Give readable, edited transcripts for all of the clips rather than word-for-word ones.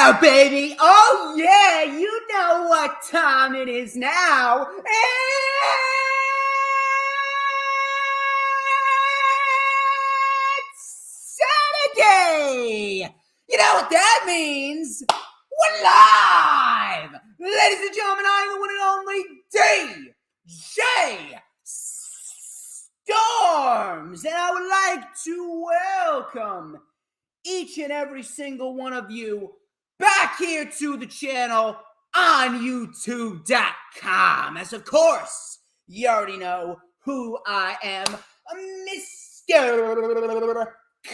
Yeah, baby. Oh, yeah. You know what time it is now. It's Saturday. You know what that means? We're live. Ladies and gentlemen, I am the one and only DJ Storms. And I would like to welcome each and every single one of you back here to the channel on YouTube.com. As of course, you already know who I am, Mr.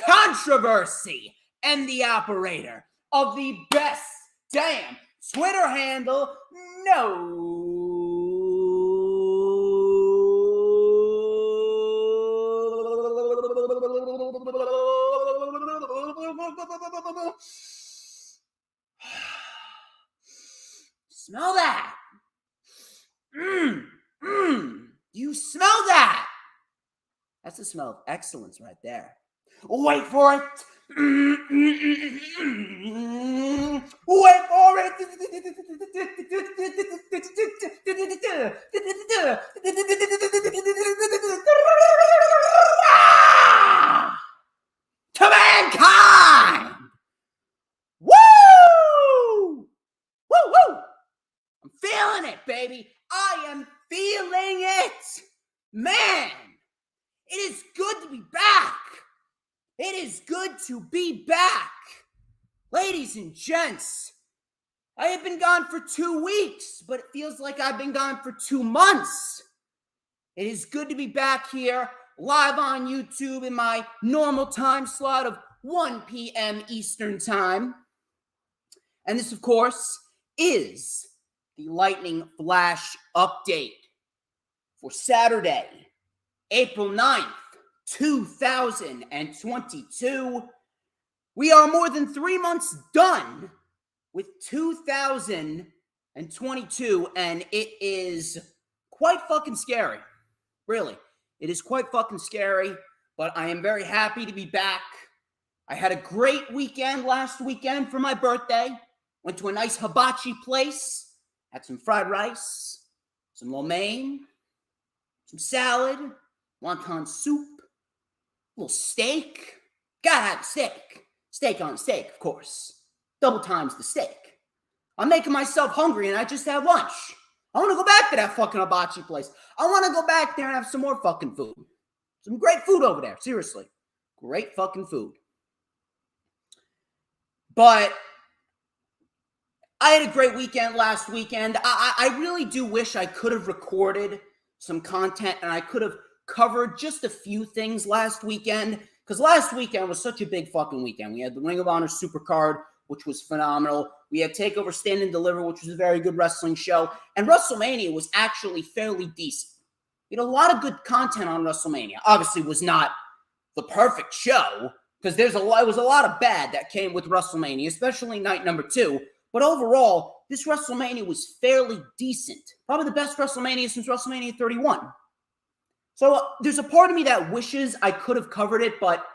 Controversy and the operator of the best damn Twitter handle Smell that? You smell that? That's the smell of excellence right there. Wait for it. Wait for it. To mankind. Woo! Woo, woo! I'm feeling it, baby. I am feeling it. Man, it is good to be back. It is good to be back. Ladies and gents, I have been gone for 2 weeks, but it feels like I've been gone for 2 months. It is good to be back here, live on YouTube in my normal time slot of 1 p.m. Eastern Time. And this, of course, is the Lightning Flash update for Saturday, April 9th, 2022. We are more than 3 months done with 2022, and it is quite fucking scary. Really, it is quite fucking scary, but I am very happy to be back. I had a great weekend last weekend for my birthday. Went to a nice hibachi place, had some fried rice, some lo mein, some salad, wonton soup, a little steak. Gotta have a steak. Steak on steak, of course. Double times the steak. I'm making myself hungry and I just had lunch. I want to go back to that fucking hibachi place. I want to go back there and have some more fucking food. Some great food over there, seriously. Great fucking food. But I had a great weekend last weekend. I really do wish I could have recorded some content and I could have covered just a few things last weekend, because last weekend was such a big fucking weekend. We had the Ring of Honor Supercard, which was phenomenal. We had TakeOver Stand and Deliver, which was a very good wrestling show. And WrestleMania was actually fairly decent. We had a lot of good content on WrestleMania. Obviously, it was not the perfect show, because it was a lot of bad that came with WrestleMania, especially night number 2. But overall, this WrestleMania was fairly decent. Probably the best WrestleMania since WrestleMania 31. So there's a part of me that wishes I could have covered it, but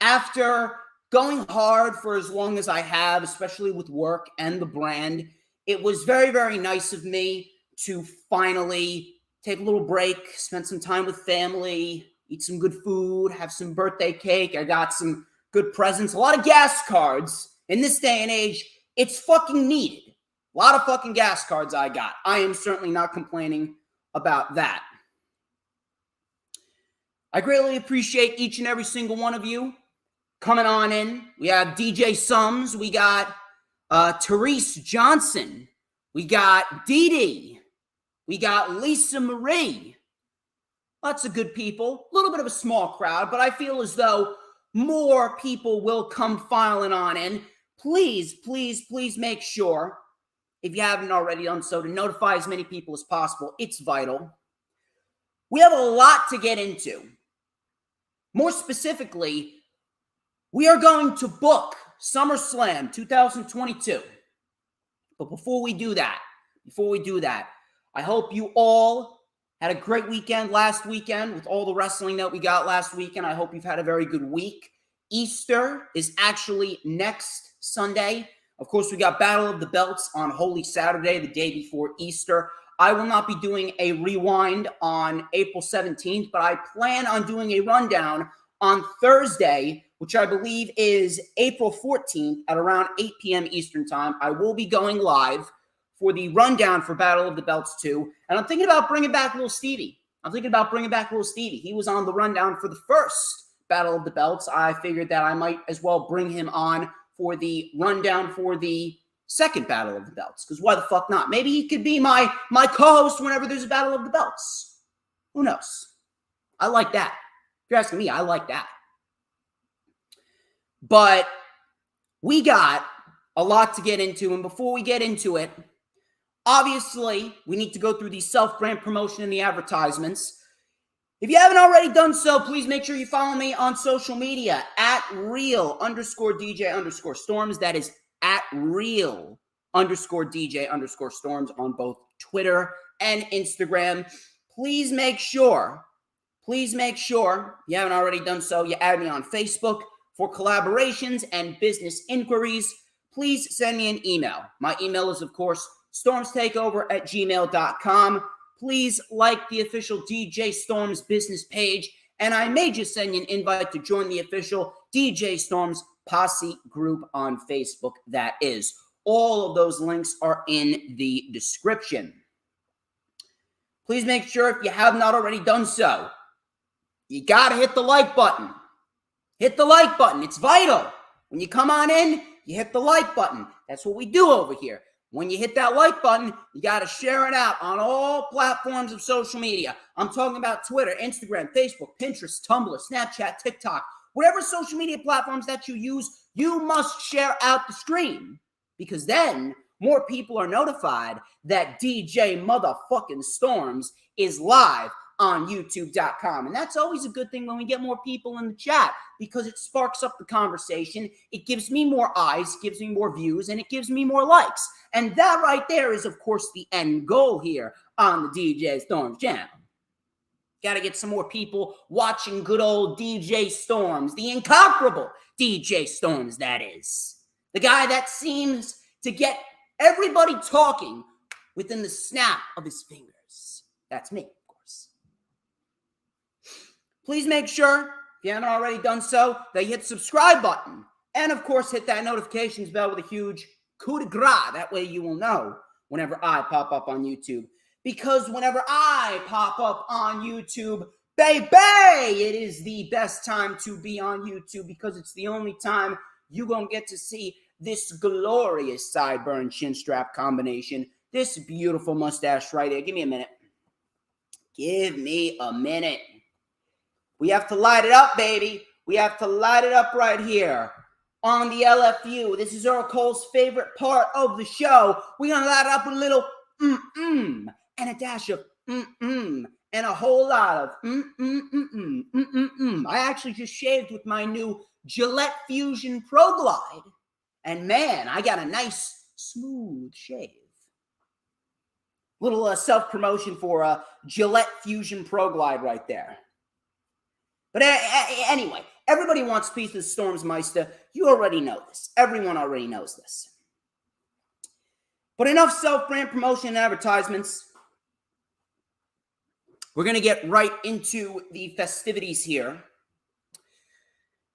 after going hard for as long as I have, especially with work and the brand, it was very, very nice of me to finally take a little break, spend some time with family, eat some good food, have some birthday cake. I got some good presents, a lot of gas cards. In this day and age, it's fucking needed. A lot of fucking gas cards I got. I am certainly not complaining about that. I greatly appreciate each and every single one of you coming on in. We have DJ Sums. We got Therese Johnson. We got Dee Dee. We got Lisa Marie. Lots of good people. A little bit of a small crowd, but I feel as though more people will come filing on in. Please, please, please make sure, if you haven't already done so, to notify as many people as possible. It's vital. We have a lot to get into. More specifically, we are going to book SummerSlam 2022. But before we do that, I hope you all had a great weekend last weekend with all the wrestling that we got last weekend. I hope you've had a very good week. Easter is actually next Sunday. Of course, we got Battle of the Belts on Holy Saturday, the day before Easter. I will not be doing a rewind on April 17th, but I plan on doing a rundown on Thursday, which I believe is April 14th at around 8 p.m. Eastern Time. I will be going live for the rundown for Battle of the Belts 2, and I'm thinking about bringing back Little Stevie. He was on the rundown for the first Battle of the Belts. I figured that I might as well bring him on for the rundown for the second Battle of the Belts, because why the fuck not? Maybe he could be my co-host whenever there's a Battle of the Belts. Who knows? I like that. If you're asking me, I like that. But we got a lot to get into, and before we get into it, obviously, we need to go through the self-brand promotion and the advertisements. If you haven't already done so, please make sure you follow me on social media at real_DJ_storms. That is at real_DJ_storms on both Twitter and Instagram. Please make sure, if you haven't already done so, you add me on Facebook for collaborations and business inquiries. Please send me an email. My email is, of course, StormsTakeOver@gmail.com. Please like the official DJ Storms business page, and I may just send you an invite to join the official DJ Storms Posse group on Facebook. That is. All of those links are in the description. Please make sure, if you have not already done so, you got to hit the like button. Hit the like button. It's vital. When you come on in, you hit the like button. That's what we do over here. When you hit that like button, you got to share it out on all platforms of social media. I'm talking about Twitter, Instagram, Facebook, Pinterest, Tumblr, Snapchat, TikTok. Whatever social media platforms that you use, you must share out the stream, because then more people are notified that DJ motherfucking Storms is live on YouTube.com. And that's always a good thing when we get more people in the chat, because it sparks up the conversation. It gives me more eyes, gives me more views, and it gives me more likes. And that right there is, of course, the end goal here on the DJ Storms channel. Got to get some more people watching good old DJ Storms, the incomparable DJ Storms, that is. The guy that seems to get everybody talking within the snap of his fingers. That's me. Please make sure, if you haven't already done so, that you hit the subscribe button. And, of course, hit that notifications bell with a huge coup de grace. That way you will know whenever I pop up on YouTube. Because whenever I pop up on YouTube, baby, it is the best time to be on YouTube, because it's the only time you're going to get to see this glorious sideburn chin strap combination, this beautiful mustache right here. Give me a minute. We have to light it up, baby. We have to light it up right here on the LFU. This is Earl Cole's favorite part of the show. We're going to light it up with a little and a dash of and a whole lot of I actually just shaved with my new Gillette Fusion Pro Glide. And man, I got a nice, smooth shave. Little self-promotion for Gillette Fusion Pro Glide right there. But anyway, everybody wants a piece of the Stormsmeister. You already know this. Everyone already knows this. But enough self-brand promotion and advertisements. We're going to get right into the festivities here.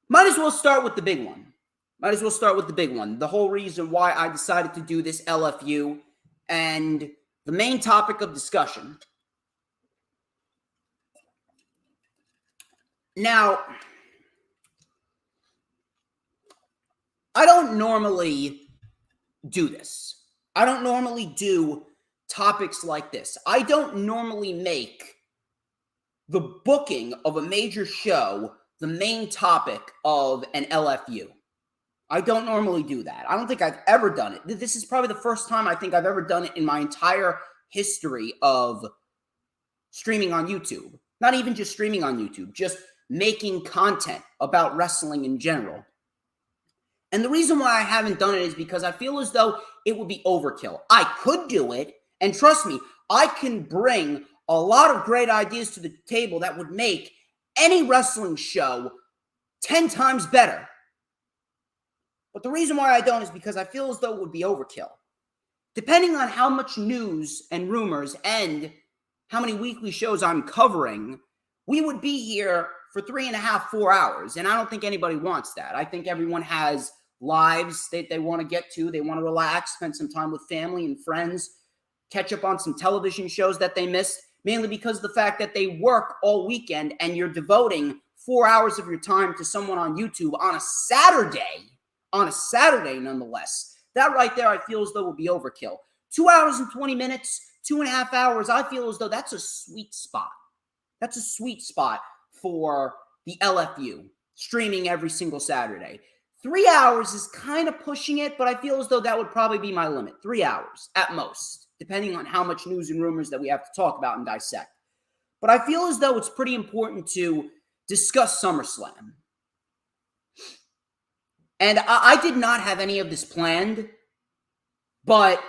Might as well start with the big one. The whole reason why I decided to do this LFU and the main topic of discussion. Now, I don't normally do this. I don't normally do topics like this. I don't normally make the booking of a major show the main topic of an LFU. I don't normally do that. I don't think I've ever done it. This is probably the first time I think I've ever done it in my entire history of streaming on YouTube. Not even just streaming on YouTube, just making content about wrestling in general. And the reason why I haven't done it is because I feel as though it would be overkill. I could do it, and trust me, I can bring a lot of great ideas to the table that would make any wrestling show 10 times better. But the reason why I don't is because I feel as though it would be overkill. Depending on how much news and rumors and how many weekly shows I'm covering, we would be here for 3.5, 4 hours. And I don't think anybody wants that. I think everyone has lives that they want to get to. They want to relax, spend some time with family and friends, catch up on some television shows that they missed, mainly because of the fact that they work all weekend and you're devoting 4 hours of your time to someone on YouTube on a Saturday nonetheless. That right there, I feel as though would be overkill. 2 hours and 20 minutes, 2.5 hours, I feel as though that's a sweet spot. That's a sweet spot for the LFU, streaming every single Saturday. 3 hours is kind of pushing it, but I feel as though that would probably be my limit. 3 hours at most, depending on how much news and rumors that we have to talk about and dissect. But I feel as though it's pretty important to discuss SummerSlam. And I did not have any of this planned, but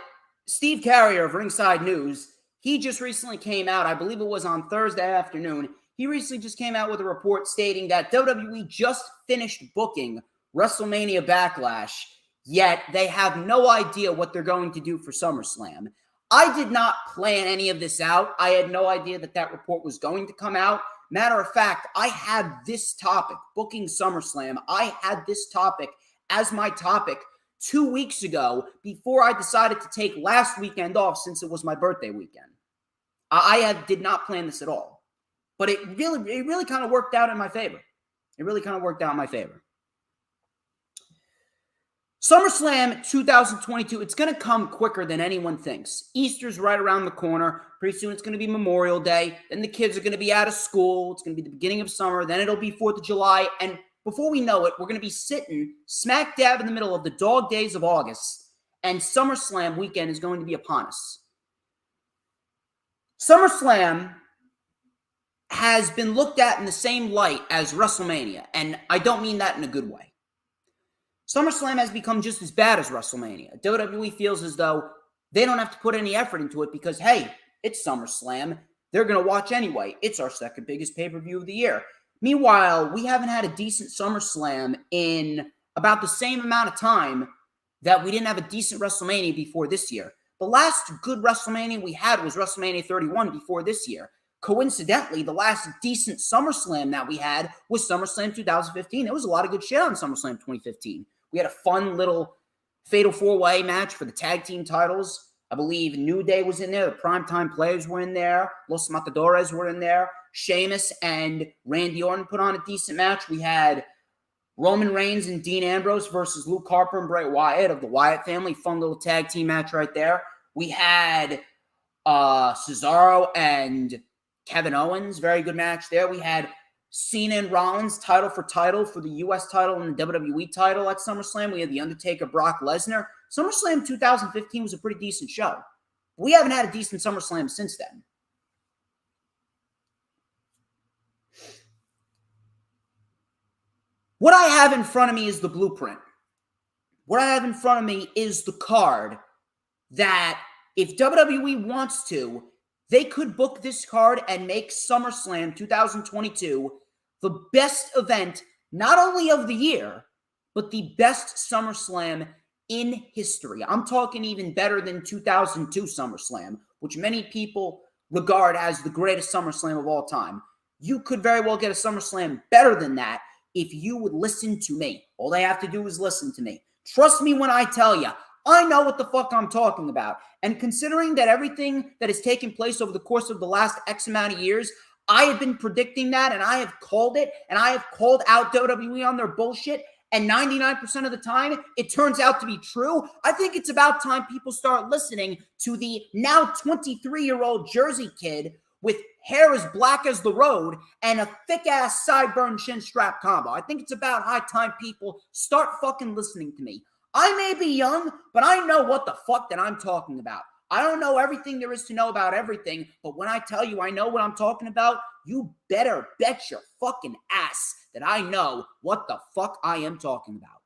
Steve Carrier of Ringside News, he just recently came out, I believe it was on Thursday afternoon, he recently just came out with a report stating that WWE just finished booking WrestleMania Backlash, yet they have no idea what they're going to do for SummerSlam. I did not plan any of this out. I had no idea that that report was going to come out. Matter of fact, I had this topic, booking SummerSlam, I had this topic as my topic 2 weeks ago before I decided to take last weekend off since it was my birthday weekend. I did not plan this at all. But it really kind of worked out in my favor. It really kind of worked out in my favor. SummerSlam 2022, it's going to come quicker than anyone thinks. Easter's right around the corner. Pretty soon it's going to be Memorial Day. Then the kids are going to be out of school. It's going to be the beginning of summer. Then it'll be 4th of July. And before we know it, we're going to be sitting smack dab in the middle of the dog days of August. And SummerSlam weekend is going to be upon us. SummerSlam has been looked at in the same light as WrestleMania. And I don't mean that in a good way. SummerSlam has become just as bad as WrestleMania. WWE feels as though they don't have to put any effort into it because, hey, it's SummerSlam. They're going to watch anyway. It's our second biggest pay-per-view of the year. Meanwhile, we haven't had a decent SummerSlam in about the same amount of time that we didn't have a decent WrestleMania before this year. The last good WrestleMania we had was WrestleMania 31 before this year. Coincidentally, the last decent SummerSlam that we had was SummerSlam 2015. There was a lot of good shit on SummerSlam 2015. We had a fun little Fatal 4-Way match for the tag team titles. I believe New Day was in there. The Primetime Players were in there. Los Matadores were in there. Sheamus and Randy Orton put on a decent match. We had Roman Reigns and Dean Ambrose versus Luke Harper and Bray Wyatt of the Wyatt family. Fun little tag team match right there. We had Cesaro and Kevin Owens. Very good match there. We had Cena and Rollins title for the U.S. title and the WWE title at SummerSlam. We had The Undertaker, Brock Lesnar. SummerSlam 2015 was a pretty decent show. We haven't had a decent SummerSlam since then. What I have in front of me is the blueprint. What I have in front of me is the card that if WWE wants to, they could book this card and make SummerSlam 2022 the best event, not only of the year, but the best SummerSlam in history. I'm talking even better than 2002 SummerSlam, which many people regard as the greatest SummerSlam of all time. You could very well get a SummerSlam better than that if you would listen to me. All they have to do is listen to me. Trust me when I tell you, I know what the fuck I'm talking about. And considering that everything that has taken place over the course of the last X amount of years, I have been predicting that, and I have called it, and I have called out WWE on their bullshit, and 99% of the time, it turns out to be true. I think it's about time people start listening to the now 23-year-old Jersey kid with hair as black as the road and a thick-ass sideburn chin strap combo. I think it's about high time people start fucking listening to me. I may be young, but I know what the fuck that I'm talking about. I don't know everything there is to know about everything, but when I tell you I know what I'm talking about, you better bet your fucking ass that I know what the fuck I am talking about.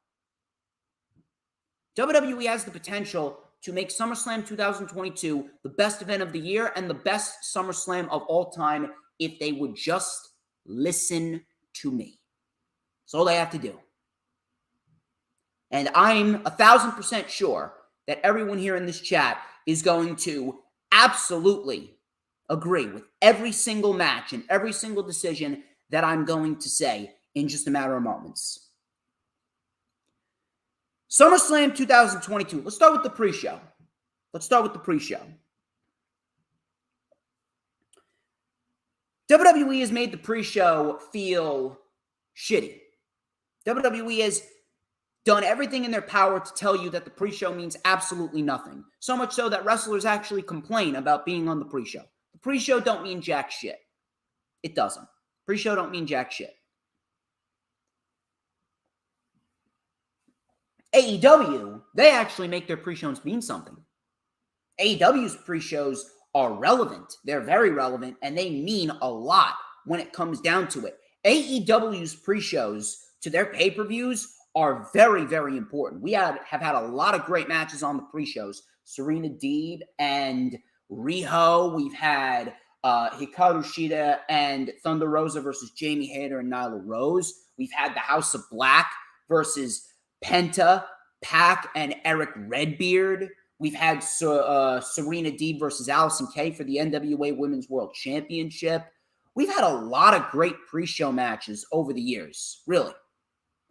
WWE has the potential to make SummerSlam 2022 the best event of the year and the best SummerSlam of all time if they would just listen to me. That's all they have to do. And I'm 1,000% sure that everyone here in this chat is going to absolutely agree with every single match and every single decision that I'm going to say in just a matter of moments. SummerSlam 2022. Let's start with the pre-show. WWE has made the pre-show feel shitty. WWE has done everything in their power to tell you that the pre-show means absolutely nothing. So much so that wrestlers actually complain about being on the pre-show. The pre-show don't mean jack shit. It doesn't. Pre-show don't mean jack shit. AEW, they actually make their pre-shows mean something. AEW's pre-shows are relevant. They're very relevant, and they mean a lot when it comes down to it. AEW's pre-shows to their pay-per-views are very, very important. We have had a lot of great matches on the pre-shows. Serena Deeb and Riho. We've had Hikaru Shida and Thunder Rosa versus Jamie Hayter and Nyla Rose. We've had the House of Black versus Penta, Pac, and Eric Redbeard. We've had Serena Deeb versus Allison Kay for the NWA Women's World Championship. We've had a lot of great pre-show matches over the years, really.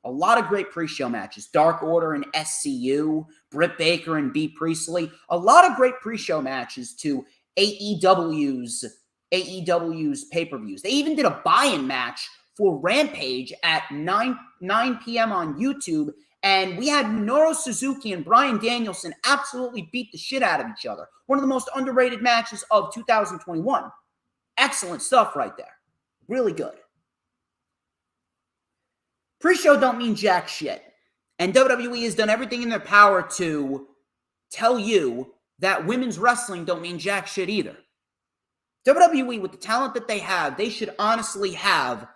A lot of great pre-show matches. Dark Order and SCU, Britt Baker and B. Priestley. A lot of great pre-show matches to AEW's pay-per-views. They even did a buy-in match for Rampage at 9 p.m. on YouTube, and we had Minoru Suzuki and Bryan Danielson absolutely beat the shit out of each other. One of the most underrated matches of 2021. Excellent stuff right there. Really good. Pre-show don't mean jack shit. And WWE has done everything in their power to tell you that women's wrestling don't mean jack shit either. WWE, with the talent that they have, they should honestly have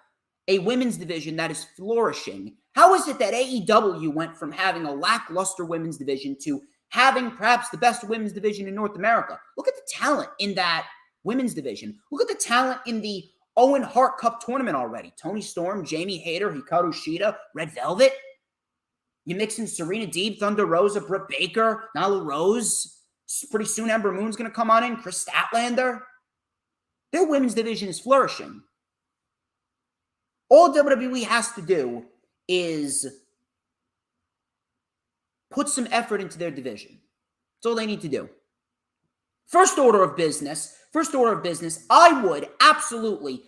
a women's division that is flourishing. How is it that AEW went from having a lackluster women's division to having perhaps the best women's division in North America? Look at the talent in that women's division. Look at the talent in the Owen Hart Cup tournament already. Toni Storm, Jamie Hayter, Hikaru Shida, Red Velvet. You mix in Serena Deeb, Thunder Rosa, Britt Baker, Nyla Rose. Pretty soon Ember Moon's going to come on in. Chris Statlander. Their women's division is flourishing. All WWE has to do is put some effort into their division. That's all they need to do. First order of business, I would absolutely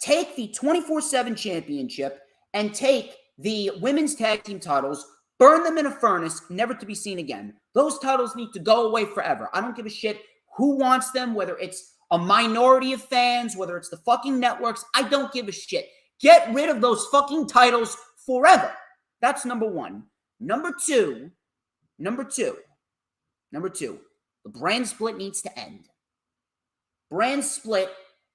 take the 24/7 championship and take the women's tag team titles, burn them in a furnace, never to be seen again. Those titles need to go away forever. I don't give a shit who wants them, whether it's a minority of fans, whether it's the fucking networks. I don't give a shit. Get rid of those fucking titles forever. That's number one. Number two, the brand split needs to end. Brand split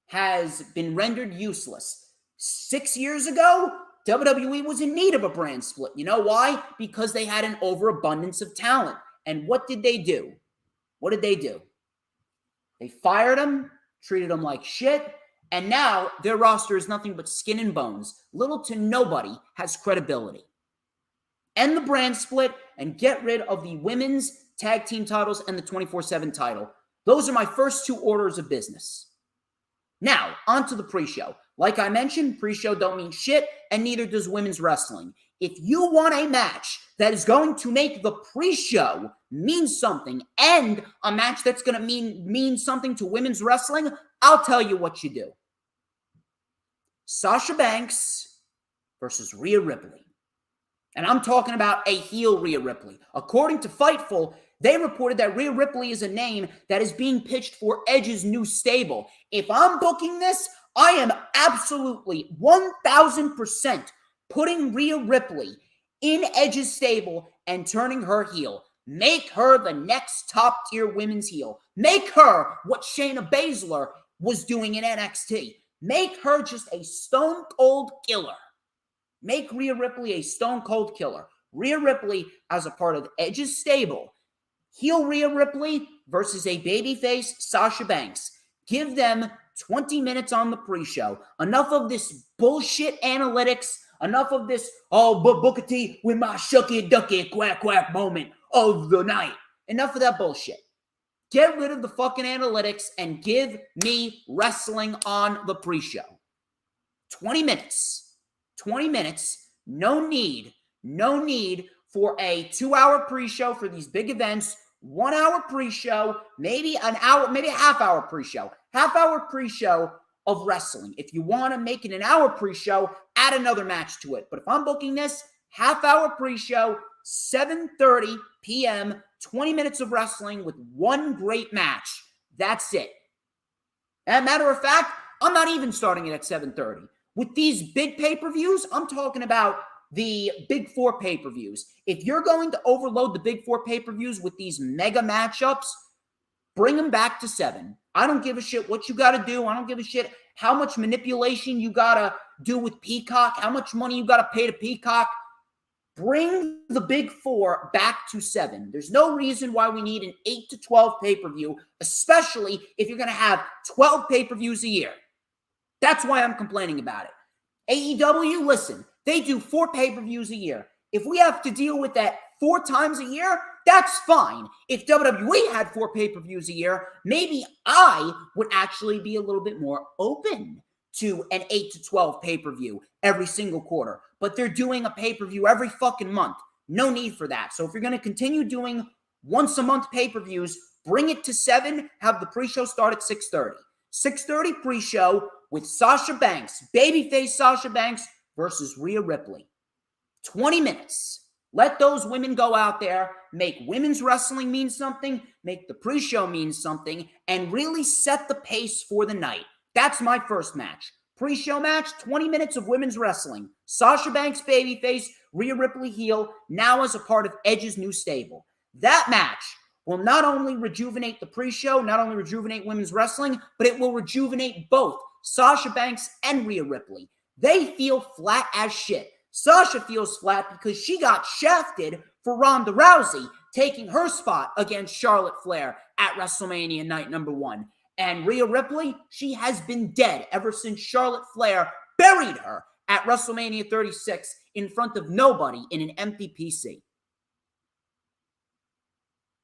has been rendered useless. 6 years ago, WWE was in need of a brand split. You know why? Because they had an overabundance of talent. And what did they do? They fired them, treated them like shit, and now their roster is nothing but skin and bones. Little to nobody has credibility. End the brand split and get rid of the women's tag team titles and the 24/7 title. Those are my first two orders of business. Now, on to the pre-show. Like I mentioned, pre-show don't mean shit, and neither does women's wrestling. If you want a match that is going to make the pre-show mean something, and a match that's going to mean something to women's wrestling, I'll tell you what you do. Sasha Banks versus Rhea Ripley. And I'm talking about a heel Rhea Ripley. According to Fightful, they reported that Rhea Ripley is a name that is being pitched for Edge's new stable. If I'm booking this, I am absolutely 1,000% putting Rhea Ripley in Edge's stable and turning her heel. Make her the next top-tier women's heel. Make her what Shayna Baszler was doing in NXT. Make her just a stone-cold killer. Make Rhea Ripley a stone-cold killer. Rhea Ripley as a part of Edge's stable. Heel Rhea Ripley versus a babyface Sasha Banks. Give them 20 minutes on the pre-show. Enough of this bullshit analytics Enough of this, Booker T with my shucky ducky quack quack moment of the night. Enough of that bullshit. Get rid of the fucking analytics and give me wrestling on the pre-show. 20 minutes. 20 minutes. No need for a 2-hour pre-show for these big events. 1 hour pre-show, maybe an hour, maybe a half-hour pre-show. Half-hour pre-show of wrestling. If you want to make it an hour pre-show, add another match to it. But if I'm booking this, half-hour pre-show, 7:30 p.m., 20 minutes of wrestling with one great match. That's it. As a matter of fact, I'm not even starting it at 7:30. With these big pay-per-views, I'm talking about the big 4 pay-per-views. If you're going to overload the big 4 pay-per-views with these mega matchups, bring them back to 7. I don't give a shit what you got to do. I don't give a shit how much manipulation you got to do with Peacock, how much money you got to pay to Peacock. Bring the big 4 back to 7. There's no reason why we need an 8 to 12 pay-per-view, especially if you're going to have 12 pay-per-views a year. That's why I'm complaining about it. AEW, listen, they do 4 pay-per-views a year. If we have to deal with that 4 times a year, that's fine. If WWE had 4 pay-per-views a year, maybe I would actually be a little bit more open to an 8 to 12 pay-per-view every single quarter. But they're doing a pay-per-view every fucking month. No need for that. So if you're going to continue doing once-a-month pay-per-views, bring it to 7, have the pre-show start at 6:30. 6:30 pre-show with Sasha Banks, babyface Sasha Banks versus Rhea Ripley. 20 minutes. Let those women go out there, make women's wrestling mean something, make the pre-show mean something, and really set the pace for the night. That's my first match. Pre-show match, 20 minutes of women's wrestling. Sasha Banks babyface, Rhea Ripley heel, now as a part of Edge's new stable. That match will not only rejuvenate the pre-show, not only rejuvenate women's wrestling, but it will rejuvenate both Sasha Banks and Rhea Ripley. They feel flat as shit. Sasha feels flat because she got shafted for Ronda Rousey taking her spot against Charlotte Flair at WrestleMania night number 1. And Rhea Ripley, she has been dead ever since Charlotte Flair buried her at WrestleMania 36 in front of nobody in an empty PC.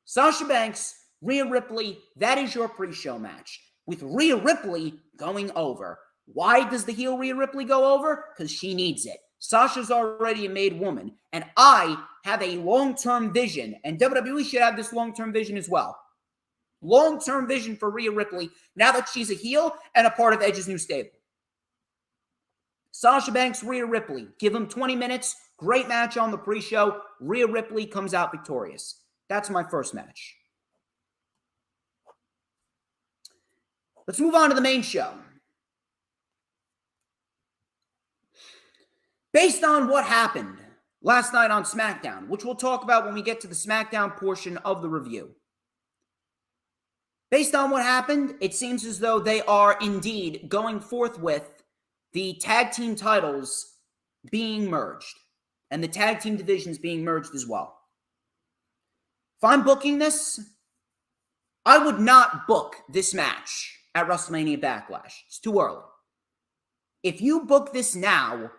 Sasha Banks, Rhea Ripley, that is your pre-show match. With Rhea Ripley going over. Why does the heel Rhea Ripley go over? Because she needs it. Sasha's already a made woman, and I have a long-term vision, and WWE should have this long-term vision as well. Long-term vision for Rhea Ripley now that she's a heel and a part of Edge's new stable. Sasha Banks, Rhea Ripley. Give them 20 minutes. Great match on the pre-show. Rhea Ripley comes out victorious. That's my first match. Let's move on to the main show. Based on what happened last night on SmackDown, which we'll talk about when we get to the SmackDown portion of the review. Based on what happened, it seems as though they are indeed going forth with the tag team titles being merged and the tag team divisions being merged as well. If I'm booking this, I would not book this match at WrestleMania Backlash. It's too early. If you book this now,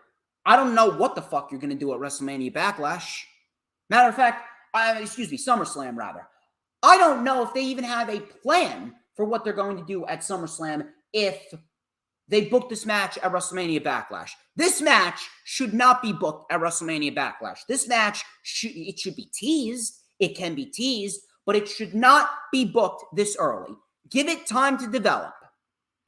I don't know what the fuck you're going to do at WrestleMania Backlash. Matter of fact, SummerSlam rather. I don't know if they even have a plan for what they're going to do at SummerSlam if they book this match at WrestleMania Backlash. This match should not be booked at WrestleMania Backlash. This match, it should be teased. It can be teased, but it should not be booked this early. Give it time to develop.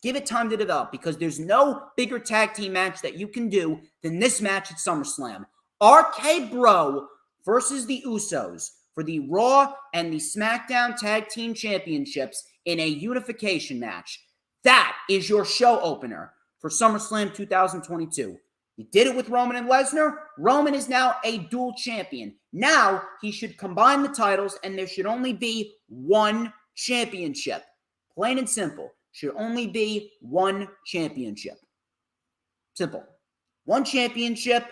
Give it time to develop because there's no bigger tag team match that you can do than this match at SummerSlam. RK Bro versus the Usos for the Raw and the SmackDown Tag Team Championships in a unification match. That is your show opener for SummerSlam 2022. You did it with Roman and Lesnar. Roman is now a dual champion. Now he should combine the titles and there should only be one championship. Plain and simple. Should only be one championship. Simple. One championship,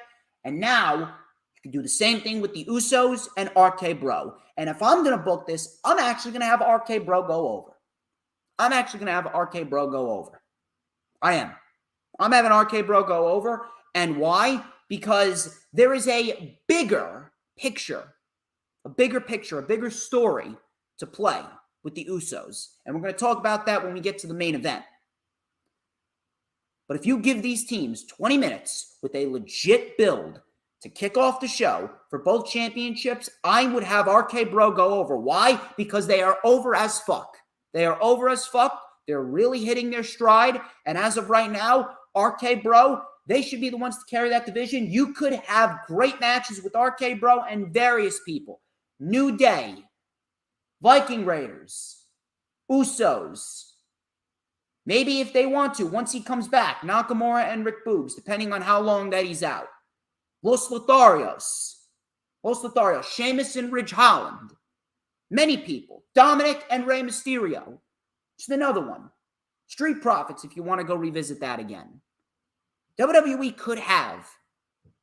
and now you can do the same thing with the Usos and RK Bro. And if I'm going to book this, I'm actually going to have RK Bro go over. I'm I am. I'm having RK Bro go over. And why? because there is a bigger picture, a bigger story to play with the Usos. And we're going to talk about that when we get to the main event. But if you give these teams 20 minutes with a legit build to kick off the show for both championships, I would have RK Bro go over. Why? Because they are over as fuck. They are over as fuck. They're really hitting their stride. And as of right now, RK Bro, they should be the ones to carry that division. You could have great matches with RK Bro and various people. New Day, Viking Raiders, Usos. Maybe if they want to, once he comes back, Nakamura and Rick Boogs, depending on how long that he's out. Los Lotharios, Sheamus and Ridge Holland. Many people. Dominic and Rey Mysterio. Just another one. Street Profits, if you want to go revisit that again. WWE could have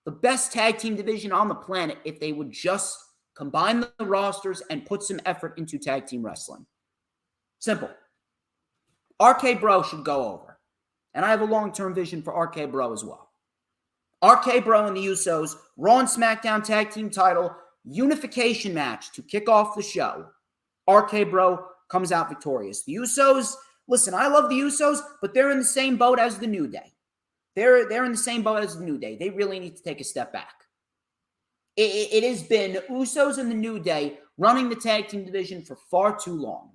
the best tag team division on the planet if they would just combine the rosters and put some effort into tag team wrestling. Simple. RK Bro should go over. And I have a long-term vision for RK Bro as well. RK Bro and the Usos, Raw and SmackDown tag team title, unification match to kick off the show. RK Bro comes out victorious. The Usos, listen, I love the Usos, but they're in the same boat as the New Day. They're in the same boat as the New Day. They really need to take a step back. It has been Usos and the New Day running the tag team division for far too long.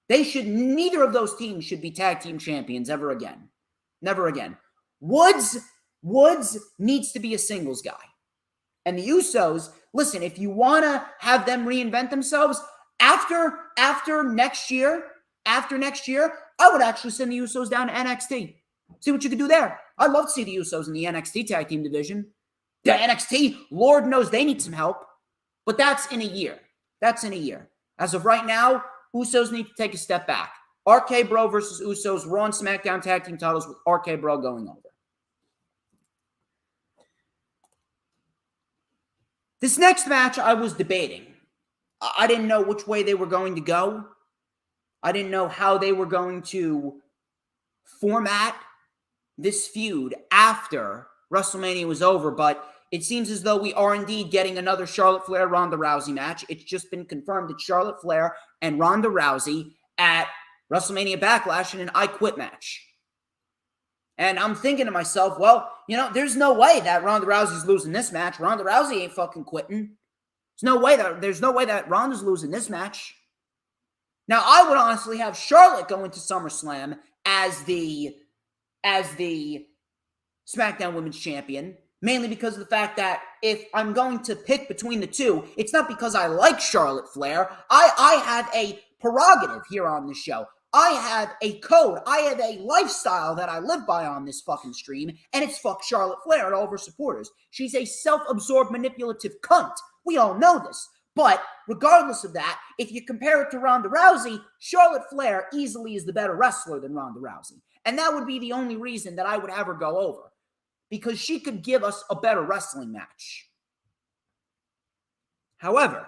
Neither of those teams should be tag team champions ever again. Never again. Woods needs to be a singles guy. And the Usos, listen, if you want to have them reinvent themselves, after next year, I would actually send the Usos down to NXT. See what you can do there. I'd love to see the Usos in the NXT tag team division. The NXT, Lord knows they need some help. But that's in a year. As of right now, Usos need to take a step back. RK Bro versus Usos, Raw and SmackDown tag team titles with RK Bro going over. This next match I was debating. I didn't know which way they were going to go. I didn't know how they were going to format this feud after WrestleMania was over, but it seems as though we are indeed getting another Charlotte Flair Ronda Rousey match. It's just been confirmed that Charlotte Flair and Ronda Rousey at WrestleMania Backlash in an I Quit match. And I'm thinking to myself, well, there's no way that Ronda Rousey's losing this match. Ronda Rousey ain't fucking quitting. There's no way that Ronda's losing this match. Now, I would honestly have Charlotte go into SummerSlam as the SmackDown Women's Champion, mainly because of the fact that if I'm going to pick between the two, it's not because I like Charlotte Flair. I have a prerogative here on this show. I have a code. I have a lifestyle that I live by on this fucking stream, and it's fuck Charlotte Flair and all of her supporters. She's a self-absorbed, manipulative cunt. We all know this. But regardless of that, if you compare it to Ronda Rousey, Charlotte Flair easily is the better wrestler than Ronda Rousey. And that would be the only reason that I would have her go over. Because she could give us a better wrestling match. However,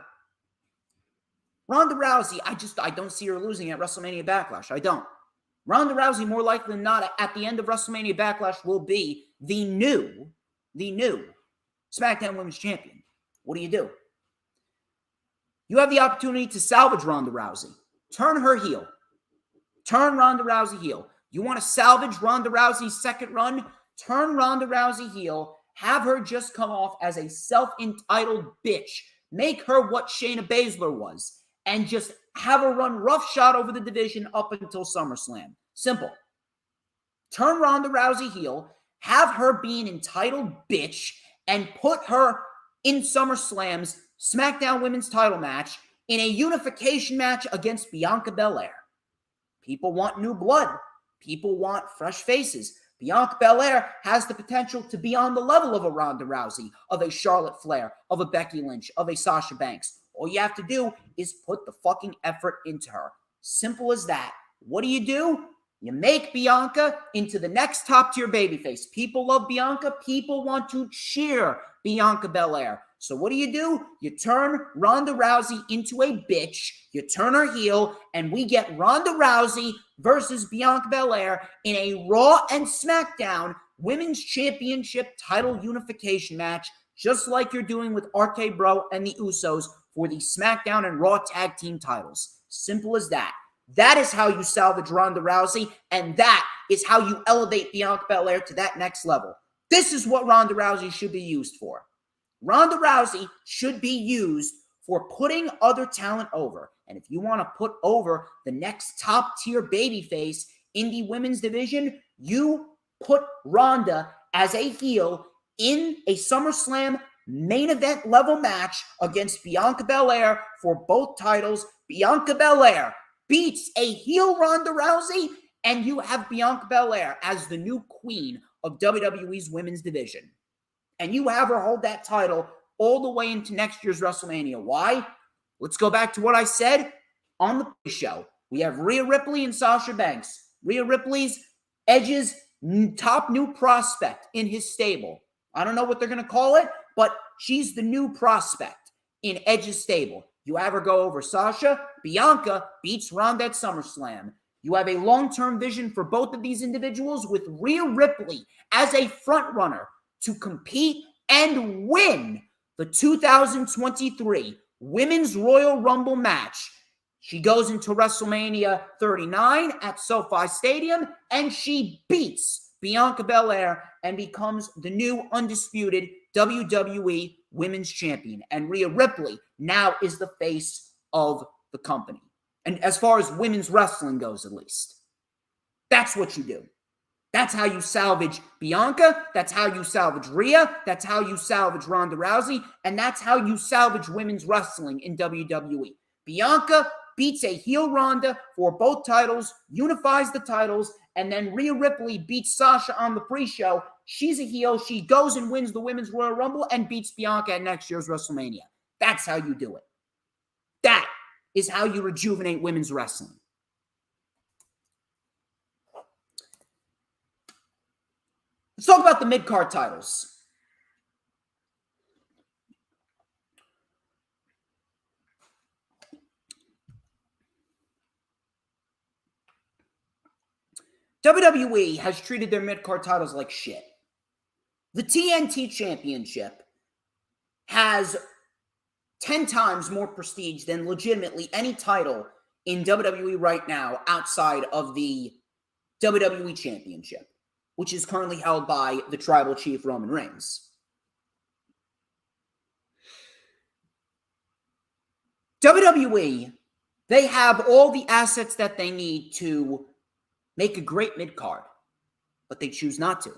Ronda Rousey, I don't see her losing at WrestleMania Backlash. I don't. Ronda Rousey, more likely than not, at the end of WrestleMania Backlash, will be the new SmackDown Women's Champion. What do? You have the opportunity to salvage Ronda Rousey. Turn her heel. Turn Ronda Rousey heel. You want to salvage Ronda Rousey's second run? Turn Ronda Rousey heel. Have her just come off as a self-entitled bitch. Make her what Shayna Baszler was. And just have her run roughshod over the division up until SummerSlam. Simple. Turn Ronda Rousey heel. Have her be an entitled bitch. And put her in SummerSlam's SmackDown Women's title match in a unification match against Bianca Belair. People want new blood. People want fresh faces. Bianca Belair has the potential to be on the level of a Ronda Rousey, of a Charlotte Flair, of a Becky Lynch, of a Sasha Banks. All you have to do is put the fucking effort into her. Simple as that. What do? You make Bianca into the next top-tier babyface. People love Bianca. People want to cheer Bianca Belair. So what do? You turn Ronda Rousey into a bitch. You turn her heel, and we get Ronda Rousey versus Bianca Belair in a Raw and SmackDown Women's Championship title unification match, just like you're doing with RK Bro and the Usos for the SmackDown and Raw tag team titles. Simple as that. That is how you salvage Ronda Rousey, and that is how you elevate Bianca Belair to that next level. This is what Ronda Rousey should be used for. Ronda Rousey should be used for putting other talent over. And if you want to put over the next top-tier babyface in the women's division, you put Ronda as a heel in a SummerSlam main event level match against Bianca Belair for both titles. Bianca Belair beats a heel Ronda Rousey, and you have Bianca Belair as the new queen of WWE's women's division. And you have her hold that title all the way into next year's WrestleMania. Why? Let's go back to what I said on the pre-show. We have Rhea Ripley and Sasha Banks. Rhea Ripley's Edge's top new prospect in his stable. I don't know what they're going to call it, but she's the new prospect in Edge's stable. You have her go over Sasha. Bianca beats Ronda at SummerSlam. You have a long-term vision for both of these individuals with Rhea Ripley as a frontrunner to compete and win the 2023 Women's Royal Rumble match. She goes into WrestleMania 39 at SoFi Stadium, and she beats Bianca Belair and becomes the new undisputed WWE Women's Champion. And Rhea Ripley now is the face of the company. And as far as women's wrestling goes, at least. That's what you do. That's how you salvage Bianca. That's how you salvage Rhea. That's how you salvage Ronda Rousey. And that's how you salvage women's wrestling in WWE. Bianca beats a heel Ronda for both titles, unifies the titles, and then Rhea Ripley beats Sasha on the pre-show. She's a heel. She goes and wins the Women's Royal Rumble and beats Bianca at next year's WrestleMania. That's how you do it. That is how you rejuvenate women's wrestling. Let's talk about the mid-card titles. WWE has treated their mid-card titles like shit. The TNT Championship has 10 times more prestige than legitimately any title in WWE right now outside of the WWE Championship, which is currently held by the Tribal Chief Roman Reigns. WWE, they have all the assets that they need to make a great mid-card, but they choose not to.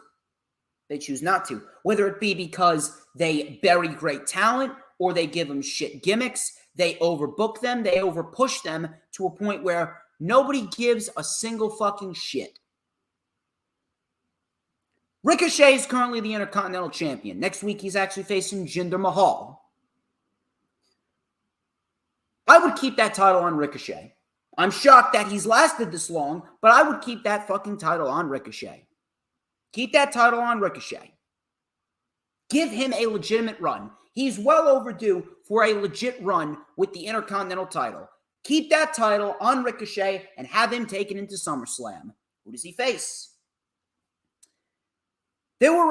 They choose not to, whether it be because they bury great talent or they give them shit gimmicks, they overbook them, they overpush them to a point where nobody gives a single fucking shit. Ricochet is currently the Intercontinental Champion. Next week, he's actually facing Jinder Mahal. I would keep that title on Ricochet. I'm shocked that he's lasted this long, but I would keep that fucking title on Ricochet. Keep that title on Ricochet. Give him a legitimate run. He's well overdue for a legit run with the Intercontinental title. Keep that title on Ricochet and have him taken into SummerSlam. Who does he face? There were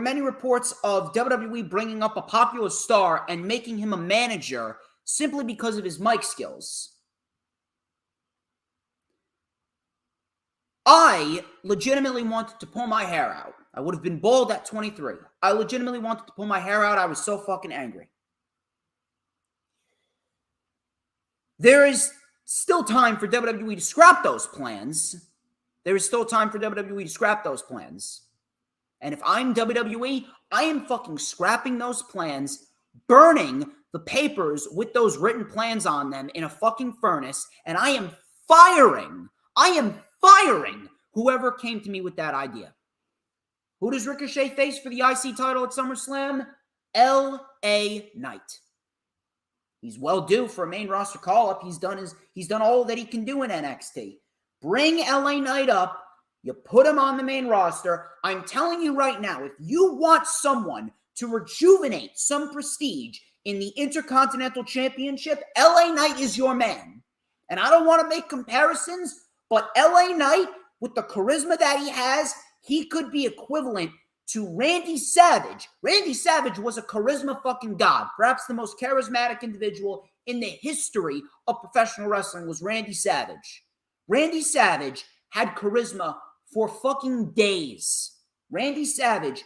many reports of WWE bringing up a popular star and making him a manager simply because of his mic skills. I legitimately wanted to pull my hair out. I would have been bald at 23. I legitimately wanted to pull my hair out. I was so fucking angry. There is still time for WWE to scrap those plans. There is still time for WWE to scrap those plans. And if I'm WWE, I am fucking scrapping those plans, burning the papers with those written plans on them in a fucking furnace, and I am firing whoever came to me with that idea. Who does Ricochet face for the IC title at SummerSlam? L.A. Knight. He's well due for a main roster call-up. He's done all that he can do in NXT. Bring L.A. Knight up. You put him on the main roster. I'm telling you right now, if you want someone to rejuvenate some prestige in the Intercontinental Championship, L.A. Knight is your man. And I don't want to make comparisons, but L.A. Knight with the charisma that he has, he could be equivalent to Randy Savage. Randy Savage was a charisma fucking god. Perhaps the most charismatic individual in the history of professional wrestling was Randy Savage. Randy Savage had charisma for fucking days. Randy Savage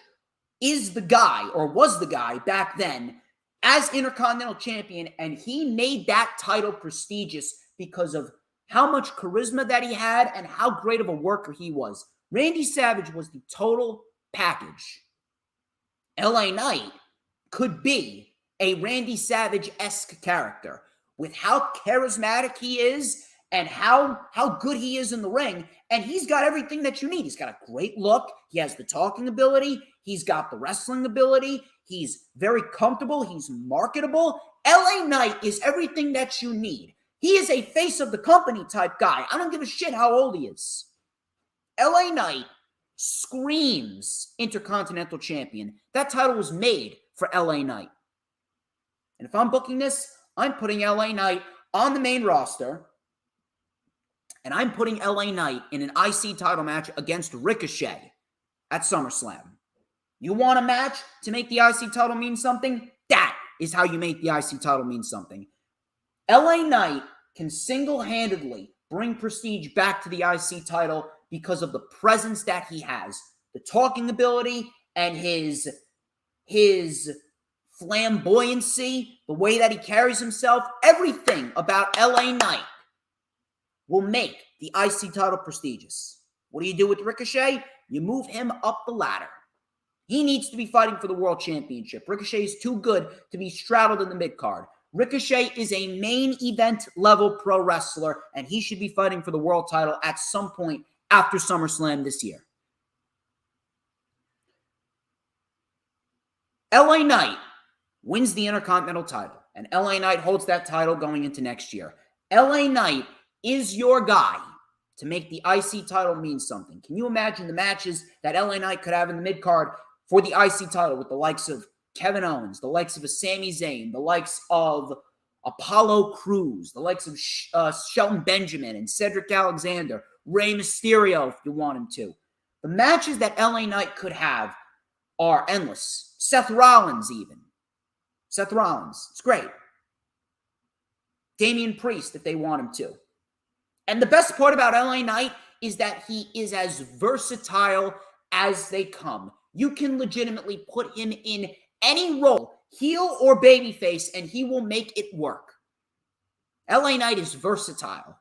is the guy, or was the guy back then, as Intercontinental Champion, and he made that title prestigious because of how much charisma that he had and how great of a worker he was. Randy Savage was the total package. LA Knight could be a Randy Savage-esque character with how charismatic he is and how good he is in the ring. And he's got everything that you need. He's got a great look. He has the talking ability. He's got the wrestling ability. He's very comfortable. He's marketable. LA Knight is everything that you need. He is a face of the company type guy. I don't give a shit how old he is. LA Knight screams Intercontinental Champion. That title was made for LA Knight. And if I'm booking this, I'm putting LA Knight on the main roster. And I'm putting LA Knight in an IC title match against Ricochet at SummerSlam. You want a match to make the IC title mean something? That is how you make the IC title mean something. LA Knight can single-handedly bring prestige back to the IC title because of the presence that he has, the talking ability, and his flamboyancy, the way that he carries himself. Everything about LA Knight will make the IC title prestigious. What do you do with Ricochet? You move him up the ladder. He needs to be fighting for the World Championship. Ricochet is too good to be straddled in the mid-card. Ricochet is a main event level pro wrestler, and he should be fighting for the world title at some point after SummerSlam this year. LA Knight wins the Intercontinental title, and LA Knight holds that title going into next year. LA Knight is your guy to make the IC title mean something. Can you imagine the matches that LA Knight could have in the mid-card for the IC title with the likes of Kevin Owens, the likes of a Sami Zayn, the likes of Apollo Crews, the likes of Shelton Benjamin and Cedric Alexander, Rey Mysterio if you want him to. The matches that LA Knight could have are endless. Seth Rollins even. Seth Rollins, it's great. Damian Priest if they want him to. And the best part about LA Knight is that he is as versatile as they come. You can legitimately put him in any role, heel or babyface, and he will make it work. LA Knight is versatile.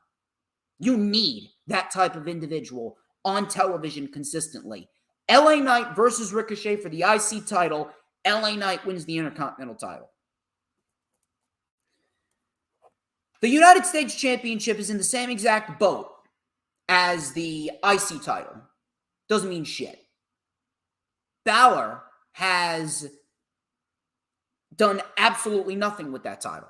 You need that type of individual on television consistently. LA Knight versus Ricochet for the IC title. LA Knight wins the Intercontinental title. The United States Championship is in the same exact boat as the IC title. Doesn't mean shit. Balor has done absolutely nothing with that title.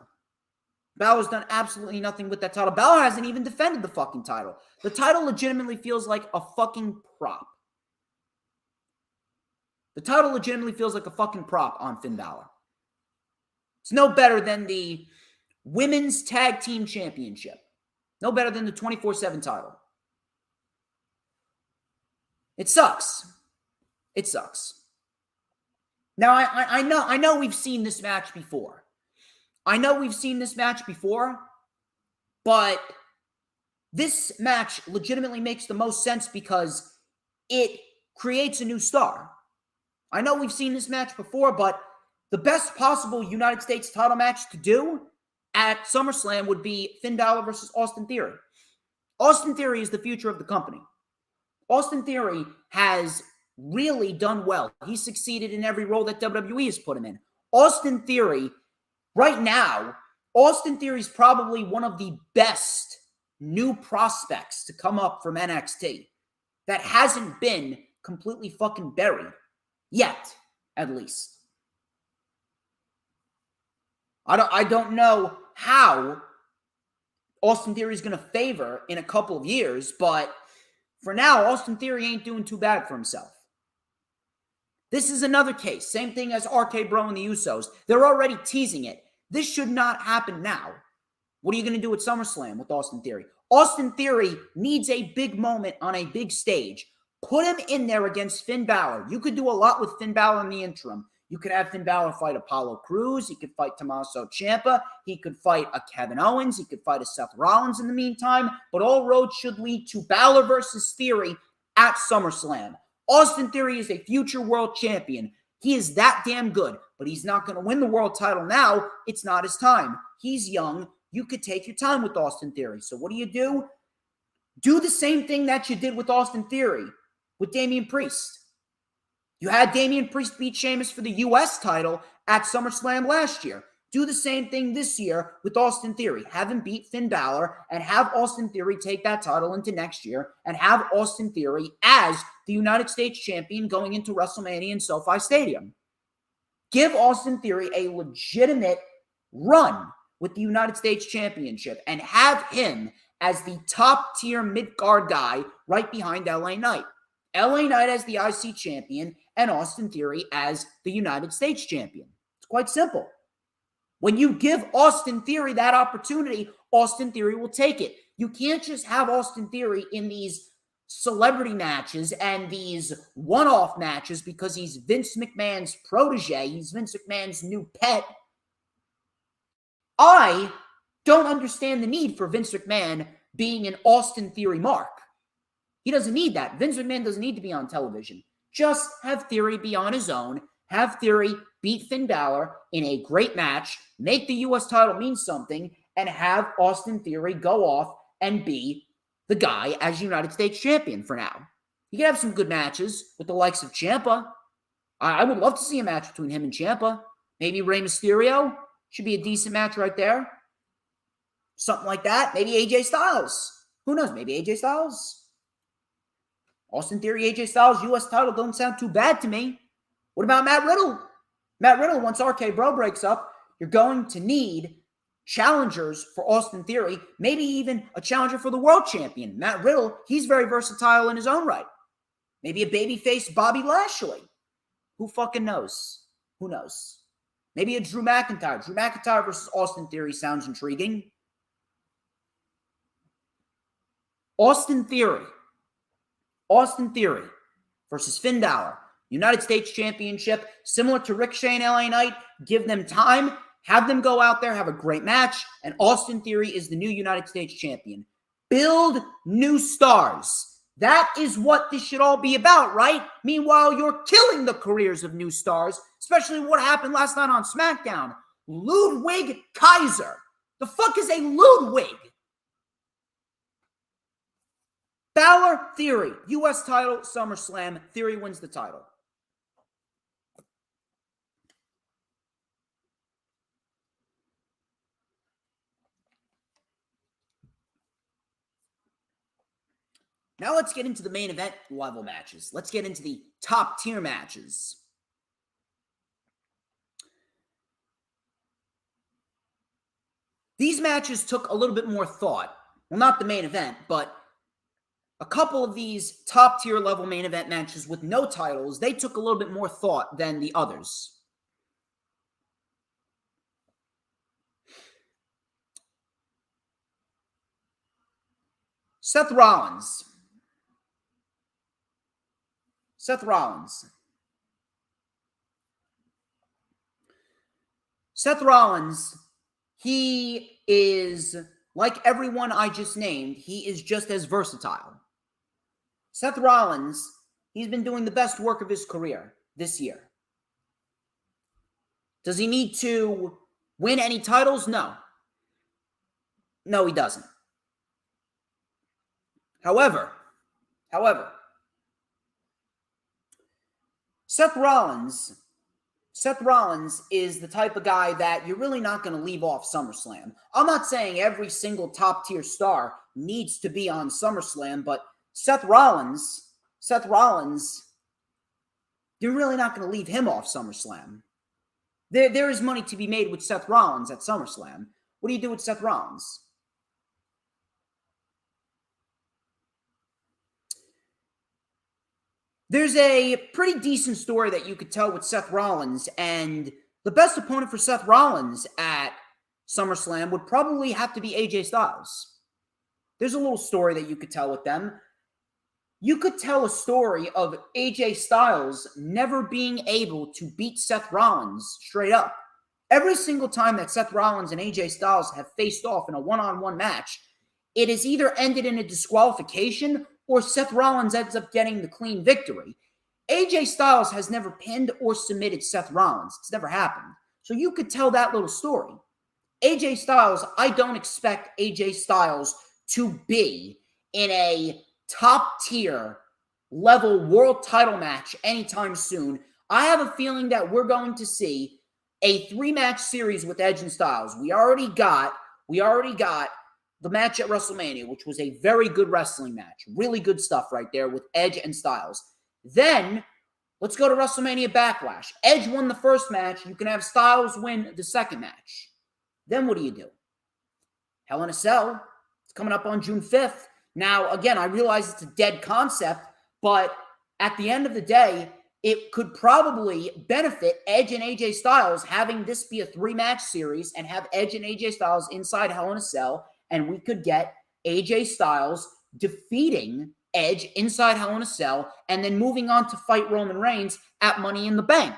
Balor's done absolutely nothing with that title. Balor hasn't even defended the fucking title. The title legitimately feels like a fucking prop. The title legitimately feels like a fucking prop on Finn Balor. It's no better than the Women's Tag Team Championship. No better than the 24/7 title. It sucks. It sucks. Now, I know we've seen this match before. But this match legitimately makes the most sense because it creates a new star. I know we've seen this match before, but the best possible United States title match to do at SummerSlam would be Finn Balor versus Austin Theory. Austin Theory is the future of the company. Austin Theory has really done well. He succeeded in every role that WWE has put him in. Austin Theory, right now, Austin Theory is probably one of the best new prospects to come up from NXT that hasn't been completely fucking buried. Yet, at least. I don't know how Austin Theory is going to favor in a couple of years, but for now, Austin Theory ain't doing too bad for himself. This is another case. Same thing as RK Bro and the Usos. They're already teasing it. This should not happen now. What are you going to do at SummerSlam with Austin Theory? Austin Theory needs a big moment on a big stage. Put him in there against Finn Balor. You could do a lot with Finn Balor in the interim. You could have Finn Balor fight Apollo Crews. He could fight Tommaso Ciampa. He could fight a Kevin Owens. He could fight a Seth Rollins in the meantime. But all roads should lead to Balor versus Theory at SummerSlam. Austin Theory is a future world champion. He is that damn good, but he's not going to win the world title now. It's not his time. He's young. You could take your time with Austin Theory. So what do? Do the same thing that you did with Austin Theory with Damian Priest. You had Damian Priest beat Sheamus for the U.S. title at SummerSlam last year. Do the same thing this year with Austin Theory. Have him beat Finn Balor and have Austin Theory take that title into next year and have Austin Theory as the United States champion going into WrestleMania in SoFi Stadium. Give Austin Theory a legitimate run with the United States Championship and have him as the top-tier mid-card guy right behind LA Knight. LA Knight as the IC champion and Austin Theory as the United States champion. It's quite simple. When you give Austin Theory that opportunity, Austin Theory will take it. You can't just have Austin Theory in these celebrity matches and these one-off matches because he's Vince McMahon's protege. He's Vince McMahon's new pet. I don't understand the need for Vince McMahon being an Austin Theory mark. He doesn't need that. Vince McMahon doesn't need to be on television. Just have Theory be on his own. Have Theory beat Finn Balor in a great match, make the U.S. title mean something, and have Austin Theory go off and be the guy as United States champion for now. You can have some good matches with the likes of Ciampa. I would love to see a match between him and Ciampa. Maybe Rey Mysterio. Should be a decent match right there. Something like that. Maybe AJ Styles. Who knows? Maybe AJ Styles. Austin Theory, AJ Styles, U.S. title don't sound too bad to me. What about Matt Riddle? Matt Riddle, once RK Bro breaks up, you're going to need challengers for Austin Theory, maybe even a challenger for the world champion. Matt Riddle, he's very versatile in his own right. Maybe a babyface Bobby Lashley. Who fucking knows? Who knows? Maybe a Drew McIntyre. Drew McIntyre versus Austin Theory sounds intriguing. Austin Theory versus Finn Balor. United States Championship, similar to Ricochet and LA Knight. Give them time. Have them go out there, have a great match, and Austin Theory is the new United States champion. Build new stars. That is what this should all be about, right? Meanwhile, you're killing the careers of new stars, especially what happened last night on SmackDown. Ludwig Kaiser. The fuck is a Ludwig? Balor, Theory, U.S. title, SummerSlam. Theory wins the title. Now let's get into the main event level matches. Let's get into the top tier matches. These matches took a little bit more thought. Well, not the main event, but a couple of these top tier level main event matches with no titles, they took a little bit more thought than the others. Seth Rollins. Seth Rollins, he is, like everyone I just named, he is just as versatile. Seth Rollins, he's been doing the best work of his career this year. Does he need to win any titles? No. No, he doesn't. However, Seth Rollins is the type of guy that you're really not going to leave off SummerSlam. I'm not saying every single top-tier star needs to be on SummerSlam, but Seth Rollins, you're really not going to leave him off SummerSlam. There is money to be made with Seth Rollins at SummerSlam. What do you do with Seth Rollins? There's a pretty decent story that you could tell with Seth Rollins, and the best opponent for Seth Rollins at SummerSlam would probably have to be AJ Styles. There's a little story that you could tell with them. You could tell a story of AJ Styles never being able to beat Seth Rollins straight up. Every single time that Seth Rollins and AJ Styles have faced off in a one-on-one match, it has either ended in a disqualification or Seth Rollins ends up getting the clean victory. AJ Styles has never pinned or submitted Seth Rollins. It's never happened. So you could tell that little story. AJ Styles, I don't expect AJ Styles to be in a top-tier level world title match anytime soon. I have a feeling that we're going to see a 3-match series with Edge and Styles. We already got the match at WrestleMania, which was a very good wrestling match. Really good stuff right there with Edge and Styles. Then, let's go to WrestleMania Backlash. Edge won the first match. You can have Styles win the second match. Then what do? Hell in a Cell. It's coming up on June 5th. Now, again, I realize it's a dead concept, but at the end of the day, it could probably benefit Edge and AJ Styles having this be a 3-match series and have Edge and AJ Styles inside Hell in a Cell, and we could get AJ Styles defeating Edge inside Hell in a Cell and then moving on to fight Roman Reigns at Money in the Bank.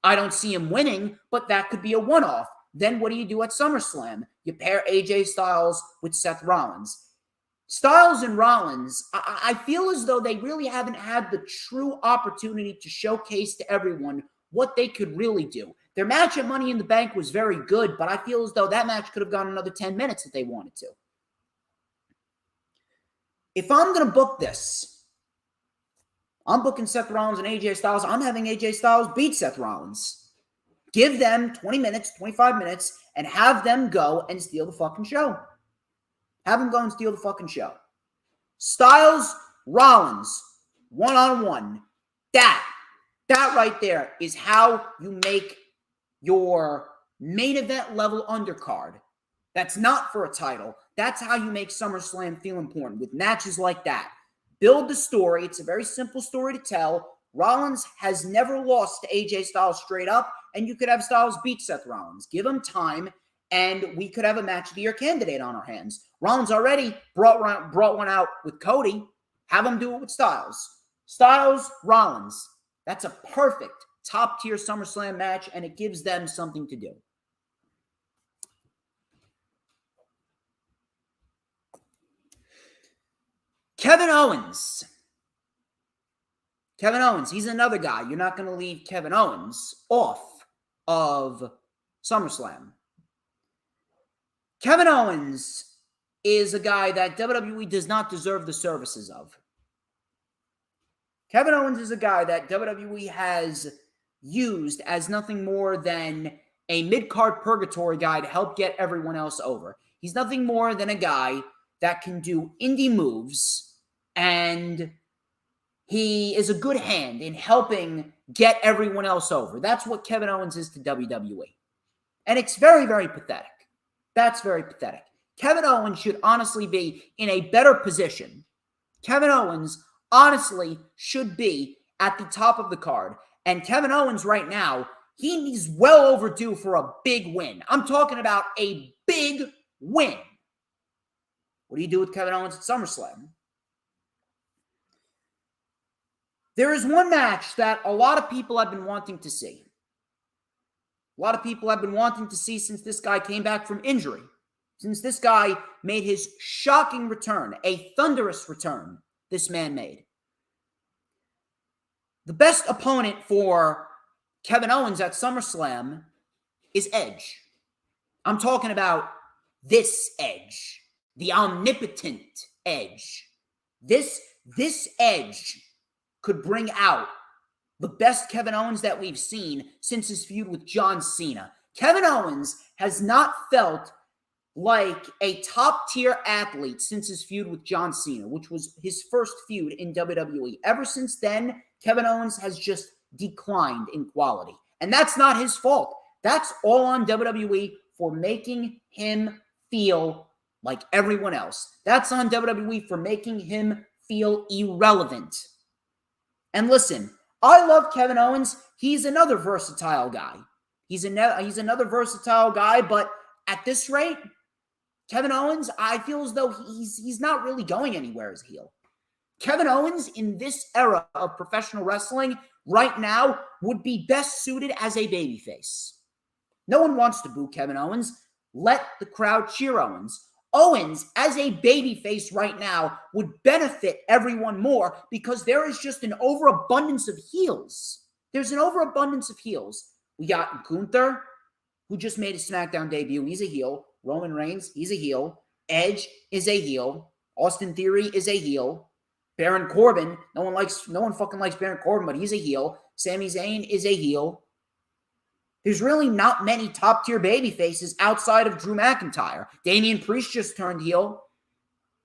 I don't see him winning, but that could be a one-off. Then what do you do at SummerSlam? You pair AJ Styles with Seth Rollins. Styles and Rollins, I feel as though they really haven't had the true opportunity to showcase to everyone what they could really do. Their match at Money in the Bank was very good, but I feel as though that match could have gone another 10 minutes if they wanted to. If I'm going to book this, I'm booking Seth Rollins and AJ Styles. I'm having AJ Styles beat Seth Rollins. Give them 20 minutes, 25 minutes, and have them go and steal the fucking show. Have them go and steal the fucking show. Styles, Rollins, one-on-one. That right there is how you make your main event level undercard. That's not for a title. That's how you make SummerSlam feel important, with matches like that. Build the story. It's a very simple story to tell. Rollins has never lost to AJ Styles straight up, and you could have Styles beat Seth Rollins. Give him time, and we could have a match of the year candidate on our hands. Rollins already brought one out with Cody. Have him do it with Styles. Styles, Rollins. That's a perfect top-tier SummerSlam match, and it gives them something to do. Kevin Owens. Kevin Owens, he's another guy. You're not going to leave Kevin Owens off of SummerSlam. Kevin Owens is a guy that WWE does not deserve the services of. Kevin Owens is a guy that WWE has used as nothing more than a mid-card purgatory guy to help get everyone else over. He's nothing more than a guy that can do indie moves, and he is a good hand in helping get everyone else over. That's what Kevin Owens is to WWE. And it's very, very pathetic. That's very pathetic. Kevin Owens should honestly be in a better position. Kevin Owens honestly should be at the top of the card. And Kevin Owens right now, he's well overdue for a big win. I'm talking about a big win. What do you do with Kevin Owens at SummerSlam? There is one match that a lot of people have been wanting to see. A lot of people have been wanting to see since this guy came back from injury. Since this guy made his shocking return, a thunderous return this man made. The best opponent for Kevin Owens at SummerSlam is Edge. I'm talking about this Edge. The omnipotent Edge. This Edge could bring out the best Kevin Owens that we've seen since his feud with John Cena. Kevin Owens has not felt like a top-tier athlete since his feud with John Cena, which was his first feud in WWE. Ever since then, Kevin Owens has just declined in quality. And that's not his fault. That's all on WWE for making him feel like everyone else. That's on WWE for making him feel irrelevant. And listen, I love Kevin Owens. He's another versatile guy. He's another versatile guy, but at this rate, Kevin Owens, I feel as though he's not really going anywhere as a heel. Kevin Owens in this era of professional wrestling right now would be best suited as a babyface. No one wants to boo Kevin Owens. Let the crowd cheer Owens. Owens, as a babyface right now, would benefit everyone more because there is just an overabundance of heels. There's an overabundance of heels. We got Gunther, who just made a SmackDown debut. He's a heel. Roman Reigns, he's a heel. Edge is a heel. Austin Theory is a heel. Baron Corbin, no one fucking likes Baron Corbin, but he's a heel. Sami Zayn is a heel. There's really not many top-tier babyfaces outside of Drew McIntyre. Damian Priest just turned heel.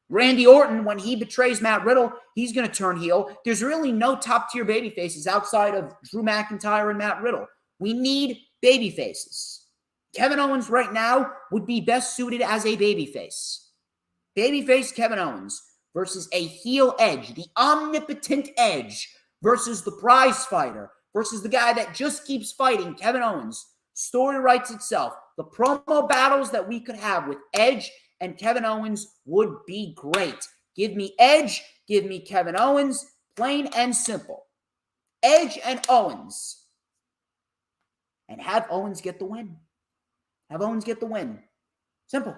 Randy Orton, when he betrays Matt Riddle, he's going to turn heel. There's really no top-tier babyfaces outside of Drew McIntyre and Matt Riddle. We need babyfaces. Kevin Owens right now would be best suited as a babyface. Babyface Kevin Owens versus a heel Edge, the omnipotent Edge versus the prize fighter versus the guy that just keeps fighting, Kevin Owens. Story writes itself. The promo battles that we could have with Edge and Kevin Owens would be great. Give me Edge, give me Kevin Owens, plain and simple. Edge and Owens. And have Owens get the win. Have Owens get the win. Simple.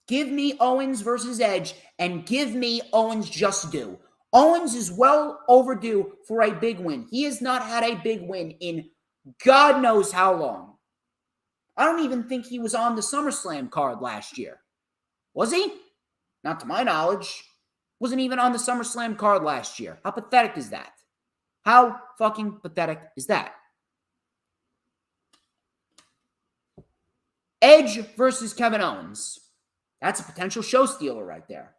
Give me Owens versus Edge and give me Owens just due. Owens is well overdue for a big win. He has not had a big win in God knows how long. I don't even think he was on the SummerSlam card last year. Was he? Not to my knowledge. Wasn't even on the SummerSlam card last year. How pathetic is that? How fucking pathetic is that? Edge versus Kevin Owens. That's a potential show stealer right there.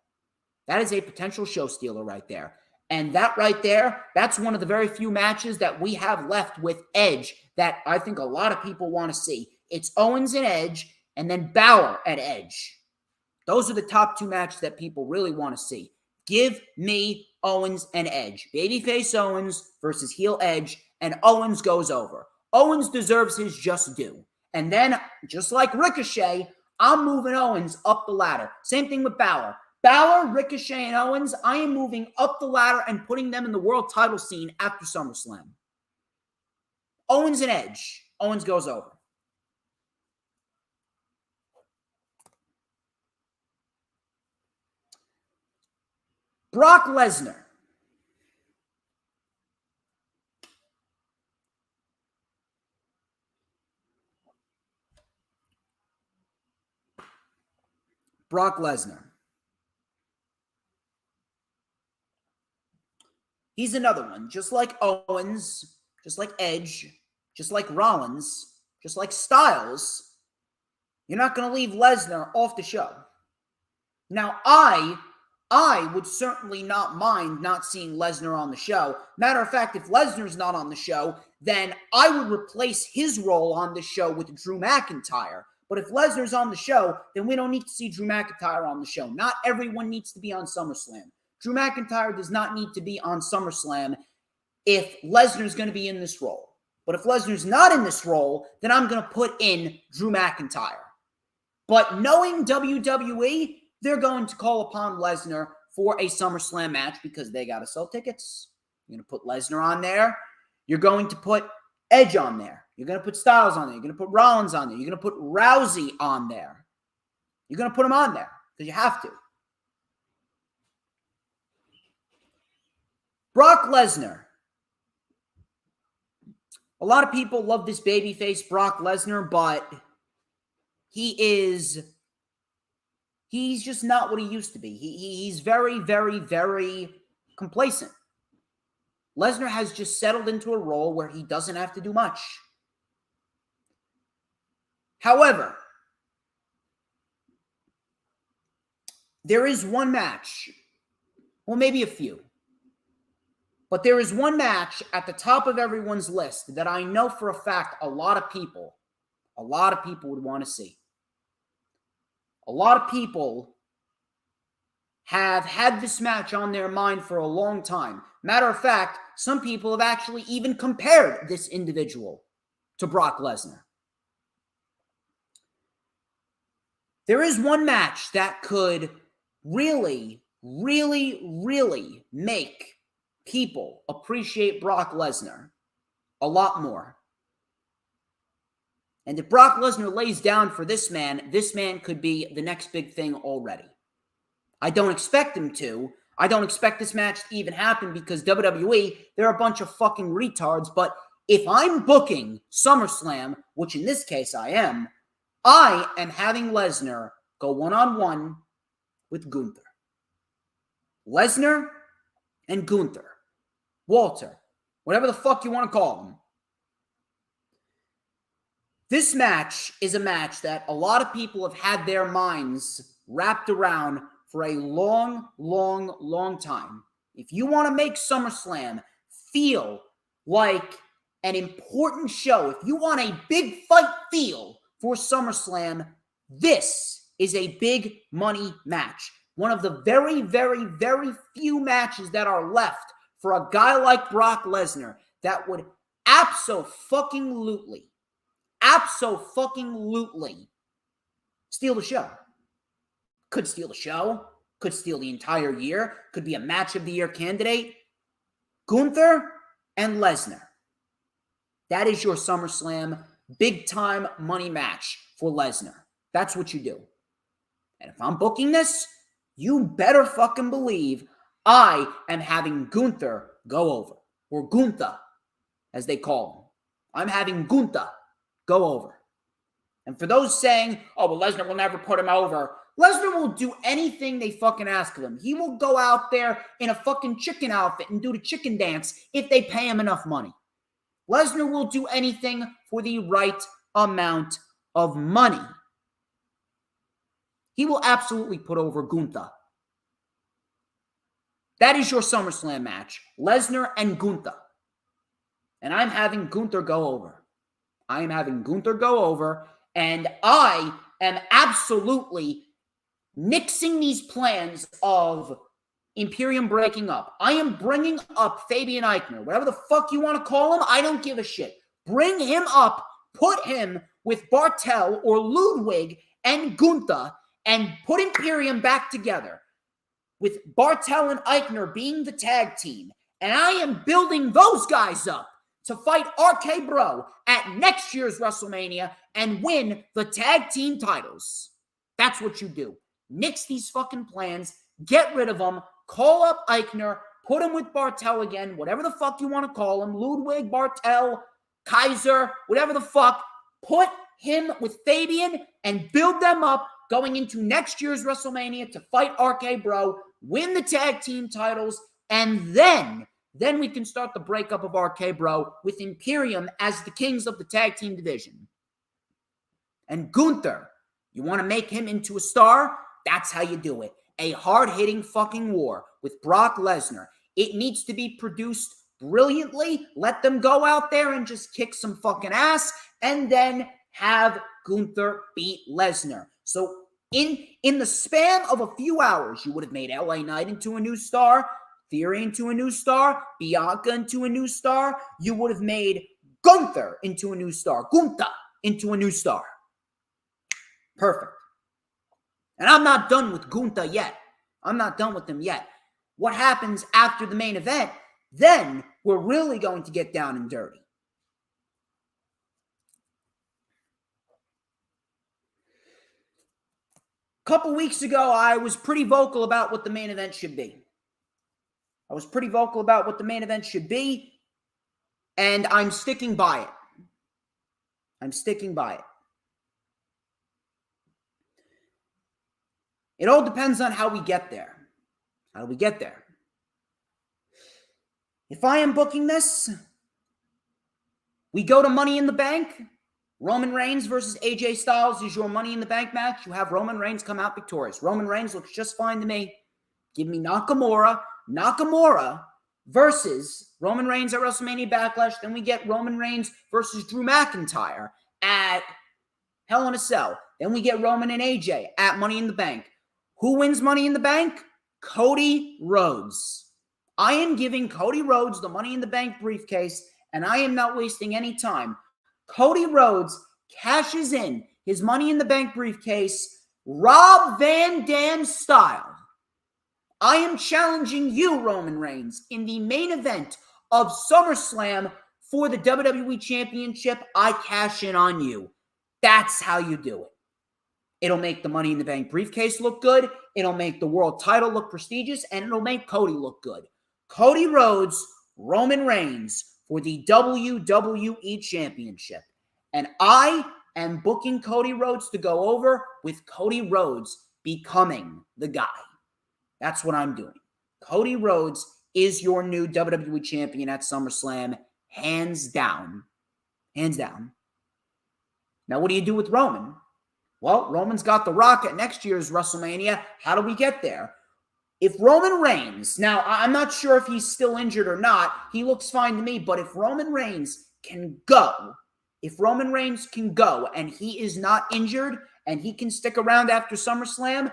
That is a potential show stealer right there. And that right there, that's one of the very few matches that we have left with Edge that I think a lot of people want to see. It's Owens and Edge, and then Balor and Edge. Those are the top two matches that people really want to see. Give me Owens and Edge. Babyface Owens versus heel Edge, and Owens goes over. Owens deserves his just due. And then, just like Ricochet, I'm moving Owens up the ladder. Same thing with Balor. Balor, Ricochet, and Owens, I am moving up the ladder and putting them in the world title scene after SummerSlam. Owens and Edge. Owens goes over. Brock Lesnar. Brock Lesnar. He's another one, just like Owens, just like Edge, just like Rollins, just like Styles. You're not going to leave Lesnar off the show. Now, I would certainly not mind not seeing Lesnar on the show. Matter of fact, if Lesnar's not on the show, then I would replace his role on the show with Drew McIntyre. But if Lesnar's on the show, then we don't need to see Drew McIntyre on the show. Not everyone needs to be on SummerSlam. Drew McIntyre does not need to be on SummerSlam if Lesnar's going to be in this role. But if Lesnar's not in this role, then I'm going to put in Drew McIntyre. But knowing WWE, they're going to call upon Lesnar for a SummerSlam match because they got to sell tickets. You're going to put Lesnar on there. You're going to put Edge on there. You're going to put Styles on there. You're going to put Rollins on there. You're going to put Rousey on there. You're going to put them on there because you have to. Brock Lesnar. A lot of people love this babyface Brock Lesnar, but he's just not what he used to be. He's very, very, very complacent. Lesnar has just settled into a role where he doesn't have to do much. However, there is one match, well, maybe a few, but there is one match at the top of everyone's list that I know for a fact a lot of people would want to see. A lot of people have had this match on their mind for a long time. Matter of fact, some people have actually even compared this individual to Brock Lesnar. There is one match that could really, really, really make people appreciate Brock Lesnar a lot more. And if Brock Lesnar lays down for this man could be the next big thing already. I don't expect him to. I don't expect this match to even happen because WWE, they're a bunch of fucking retards. But if I'm booking SummerSlam, which in this case I am having Lesnar go one-on-one with Gunther. Lesnar and Gunther. Walter. Whatever the fuck you want to call him. This match is a match that a lot of people have had their minds wrapped around for a long, long, long time. If you want to make SummerSlam feel like an important show, if you want a big fight feel for SummerSlam, this is a big money match. One of the very, very, very few matches that are left for a guy like Brock Lesnar that would absolutely steal the show. Could steal the show. Could steal the entire year. Could be a match of the year candidate. Gunther and Lesnar. That is your SummerSlam big time money match for Lesnar. That's what you do. And if I'm booking this, you better fucking believe I am having Gunther go over. Or Gunther, as they call him. I'm having Gunther go over. And for those saying, oh, well, Lesnar will never put him over. Lesnar will do anything they fucking ask of him. He will go out there in a fucking chicken outfit and do the chicken dance if they pay him enough money. Lesnar will do anything for the right amount of money. He will absolutely put over Gunther. That is your SummerSlam match. Lesnar and Gunther. And I'm having Gunther go over. I am having Gunther go over. And I am absolutely nixing these plans of Imperium breaking up. I am bringing up Fabian Eichner. Whatever the fuck you want to call him, I don't give a shit. Bring him up. Put him with Bartel or Ludwig and Gunther and put Imperium back together with Bartel and Eichner being the tag team. And I am building those guys up to fight RK Bro at next year's WrestleMania and win the tag team titles. That's what you do. Nix these fucking plans. Get rid of them. Call up Eichner. Put him with Bartel again. Whatever the fuck you want to call him. Ludwig, Bartel, Kaiser, whatever the fuck. Put him with Fabian and build them up going into next year's WrestleMania to fight RK Bro, win the tag team titles, and then we can start the breakup of RK Bro with Imperium as the kings of the tag team division. And Gunther, you want to make him into a star? That's how you do it. A hard-hitting fucking war with Brock Lesnar. It needs to be produced brilliantly. Let them go out there and just kick some fucking ass and then have Gunther beat Lesnar. So in the span of a few hours, you would have made LA Knight into a new star, Theory into a new star, Bianca into a new star. You would have made Gunther into a new star, Gunther into a new star. Perfect. And I'm not done with Gunther yet. I'm not done with him yet. What happens after the main event? Then we're really going to get down and dirty. A couple weeks ago, I was pretty vocal about what the main event should be. And I'm sticking by it. It all depends on how we get there. How do we get there? If I am booking this, we go to Money in the Bank. Roman Reigns versus AJ Styles is your Money in the Bank match. You have Roman Reigns come out victorious. Roman Reigns looks just fine to me. Give me Nakamura versus Roman Reigns at WrestleMania Backlash. Then we get Roman Reigns versus Drew McIntyre at Hell in a Cell. Then we get Roman and AJ at Money in the Bank. Who wins Money in the Bank? Cody Rhodes. I am giving Cody Rhodes the Money in the Bank briefcase, and I am not wasting any time. Cody Rhodes cashes in his Money in the Bank briefcase Rob Van Dam style, I am challenging you, Roman Reigns, in the main event of SummerSlam for the WWE Championship. I cash in on you. That's how you do it. It'll make the Money in the Bank briefcase look good. It'll make the world title look prestigious, and it'll make Cody look good. Cody Rhodes, Roman Reigns for the WWE Championship. And I am booking Cody Rhodes to go over with Cody Rhodes becoming the guy. That's what I'm doing. Cody Rhodes is your new WWE champion at SummerSlam, hands down. Hands down. Now, what do you do with Roman? Well, Roman's got The Rock at next year's WrestleMania. How do we get there? If Roman Reigns, now I'm not sure if he's still injured or not. He looks fine to me, but if Roman Reigns can go, and he is not injured and he can stick around after SummerSlam,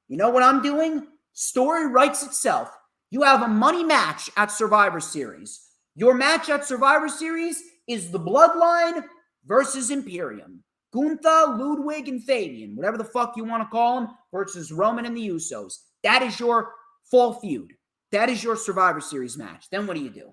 you know what I'm doing? Story writes itself. You have a money match at Survivor Series. Your match at Survivor Series is the Bloodline versus Imperium. Gunther, Ludwig, and Fabian, whatever the fuck you want to call them, versus Roman and the Usos. That is your fall feud. That is your Survivor Series match. Then what do you do?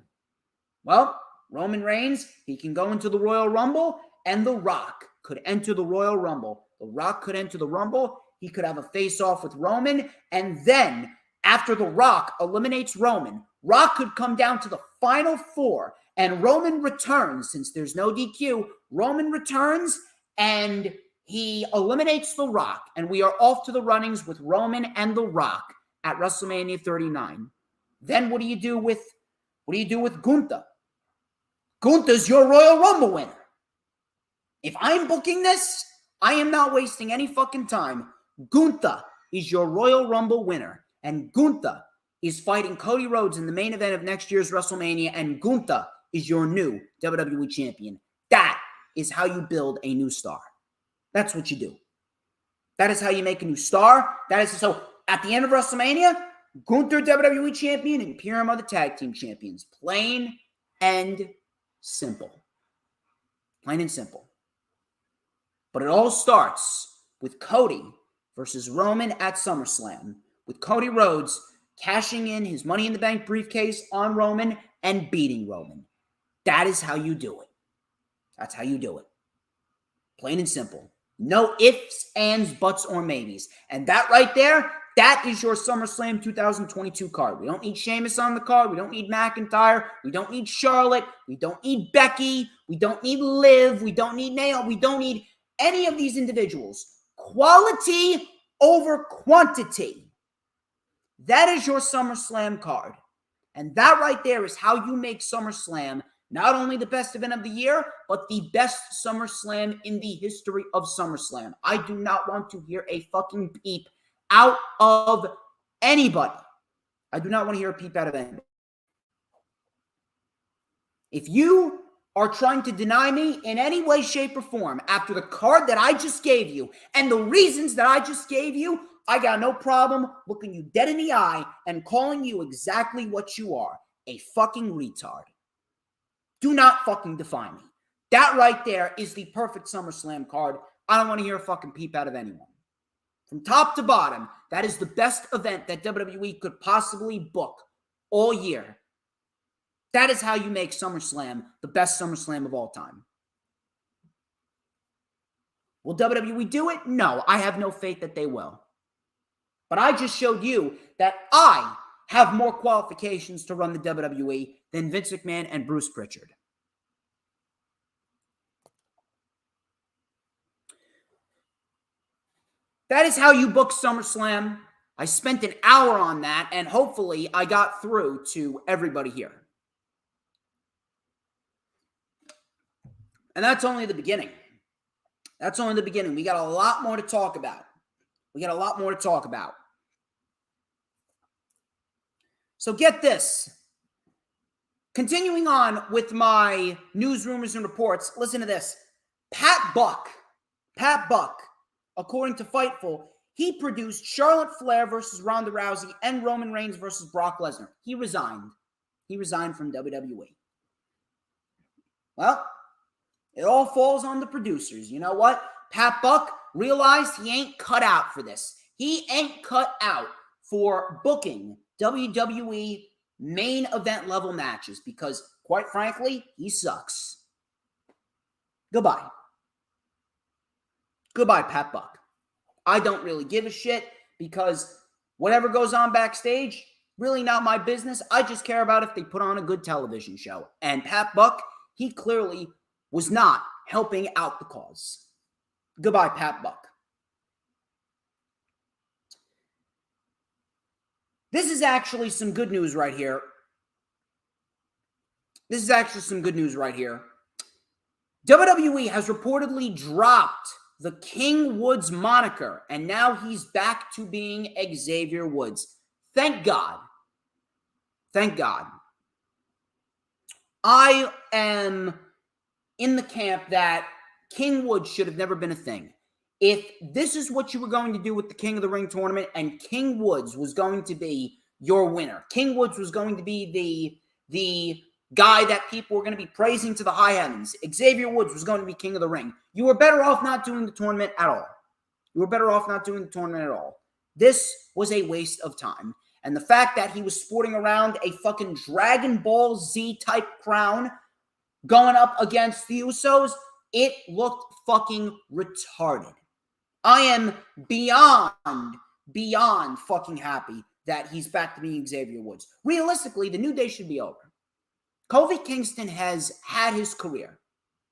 Well, Roman Reigns, he can go into the Royal Rumble, and The Rock could enter the Royal Rumble. The Rock could enter the Rumble. He could have a face-off with Roman, and then after The Rock eliminates Roman, Rock could come down to the Final Four, and Roman returns. Since there's no DQ, Roman returns, and he eliminates The Rock, and we are off to the runnings with Roman and The Rock at WrestleMania 39. Then what do you do with Gunther? Gunther's your Royal Rumble winner. If I'm booking this, I am not wasting any fucking time. Gunther is your Royal Rumble winner, and Gunther is fighting Cody Rhodes in the main event of next year's WrestleMania, and Gunther is your new WWE champion. That is how you build a new star. That's what you do. That is how you make a new star. So at the end of WrestleMania, Gunther WWE champion, and Imperium are the tag team champions. Plain and simple. Plain and simple. But it all starts with Cody versus Roman at SummerSlam, with Cody Rhodes cashing in his Money in the Bank briefcase on Roman and beating Roman. That is how you do it. That's how you do it. Plain and simple. No ifs, ands, buts, or maybes. And that right there, that is your SummerSlam 2022 card. We don't need Sheamus on the card. We don't need McIntyre. We don't need Charlotte. We don't need Becky. We don't need Liv. We don't need Naomi. We don't need any of these individuals. Quality over quantity. That is your SummerSlam card. And that right there is how you make SummerSlam not only the best event of the year, but the best SummerSlam in the history of SummerSlam. I do not want to hear a fucking peep out of anybody. I do not want to hear a peep out of anybody. If you are trying to deny me in any way, shape, or form after the card that I just gave you and the reasons that I just gave you, I got no problem looking you dead in the eye and calling you exactly what you are, a fucking retard. Do not fucking define me. That right there is the perfect SummerSlam card. I don't want to hear a fucking peep out of anyone. From top to bottom, that is the best event that WWE could possibly book all year. That is how you make SummerSlam the best SummerSlam of all time. Will WWE do it? No, I have no faith that they will. But I just showed you that I have more qualifications to run the WWE than Vince McMahon and Bruce Pritchard. That is how you book SummerSlam. I spent an hour on that, and hopefully I got through to everybody here. And that's only the beginning. That's only the beginning. We got a lot more to talk about. So get this. Continuing on with my news, rumors, and reports, listen to this. Pat Buck, according to Fightful, he produced Charlotte Flair versus Ronda Rousey and Roman Reigns versus Brock Lesnar. He resigned. He resigned from WWE. Well, it all falls on the producers. You know what? Pat Buck, realized he ain't cut out for this. He ain't cut out for booking WWE main event level matches because, quite frankly, he sucks. Goodbye. Goodbye, Pat Buck. I don't really give a shit because whatever goes on backstage, really not my business. I just care about if they put on a good television show. And Pat Buck, he clearly was not helping out the cause. Goodbye, Pat Buck. This is actually some good news right here. WWE has reportedly dropped the King Woods moniker, and now he's back to being Xavier Woods. Thank God. Thank God. I am in the camp that King Woods should have never been a thing. If this is what you were going to do with the King of the Ring tournament and King Woods was going to be your winner, King Woods was going to be the guy that people were going to be praising to the high heavens, Xavier Woods was going to be King of the Ring, you were better off not doing the tournament at all. This was a waste of time. And the fact that he was sporting around a fucking Dragon Ball Z type crown going up against the Usos, it looked fucking retarded. I am beyond fucking happy that he's back to being Xavier Woods. Realistically, the New Day should be over. Kofi Kingston has had his career.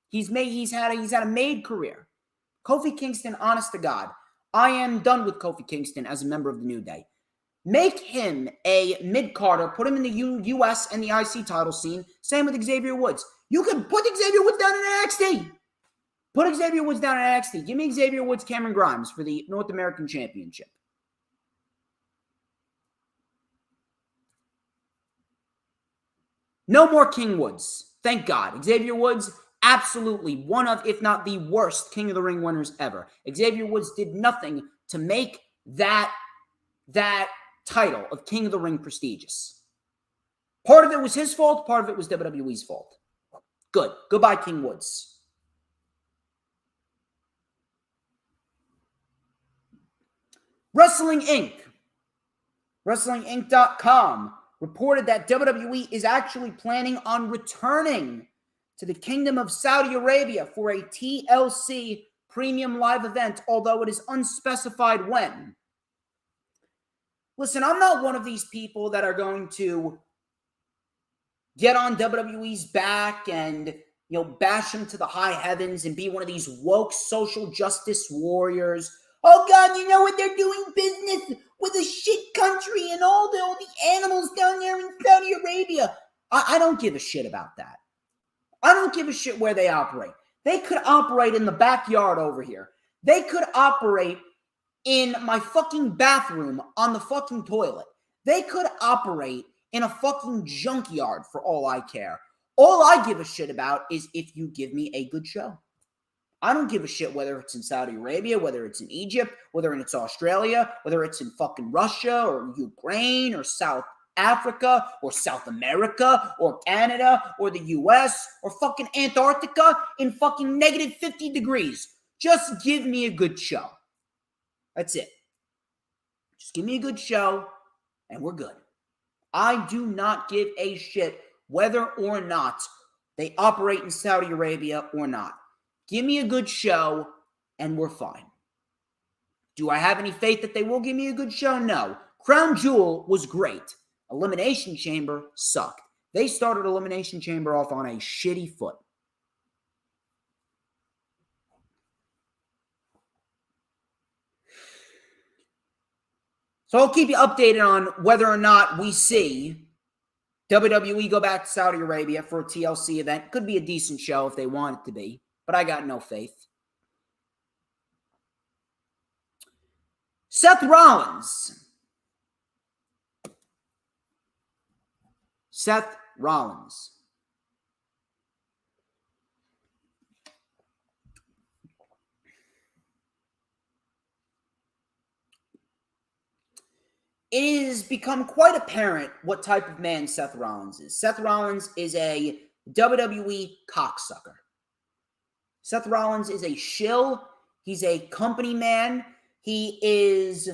He's had a made career. Kofi Kingston, honest to God, I am done with Kofi Kingston as a member of the New Day. Make him a mid-carder, put him in the US and the IC title scene. Same with Xavier Woods. You can put Xavier Woods down in NXT. Put Xavier Woods down in NXT. Give me Xavier Woods, Cameron Grimes for the North American Championship. No more King Woods. Thank God. Xavier Woods, absolutely one of, if not the worst, King of the Ring winners ever. Xavier Woods did nothing to make that title of King of the Ring prestigious. Part of it was his fault. Part of it was WWE's fault. Good. Goodbye, King Woods. Wrestling Inc. WrestlingInc.com reported that WWE is actually planning on returning to the Kingdom of Saudi Arabia for a TLC premium live event, although it is unspecified when. Listen, I'm not one of these people that are going to get on WWE's back and, bash them to the high heavens and be one of these woke social justice warriors. Oh, God, you know what? They're doing business with a shit country and all the animals down there in Saudi Arabia. I don't give a shit about that. I don't give a shit where they operate. They could operate in the backyard over here. They could operate in my fucking bathroom on the fucking toilet. They could operate in a fucking junkyard for all I care. All I give a shit about is if you give me a good show. I don't give a shit whether it's in Saudi Arabia, whether it's in Egypt, whether it's Australia, whether it's in fucking Russia or Ukraine or South Africa or South America or Canada or the US or fucking Antarctica in fucking negative 50 degrees. Just give me a good show. That's it. Just give me a good show and we're good. I do not give a shit whether or not they operate in Saudi Arabia or not. Give me a good show, and we're fine. Do I have any faith that they will give me a good show? No. Crown Jewel was great. Elimination Chamber sucked. They started Elimination Chamber off on a shitty foot. So I'll keep you updated on whether or not we see WWE go back to Saudi Arabia for a TLC event. Could be a decent show if they want it to be. But I got no faith. Seth Rollins. It has become quite apparent what type of man Seth Rollins is. Seth Rollins is a WWE cocksucker. Seth Rollins is a shill. He's a company man. He is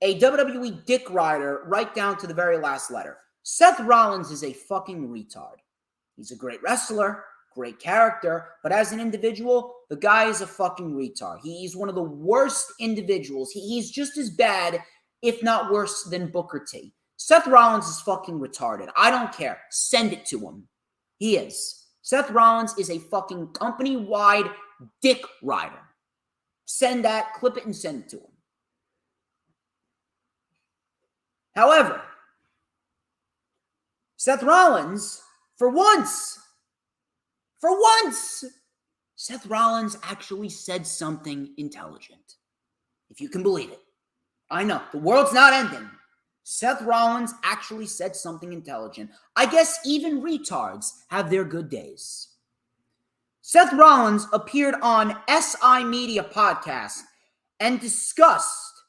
a WWE dick rider right down to the very last letter. Seth Rollins is a fucking retard. He's a great wrestler, great character, but as an individual, the guy is a fucking retard. He's one of the worst individuals. He's just as bad, if not worse, than Booker T. Seth Rollins is fucking retarded. I don't care. Send it to him. He is. Seth Rollins is a fucking company-wide dick rider. Send that, clip it, and send it to him. However, Seth Rollins, for once, Seth Rollins actually said something intelligent. If you can believe it. I know, the world's not ending. Seth Rollins actually said something intelligent. I guess even retards have their good days. Seth Rollins appeared on SI Media podcast and discussed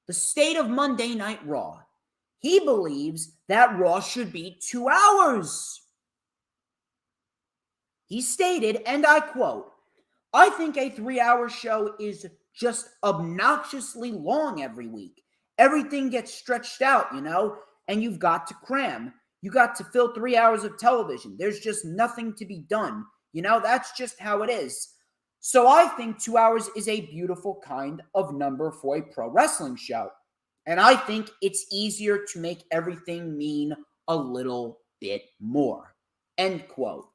the state of Monday Night Raw. He believes that Raw should be 2 hours. He stated, and I quote, "I think a 3-hour show is just obnoxiously long every week. Everything gets stretched out, and you've got to cram. You got to fill 3 hours of television. There's just nothing to be done. That's just how it is. So I think 2 hours is a beautiful kind of number for a pro wrestling show. And I think it's easier to make everything mean a little bit more." End quote.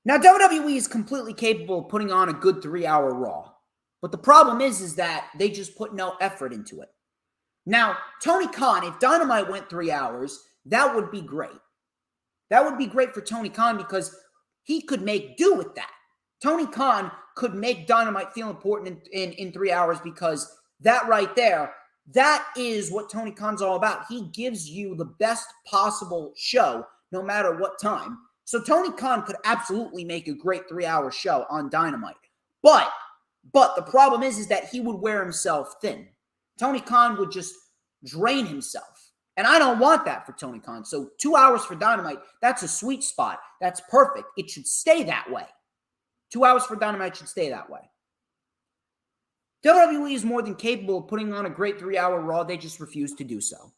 Now, WWE is completely capable of putting on a good 3-hour Raw. But the problem is that they just put no effort into it. Now, Tony Khan, if Dynamite went 3 hours, that would be great. That would be great for Tony Khan because he could make do with that. Tony Khan could make Dynamite feel important in 3 hours because that right there, that is what Tony Khan's all about. He gives you the best possible show no matter what time. So Tony Khan could absolutely make a great 3-hour show on Dynamite. But the problem is that he would wear himself thin. Tony Khan would just drain himself. And I don't want that for Tony Khan. So 2 hours for Dynamite, that's a sweet spot. That's perfect. It should stay that way. 2 hours for Dynamite should stay that way. WWE is more than capable of putting on a great 3-hour Raw. They just refuse to do so.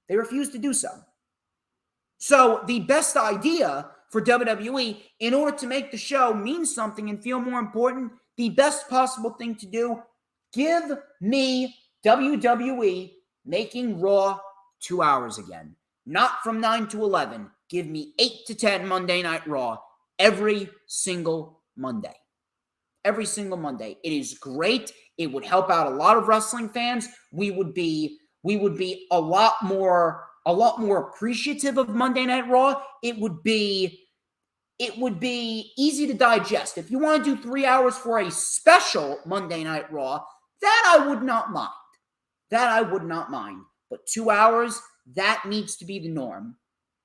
They refuse to do so. So the best idea for WWE, in order to make the show mean something and feel more important, the best possible thing to do, give me WWE making Raw 2 hours again. Not from 9 to 11. Give me 8 to 10 Monday Night Raw every single Monday. Every single Monday. It is great. It would help out a lot of wrestling fans. We would be a lot more appreciative of Monday Night Raw. It would be easy to digest. If you want to do 3 hours for a special Monday Night Raw, that I would not mind. But 2 hours, that needs to be the norm.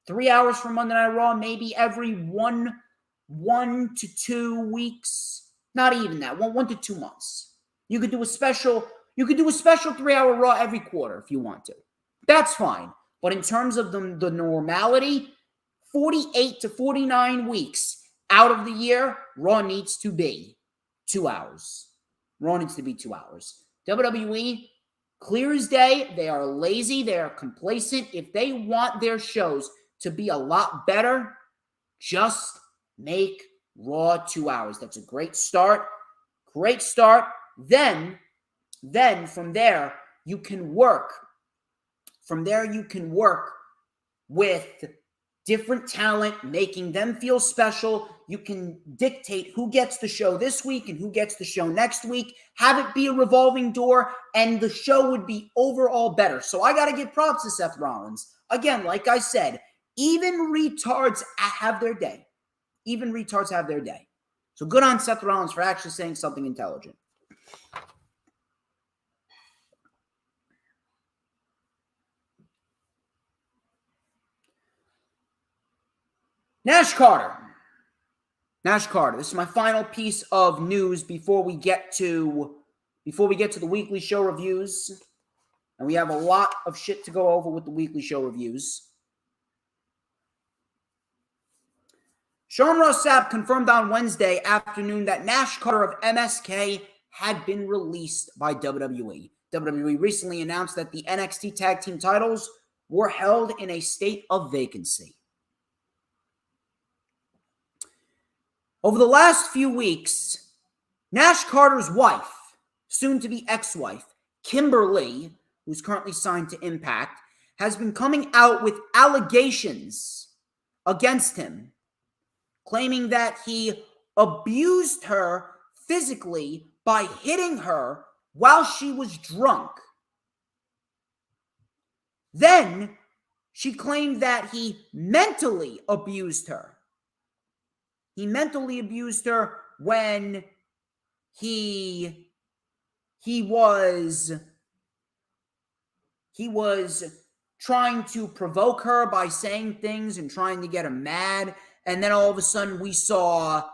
3 hours for Monday Night Raw, maybe every one to 2 weeks. Not even that. 1 to 2 months. You could do a special 3-hour Raw every quarter if you want to. That's fine. But in terms of the normality, 48 to 49 weeks out of the year, Raw needs to be 2 hours. Raw needs to be 2 hours. WWE, clear as day, they are lazy, they are complacent. If they want their shows to be a lot better, just make Raw 2 hours. That's a great start. Great start. Then from there, you can work. From there, you can work with different talent, making them feel special. You can dictate who gets the show this week and who gets the show next week. Have it be a revolving door, and the show would be overall better. So I got to give props to Seth Rollins. Again, like I said, even retards have their day. Even retards have their day. So good on Seth Rollins for actually saying something intelligent. Nash Carter. This is my final piece of news before we get to the weekly show reviews. And we have a lot of shit to go over with the weekly show reviews. Sean Ross Sapp confirmed on Wednesday afternoon that Nash Carter of MSK had been released by WWE. WWE recently announced that the NXT Tag Team titles were held in a state of vacancy. Over the last few weeks, Nash Carter's wife, soon-to-be ex-wife, Kimberly, who's currently signed to Impact, has been coming out with allegations against him, claiming that he abused her physically by hitting her while she was drunk. Then she claimed that he mentally abused her. He mentally abused her when he was trying to provoke her by saying things and trying to get her mad. And then all of a sudden we saw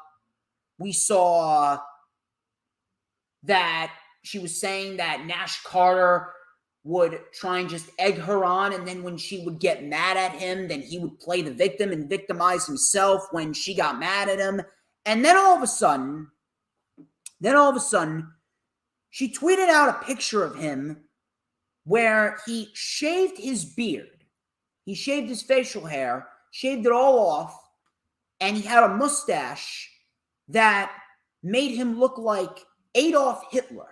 that she was saying that Nash Carter would try and just egg her on, and then when she would get mad at him, then he would play the victim and victimize himself when she got mad at him. And then all of a sudden, she tweeted out a picture of him where he shaved his beard. He shaved his facial hair, shaved it all off, and he had a mustache that made him look like Adolf Hitler.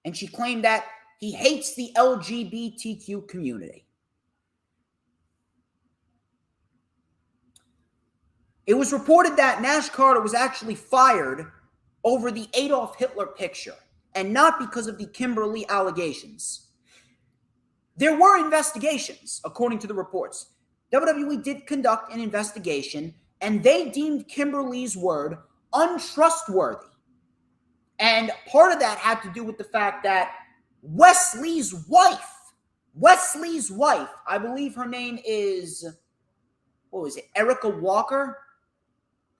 And she claimed that he hates the LGBTQ community. It was reported that Nash Carter was actually fired over the Adolf Hitler picture, and not because of the Kimberly allegations. There were investigations, according to the reports. WWE did conduct an investigation, and they deemed Kimberly's word untrustworthy. And part of that had to do with the fact that Wesley's wife, I believe her name is, Erica Walker?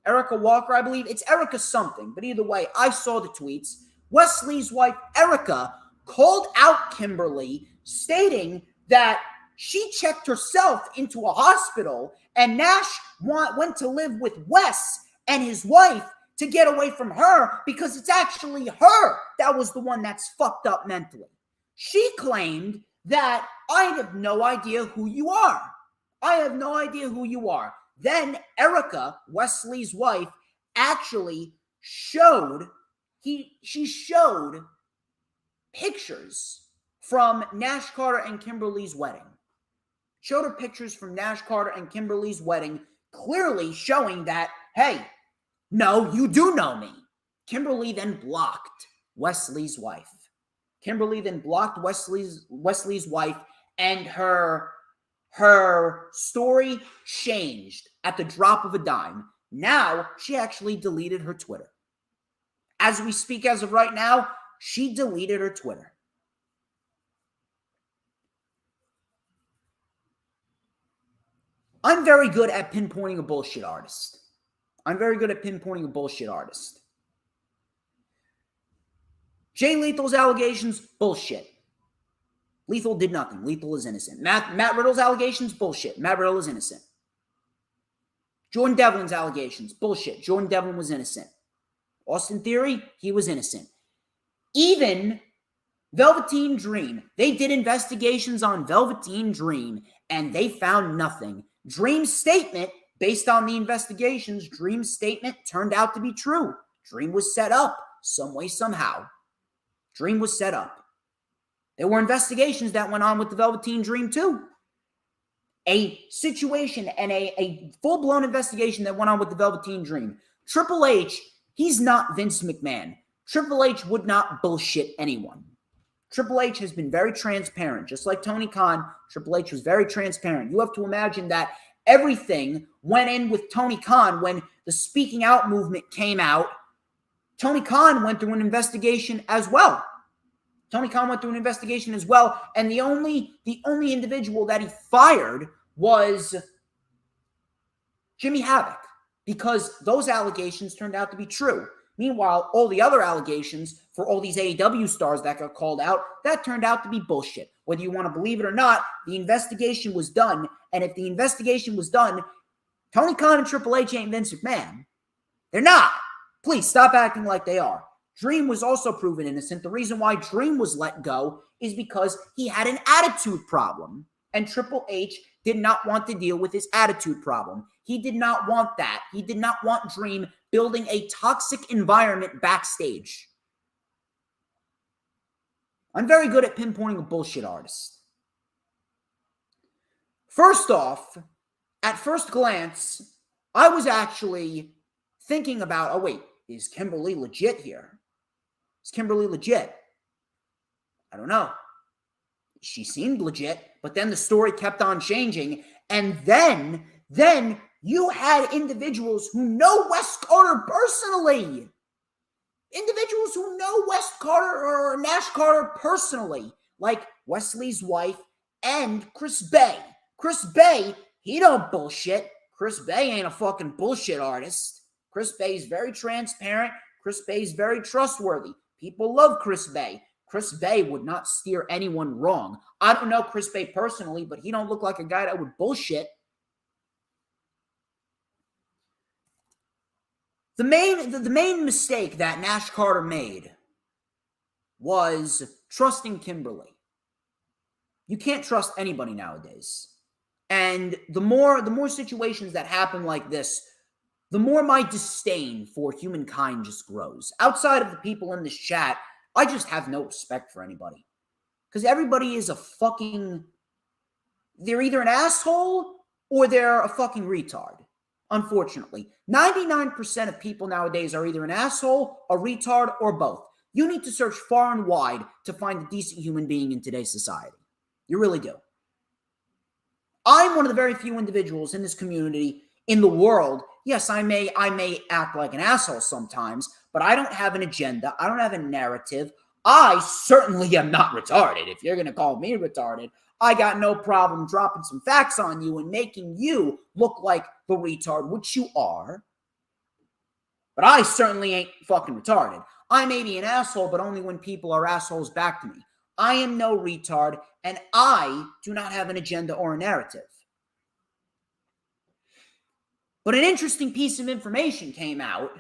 Erica Walker, I believe. It's Erica something, but either way, I saw the tweets. Wesley's wife, Erica, called out Kimberly, stating that she checked herself into a hospital and Nash went to live with Wes and his wife to get away from her because it's actually her that was the one that's fucked up mentally. She claimed that I have no idea who you are. I have no idea who you are. Then Erica, Wesley's wife, actually showed pictures from Nash Carter and Kimberly's wedding. Showed her pictures from Nash Carter and Kimberly's wedding, clearly showing that, hey, no, you do know me. Kimberly then blocked Wesley's wife. Wesley's wife, and her story changed at the drop of a dime. Now, she actually deleted her Twitter. As we speak, as of right now, she deleted her Twitter. I'm very good at pinpointing a bullshit artist. Jay Lethal's allegations, bullshit. Lethal did nothing. Lethal is innocent. Matt Riddle's allegations, bullshit. Matt Riddle is innocent. Jordan Devlin's allegations, bullshit. Jordan Devlin was innocent. Austin Theory, he was innocent. Even Velveteen Dream, they did investigations on Velveteen Dream, and they found nothing. Dream's statement, based on the investigations, Dream's statement turned out to be true. Dream was set up some way, somehow. Dream was set up. There were investigations that went on with the Velveteen Dream too. A situation and a full-blown investigation that went on with the Velveteen Dream. Triple H, he's not Vince McMahon. Triple H would not bullshit anyone. Triple H has been very transparent. Just like Tony Khan, Triple H was very transparent. You have to imagine that everything went in with Tony Khan when the speaking out movement came out. Tony Khan went through an investigation as well. And the only individual that he fired was Jimmy Havoc, because those allegations turned out to be true. Meanwhile, all the other allegations for all these AEW stars that got called out, that turned out to be bullshit. Whether you want to believe it or not, the investigation was done. And if the investigation was done, Tony Khan and Triple H ain't Vince McMahon. They're not. Please stop acting like they are. Dream was also proven innocent. The reason why Dream was let go is because he had an attitude problem. And Triple H did not want to deal with his attitude problem. He did not want that. He did not want Dream building a toxic environment backstage. I'm very good at pinpointing a bullshit artist. First off, at first glance, I was actually thinking about, oh wait, is Kimberly legit here? Is Kimberly legit? I don't know. She seemed legit, but then the story kept on changing. And then you had individuals who know Wes Carter personally. Individuals who know Wes Carter or Nash Carter personally, like Wesley's wife and Chris Bay. Chris Bay, he don't bullshit. Chris Bay ain't a fucking bullshit artist. Chris Bay's very transparent. Chris Bay's very trustworthy. People love Chris Bay. Chris Bay would not steer anyone wrong. I don't know Chris Bay personally, but he don't look like a guy that would bullshit. The main mistake that Nash Carter made was trusting Kimberly. You can't trust anybody nowadays. And the more situations that happen like this, the more my disdain for humankind just grows. Outside of the people in this chat, I just have no respect for anybody. Because everybody is a fucking... They're either an asshole or they're a fucking retard. Unfortunately. 99% of people nowadays are either an asshole, a retard, or both. You need to search far and wide to find a decent human being in today's society. You really do. I'm one of the very few individuals in this community, in the world. Yes, I may act like an asshole sometimes, but I don't have an agenda. I don't have a narrative. I certainly am not retarded. If you're going to call me retarded, I got no problem dropping some facts on you and making you look like the retard, which you are. But I certainly ain't fucking retarded. I may be an asshole, but only when people are assholes back to me. I am no retard, and I do not have an agenda or a narrative. But an interesting piece of information came out.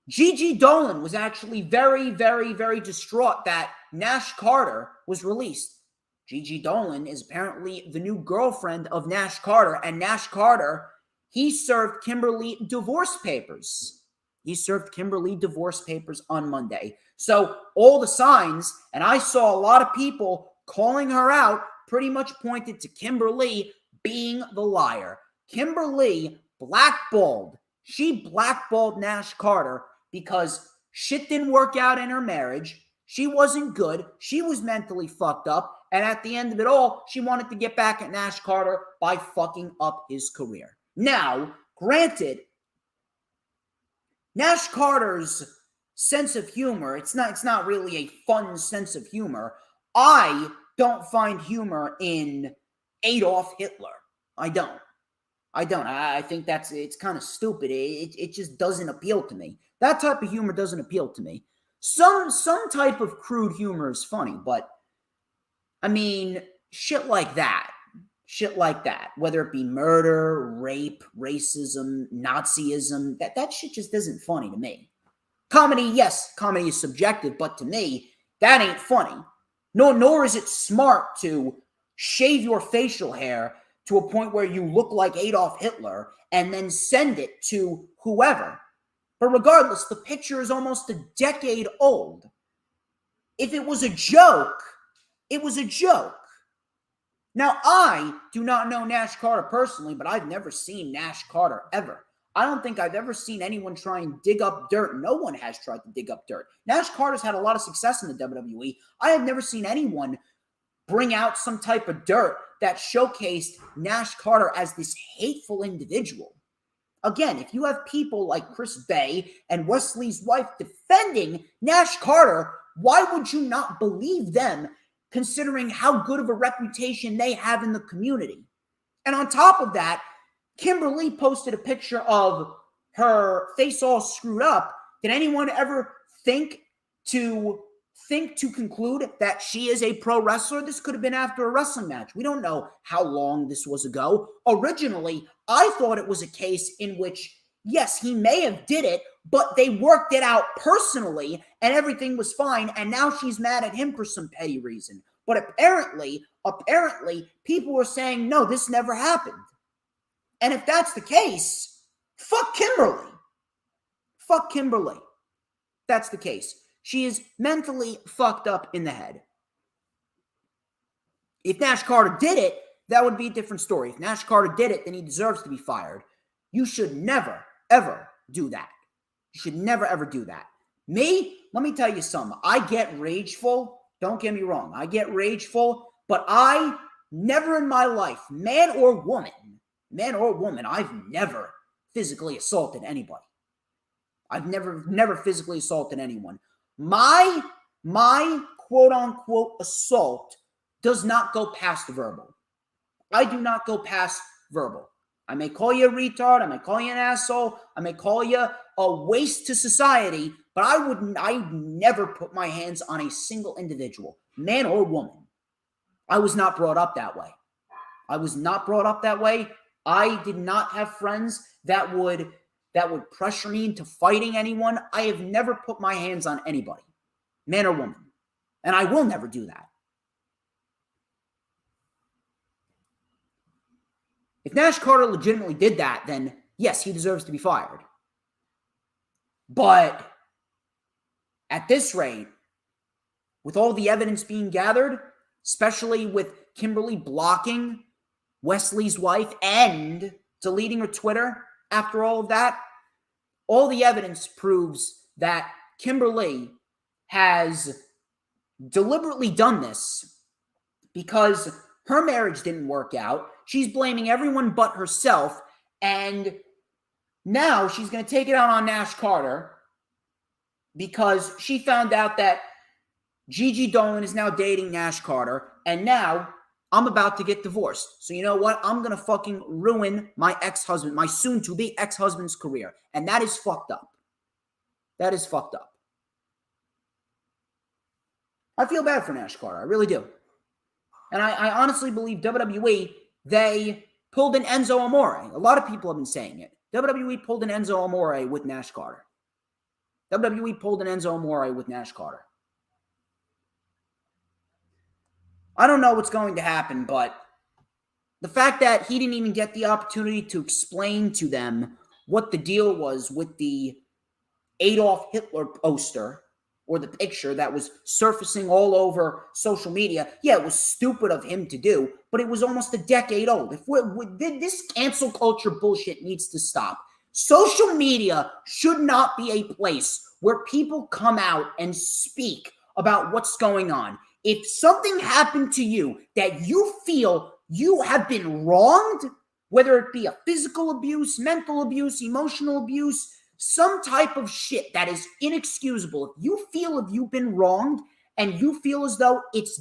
Gigi Dolan was actually very, very, very distraught that Nash Carter was released. Gigi Dolan is apparently the new girlfriend of Nash Carter, and Nash Carter, he served Kimberly divorce papers. He served Kimberly divorce papers on Monday. So all the signs, and I saw a lot of people calling her out, pretty much pointed to Kimberly being the liar. Kimberly blackballed. She blackballed Nash Carter because shit didn't work out in her marriage. She wasn't good. She was mentally fucked up. And at the end of it all, she wanted to get back at Nash Carter by fucking up his career. Now, granted, Nash Carter's sense of humor, it's not really a fun sense of humor. I don't find humor in Adolf Hitler. I don't. I think it's kind of stupid. It just doesn't appeal to me. That type of humor doesn't appeal to me. Some type of crude humor is funny, but I mean, shit like that, whether it be murder, rape, racism, Nazism, that shit just isn't funny to me. Comedy, yes, comedy is subjective, but to me, that ain't funny. Nor is it smart to shave your facial hair to a point where you look like Adolf Hitler and then send it to whoever. But regardless, the picture is almost a decade old. If it was a joke, it was a joke. Now, I do not know Nash Carter personally, but I've never seen Nash Carter ever. I don't think I've ever seen anyone try and dig up dirt. No one has tried to dig up dirt. Nash Carter's had a lot of success in the WWE. I have never seen anyone bring out some type of dirt that showcased Nash Carter as this hateful individual. Again, if you have people like Chris Bay and Wesley's wife defending Nash Carter, why would you not believe them, considering how good of a reputation they have in the community? And on top of that, Kimberly posted a picture of her face all screwed up. Did anyone ever think to think to conclude that she is a pro wrestler. This could have been after a wrestling match. We don't know how long this was ago. Originally, I thought it was a case in which, yes, he may have did it, but they worked it out personally and everything was fine. And now she's mad at him for some petty reason. But apparently, people were saying, no, this never happened. And if that's the case, fuck Kimberly. Fuck Kimberly. That's the case. She is mentally fucked up in the head. If Nash Carter did it, that would be a different story. If Nash Carter did it, then he deserves to be fired. You should never, ever do that. You should never, ever do that. Me, let me tell you something. I get rageful. Don't get me wrong. I get rageful, but I never in my life, man or woman, I've never physically assaulted anybody. I've never physically assaulted anyone. My quote-unquote assault does not go past verbal. I do not go past verbal. I may call you a retard. I may call you an asshole. I may call you a waste to society, but I never put my hands on a single individual, man or woman. I was not brought up that way. I did not have friends that would pressure me into fighting anyone. I have never put my hands on anybody, man or woman. And I will never do that. If Nash Carter legitimately did that, then yes, he deserves to be fired. But at this rate, with all the evidence being gathered, especially with Kimberly blocking Wesley's wife and deleting her Twitter after all of that, all the evidence proves that Kimberly has deliberately done this because her marriage didn't work out. She's blaming everyone but herself, and now she's going to take it out on Nash Carter because she found out that Gigi Dolan is now dating Nash Carter, and now I'm about to get divorced. So you know what? I'm going to fucking ruin my ex-husband, my soon-to-be ex-husband's career, and that is fucked up. That is fucked up. I feel bad for Nash Carter. I really do. And I honestly believe WWE, they pulled an Enzo Amore. A lot of people have been saying it. WWE pulled an Enzo Amore with Nash Carter. WWE pulled an Enzo Amore with Nash Carter. I don't know what's going to happen, but the fact that he didn't even get the opportunity to explain to them what the deal was with the Adolf Hitler poster or the picture that was surfacing all over social media. Yeah, it was stupid of him to do, but it was almost a decade old. This cancel culture bullshit needs to stop. Social media should not be a place where people come out and speak about what's going on. If something happened to you that you feel you have been wronged, whether it be a physical abuse, mental abuse, emotional abuse, some type of shit that is inexcusable, if you feel if you've been wronged and you feel as though it's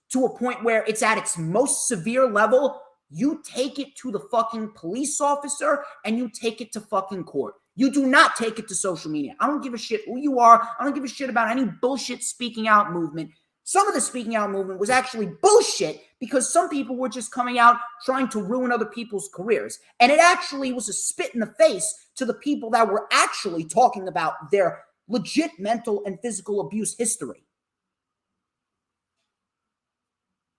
to a point where it's at its most severe level, you take it to the fucking police officer and you take it to fucking court. You do not take it to social media. I don't give a shit who you are. I don't give a shit about any bullshit speaking out movement. Some of the speaking out movement was actually bullshit because some people were just coming out trying to ruin other people's careers. And it actually was a spit in the face to the people that were actually talking about their legit mental and physical abuse history.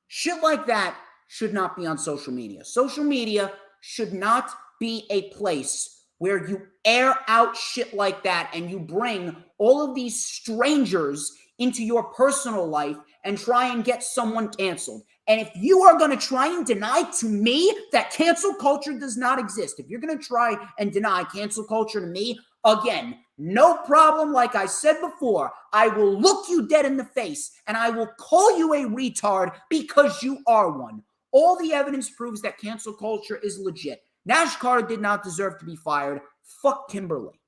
Shit like that should not be on social media. Social media should not be a place where you air out shit like that and you bring all of these strangers into your personal life and try and get someone canceled. And if you are going to try and deny to me that cancel culture does not exist, if you're going to try and deny cancel culture to me, again, no problem. Like I said before, I will look you dead in the face and I will call you a retard because you are one. All the evidence proves that cancel culture is legit. Nash Carter did not deserve to be fired. Fuck Kimberly.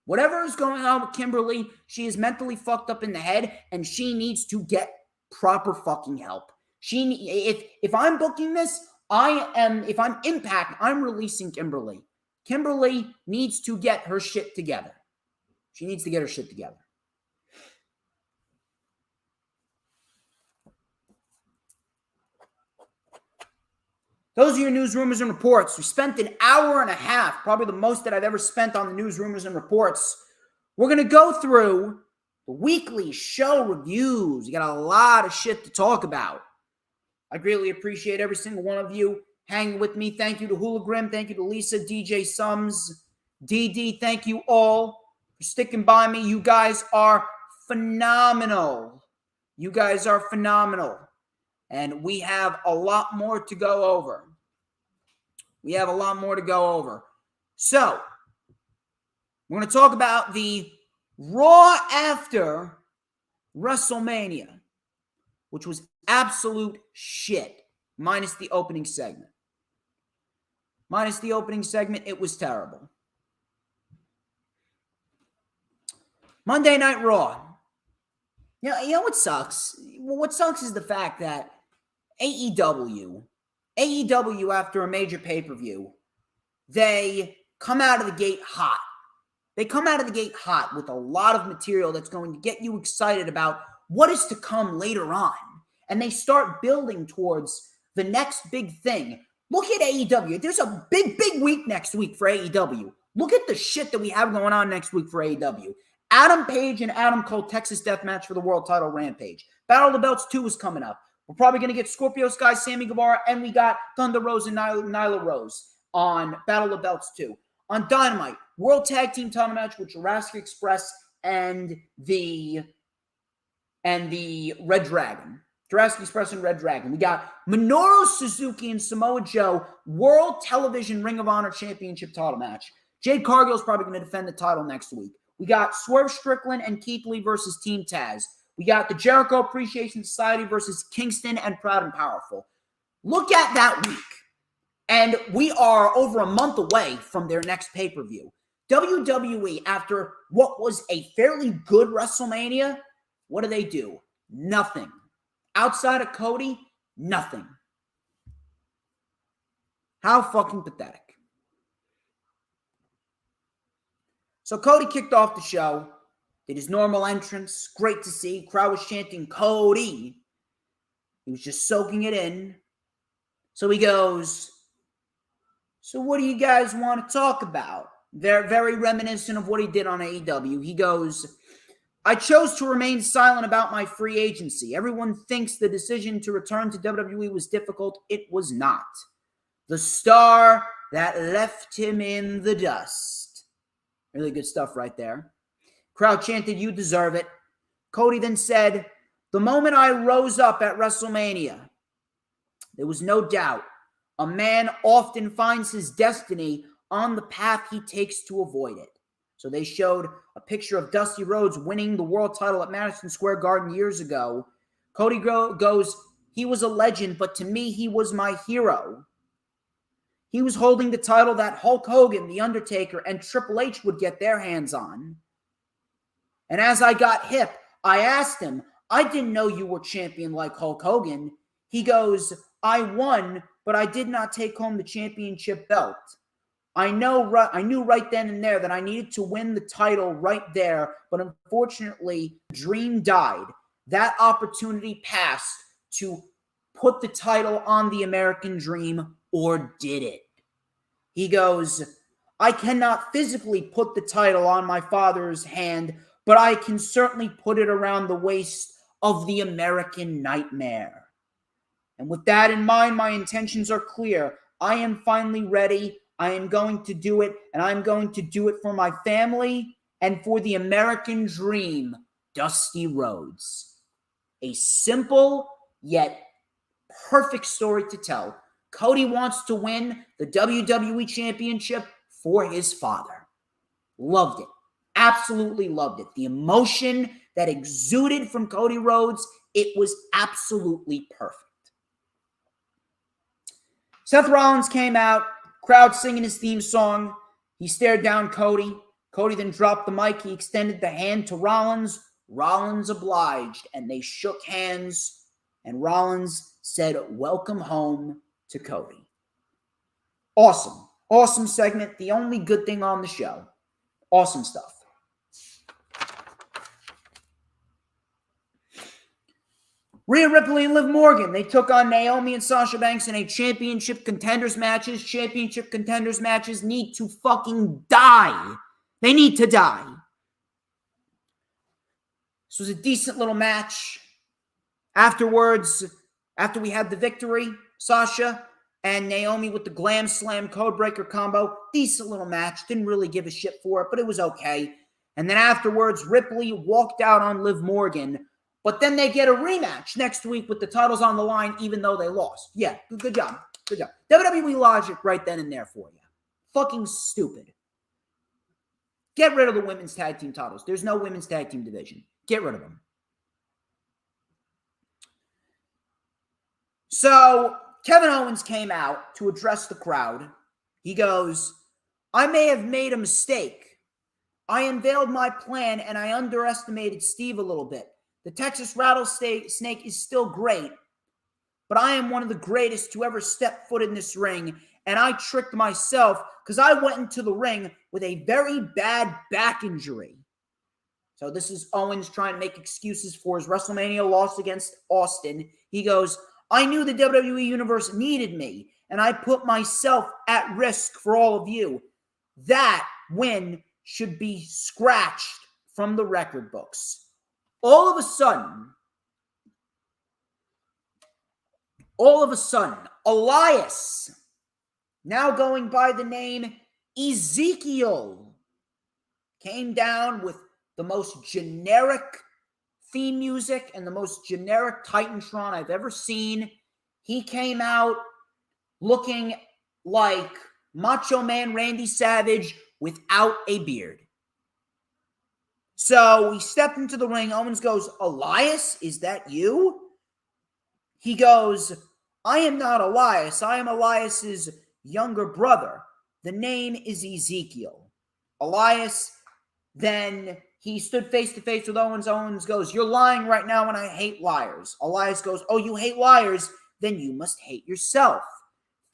Whatever is going on with Kimberly, she is mentally fucked up in the head and she needs to get proper fucking help. If I'm booking this, if I'm Impact, I'm releasing Kimberly. Kimberly needs to get her shit together. She needs to get her shit together. Those are your news, rumors, and reports. We spent an hour and a half, probably the most that I've ever spent on the news, rumors, and reports. We're going to go through the weekly show reviews. We got a lot of shit to talk about. I greatly appreciate every single one of you hanging with me. Thank you to Hula Grim. Thank you to Lisa, DJ Sums, DD. Thank you all for sticking by me. You guys are phenomenal. You guys are phenomenal. And we have a lot more to go over. So, we're going to talk about the Raw after WrestleMania, which was absolute shit, minus the opening segment. It was terrible. Monday Night Raw. You know what sucks? What sucks is the fact that AEW after a major pay-per-view, they come out of the gate hot. They come out of the gate hot with a lot of material that's going to get you excited about what is to come later on. And they start building towards the next big thing. Look at AEW. There's a big week next week for AEW. Look at the shit that we have going on next week for AEW. Adam Page and Adam Cole, Texas Deathmatch for the World Title Rampage. Battle of the Belts 2 is coming up. We're probably going to get Scorpio Sky, Sammy Guevara, and we got Thunder Rose and Nyla Rose on Battle of the Belts 2. On Dynamite, World Tag Team title match with Jurassic Express and the Red Dragon. Jurassic Express and Red Dragon. We got Minoru Suzuki and Samoa Joe, World Television Ring of Honor Championship title match. Jade Cargill is probably going to defend the title next week. We got Swerve Strickland and Keith Lee versus Team Taz. We got the Jericho Appreciation Society versus Kingston and Proud and Powerful. Look at that week. And we are over a month away from their next pay-per-view. WWE, after what was a fairly good WrestleMania, what do? Nothing. Outside of Cody, nothing. How fucking pathetic. So Cody kicked off the show, did his normal entrance, great to see. Crowd was chanting, Cody. He was just soaking it in. So he goes, so what do you guys want to talk about? They're very reminiscent of what he did on AEW. He goes, I chose to remain silent about my free agency. Everyone thinks the decision to return to WWE was difficult. It was not. The star that left him in the dust. Really good stuff right there. Crowd chanted, you deserve it. Cody then said, the moment I rose up at WrestleMania, there was no doubt a man often finds his destiny on the path he takes to avoid it. So they showed a picture of Dusty Rhodes winning the world title at Madison Square Garden years ago. Cody goes, he was a legend, but to me, he was my hero. He was holding the title that Hulk Hogan, The Undertaker, and Triple H would get their hands on. And as I got hip, I asked him, I didn't know you were champion like Hulk Hogan. He goes, I won, but I did not take home the championship belt. I knew right then and there that I needed to win the title right there, but unfortunately, the dream died. That opportunity passed to put the title on the American Dream, or did it? He goes, I cannot physically put the title on my father's hand, but I can certainly put it around the waist of the American Nightmare. And with that in mind, my intentions are clear. I am finally ready. I am going to do it, and I'm going to do it for my family and for the American Dream, Dusty Rhodes. A simple yet perfect story to tell. Cody wants to win the WWE Championship for his father. Loved it. Absolutely loved it. The emotion that exuded from Cody Rhodes, it was absolutely perfect. Seth Rollins came out, crowd singing his theme song. He stared down Cody. Cody then dropped the mic. He extended the hand to Rollins. Rollins obliged, and they shook hands, and Rollins said, welcome home to Cody. Awesome. Awesome segment. The only good thing on the show. Awesome stuff. Rhea Ripley and Liv Morgan, they took on Naomi and Sasha Banks in a championship contenders matches. Championship contenders matches need to fucking die. They need to die. This was a decent little match. Afterwards, after we had the victory, Sasha and Naomi with the Glam Slam Codebreaker combo, decent little match. Didn't really give a shit for it, but it was okay. And then afterwards, Ripley walked out on Liv Morgan, but then they get a rematch next week with the titles on the line, even though they lost. Yeah, good job. Good job. WWE logic right then and there for you. Fucking stupid. Get rid of the women's tag team titles. There's no women's tag team division. Get rid of them. So, Kevin Owens came out to address the crowd. He goes, I may have made a mistake. I unveiled my plan and I underestimated Steve a little bit. The Texas Rattlesnake is still great, but I am one of the greatest to ever step foot in this ring, and I tricked myself because I went into the ring with a very bad back injury. So this is Owens trying to make excuses for his WrestleMania loss against Austin. He goes, I knew the WWE Universe needed me, and I put myself at risk for all of you. That win should be scratched from the record books. All of a sudden, Elias, now going by the name Ezekiel, came down with the most generic theme music and the most generic Titantron I've ever seen. He came out looking like Macho Man Randy Savage without a beard. So he stepped into the ring. Owens goes, Elias, is that you? He goes, I am not Elias. I am Elias's younger brother. The name is Ezekiel. Elias, then he stood face to face with Owens. Owens goes, you're lying right now and I hate liars. Elias goes, oh, you hate liars? Then you must hate yourself.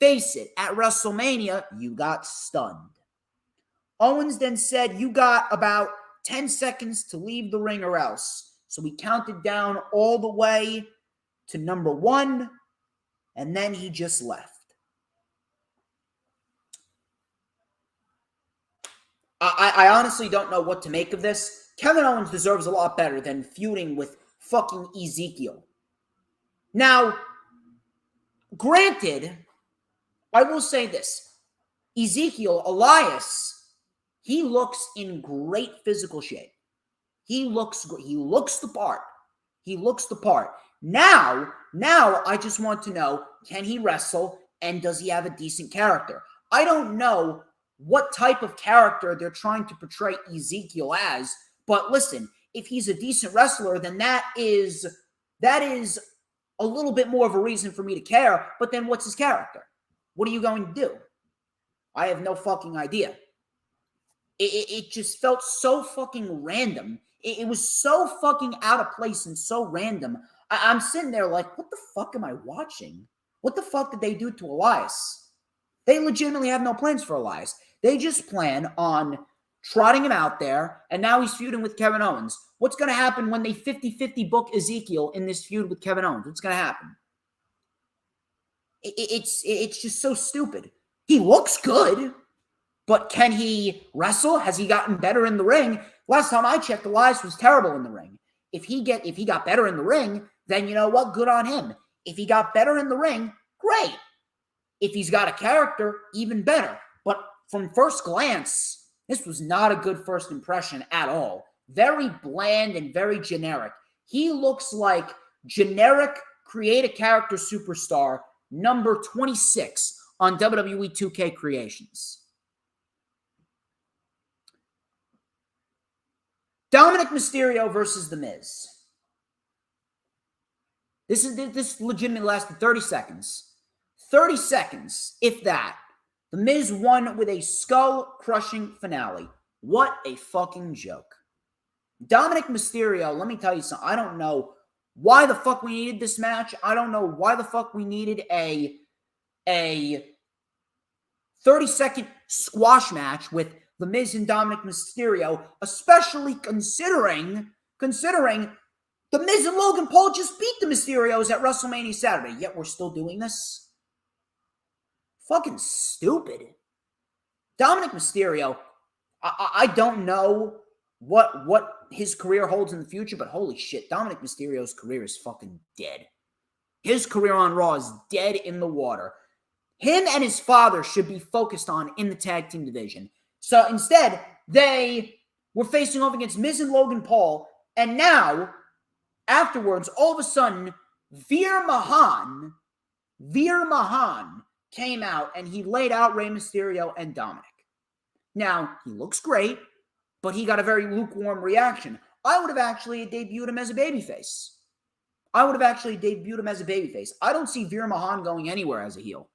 Face it, at WrestleMania, you got stunned. Owens then said, you got about 10 seconds to leave the ring or else. So we counted down all the way to number 1, and then he just left. I honestly don't know what to make of this. Kevin Owens deserves a lot better than feuding with fucking Ezekiel. Now, granted, I will say this. Ezekiel, Elias, he looks in great physical shape. He looks the part. He looks the part. Now I just want to know, can he wrestle and does he have a decent character? I don't know what type of character they're trying to portray Ezekiel as, but listen, if he's a decent wrestler, then that is a little bit more of a reason for me to care, but then what's his character? What are you going to do? I have no fucking idea. It just felt so fucking random. It was so fucking out of place and so random. I'm sitting there like, what the fuck am I watching? What the fuck did they do to Elias? They legitimately have no plans for Elias. They just plan on trotting him out there, and now he's feuding with Kevin Owens. What's going to happen when they 50-50 book Ezekiel in this feud with Kevin Owens? What's going to happen? It's just so stupid. He looks good, but can he wrestle? Has he gotten better in the ring? Last time I checked, Elias was terrible in the ring. If he got better in the ring, then you know what? Good on him. If he got better in the ring, great. If he's got a character, even better. But from first glance, this was not a good first impression at all. Very bland and very generic. He looks like generic create a character superstar number 26 on WWE 2K Creations. Dominic Mysterio versus The Miz. This legitimately lasted 30 seconds. 30 seconds, if that. The Miz won with a skull-crushing finale. What a fucking joke. Dominic Mysterio, let me tell you something. I don't know why the fuck we needed this match. I don't know why the fuck we needed a 30-second squash match with The Miz and Dominic Mysterio, especially considering The Miz and Logan Paul just beat the Mysterios at WrestleMania Saturday, yet we're still doing this? Fucking stupid. Dominic Mysterio, I don't know what his career holds in the future, but holy shit, Dominic Mysterio's career is fucking dead. His career on Raw is dead in the water. Him and his father should be focused on in the tag team division. So instead, they were facing off against Miz and Logan Paul, and now, afterwards, all of a sudden, Veer Mahan came out and he laid out Rey Mysterio and Dominic. Now, he looks great, but he got a very lukewarm reaction. I would have actually debuted him as a babyface. I don't see Veer Mahan going anywhere as a heel.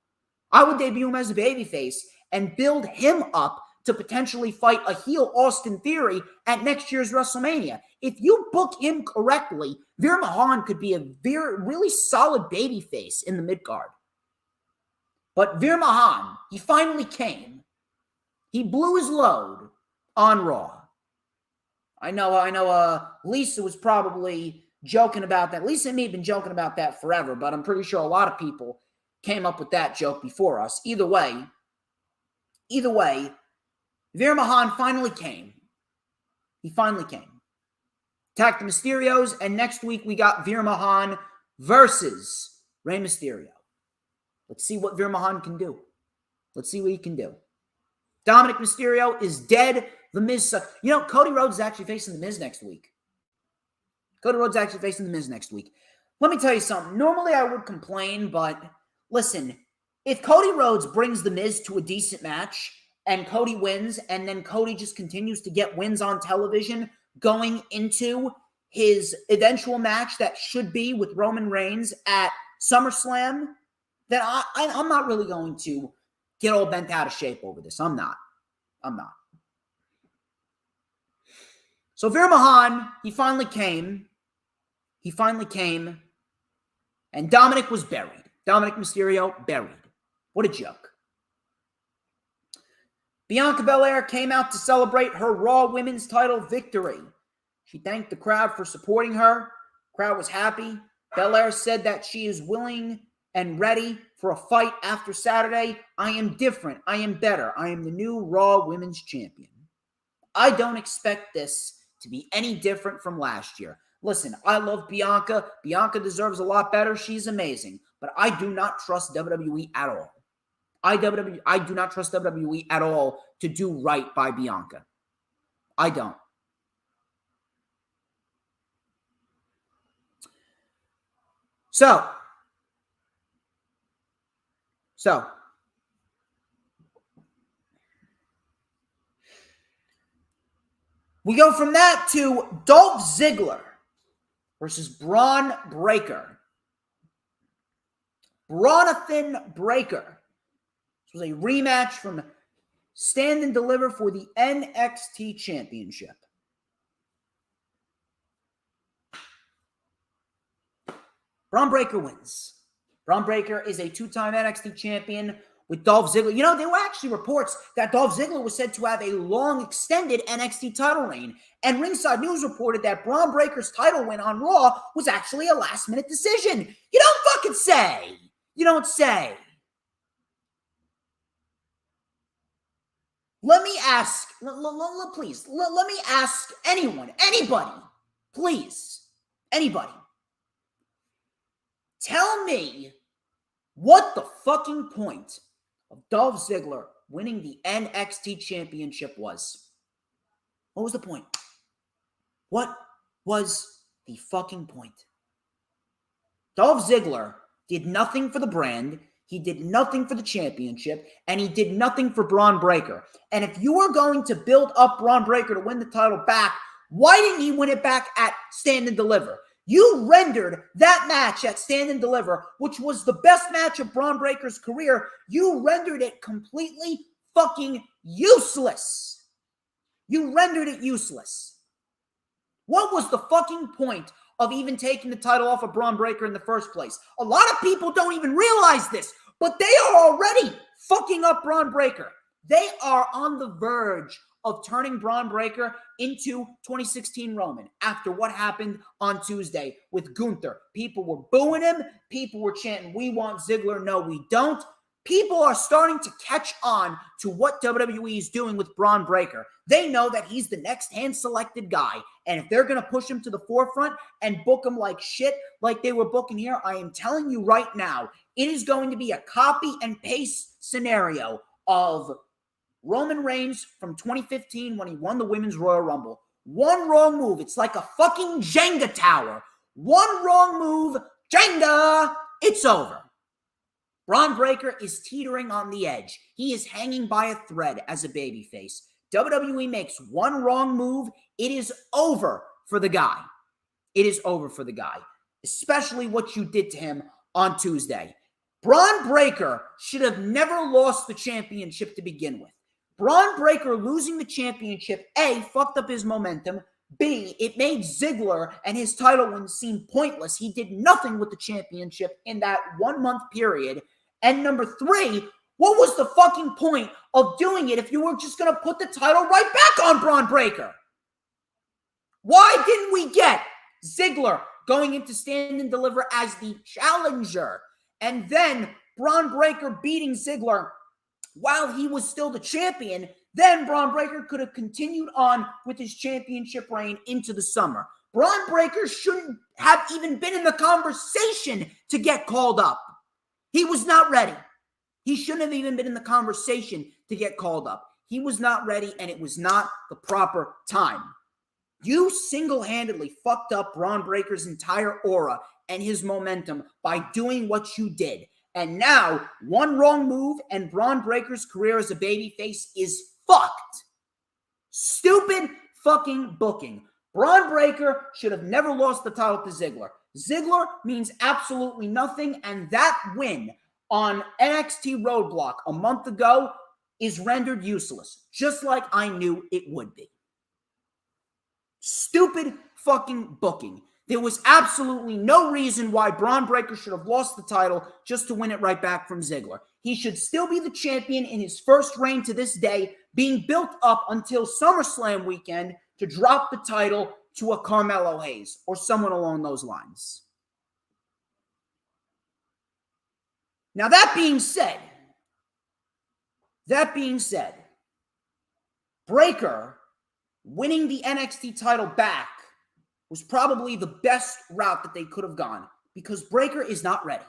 I would debut him as a babyface and build him up to potentially fight a heel Austin Theory at next year's WrestleMania. If you book him correctly, Veer Mahan could be a really solid babyface in the mid-card. But Veer Mahan, he finally came. He blew his load on Raw. I know Lisa was probably joking about that. Lisa and me have been joking about that forever, but I'm pretty sure a lot of people came up with that joke before us. Either way, Veer Mahan finally came. He finally came. Attacked the Mysterios, and next week we got Veer Mahan versus Rey Mysterio. Let's see what Veer Mahan can do. Let's see what he can do. Dominic Mysterio is dead. The Miz sucks. You know, Cody Rhodes is actually facing The Miz next week. Let me tell you something. Normally I would complain, but listen, if Cody Rhodes brings The Miz to a decent match and Cody wins, and then Cody just continues to get wins on television going into his eventual match that should be with Roman Reigns at SummerSlam, then I'm not really going to get all bent out of shape over this. I'm not. So Veer Mahan, he finally came, and Dominic was buried. Dominic Mysterio buried. What a joke. Bianca Belair came out to celebrate her Raw Women's title victory. She thanked the crowd for supporting her. Crowd was happy. Belair said that she is willing and ready for a fight after Saturday. I am different. I am better. I am the new Raw Women's Champion. I don't expect this to be any different from last year. Listen, I love Bianca. Bianca deserves a lot better. She's amazing. But I do not trust WWE at all. I do not trust WWE at all to do right by Bianca. I don't. So we go from that to Dolph Ziggler versus Braun Breaker. Bronathan Breaker. This was a rematch from Stand and Deliver for the NXT Championship. Braun Breaker wins. Braun Breaker is a two-time NXT champion with Dolph Ziggler. You know, there were actually reports that Dolph Ziggler was said to have a long, extended NXT title reign. And Ringside News reported that Braun Breaker's title win on Raw was actually a last-minute decision. You don't fucking say. You don't say. Let me ask, please, let me ask anybody, please, anybody. Tell me what the fucking point of Dolph Ziggler winning the NXT Championship was. What was the point? What was the fucking point? Dolph Ziggler did nothing for the brand, he did nothing for the championship, and he did nothing for Braun Breaker. And if you were going to build up Braun Breaker to win the title back, why didn't he win it back at Stand and Deliver? You rendered that match at Stand and Deliver, which was the best match of Braun Breaker's career, you rendered it completely fucking useless. You rendered it useless. What was the fucking point of even taking the title off of Braun Breaker in the first place? A lot of people don't even realize this, but they are already fucking up Braun Breaker. They are on the verge of turning Braun Breaker into 2016 Roman after what happened on Tuesday with Gunther. People were booing him. People were chanting, "We want Ziggler." No, we don't. People are starting to catch on to what WWE is doing with Braun Breaker. They know that he's the next hand-selected guy. And if they're going to push him to the forefront and book him like shit, like they were booking here, I am telling you right now, it is going to be a copy and paste scenario of Roman Reigns from 2015 when he won the Women's Royal Rumble. One wrong move, it's like a fucking Jenga tower. One wrong move, Jenga, it's over. Braun Breaker is teetering on the edge. He is hanging by a thread as a babyface. WWE makes one wrong move, it is over for the guy. It is over for the guy, especially what you did to him on Tuesday. Braun Breaker should have never lost the championship to begin with. Braun Breaker losing the championship, A, fucked up his momentum. B, it made Ziggler and his title win seem pointless. He did nothing with the championship in that 1 month period. And number 3, what was the fucking point of doing it if you were just going to put the title right back on Braun Breaker? Why didn't we get Ziggler going into Stand and Deliver as the challenger and then Braun Breaker beating Ziggler while he was still the champion? Then Braun Breaker could have continued on with his championship reign into the summer. Braun Breaker shouldn't have even been in the conversation to get called up. He was not ready. He shouldn't have even been in the conversation to get called up. He was not ready, and it was not the proper time. You single-handedly fucked up Braun Breaker's entire aura and his momentum by doing what you did. And now, one wrong move and Braun Breaker's career as a babyface is fucked. Stupid fucking booking. Braun Breaker should have never lost the title to Ziggler. Ziggler means absolutely nothing, and that win on NXT Roadblock a month ago is rendered useless, just like I knew it would be. Stupid fucking booking. There was absolutely no reason why Braun Breaker should have lost the title just to win it right back from Ziggler. He should still be the champion in his first reign to this day, being built up until SummerSlam weekend to drop the title to a Carmelo Hayes or someone along those lines. Now, that being said, Breaker winning the NXT title back was probably the best route that they could have gone because Breaker is not ready.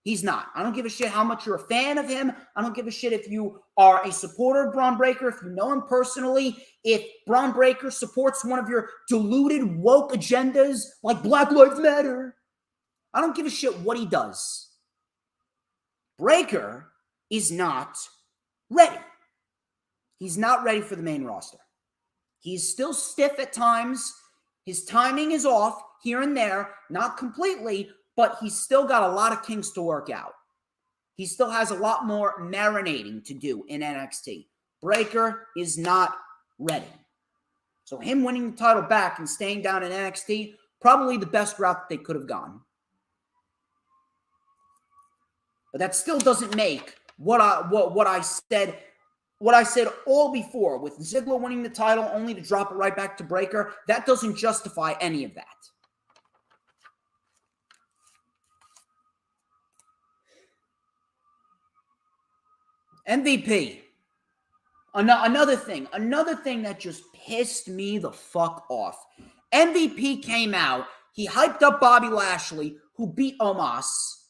He's not. I don't give a shit how much you're a fan of him. I don't give a shit if you are a supporter of Braun Breaker, if you know him personally, if Braun Breaker supports one of your deluded woke agendas like Black Lives Matter. I don't give a shit what he does. Breaker is not ready. He's not ready for the main roster. He's still stiff at times. His timing is off here and there, not completely, but he's still got a lot of kinks to work out. He still has a lot more marinating to do in NXT. Breaker is not ready. So him winning the title back and staying down in NXT, probably the best route that they could have gone. But that still doesn't make what I said all before with Ziggler winning the title only to drop it right back to Breaker. That doesn't justify any of that. MVP. Another thing that just pissed me the fuck off. MVP came out. He hyped up Bobby Lashley, who beat Omos,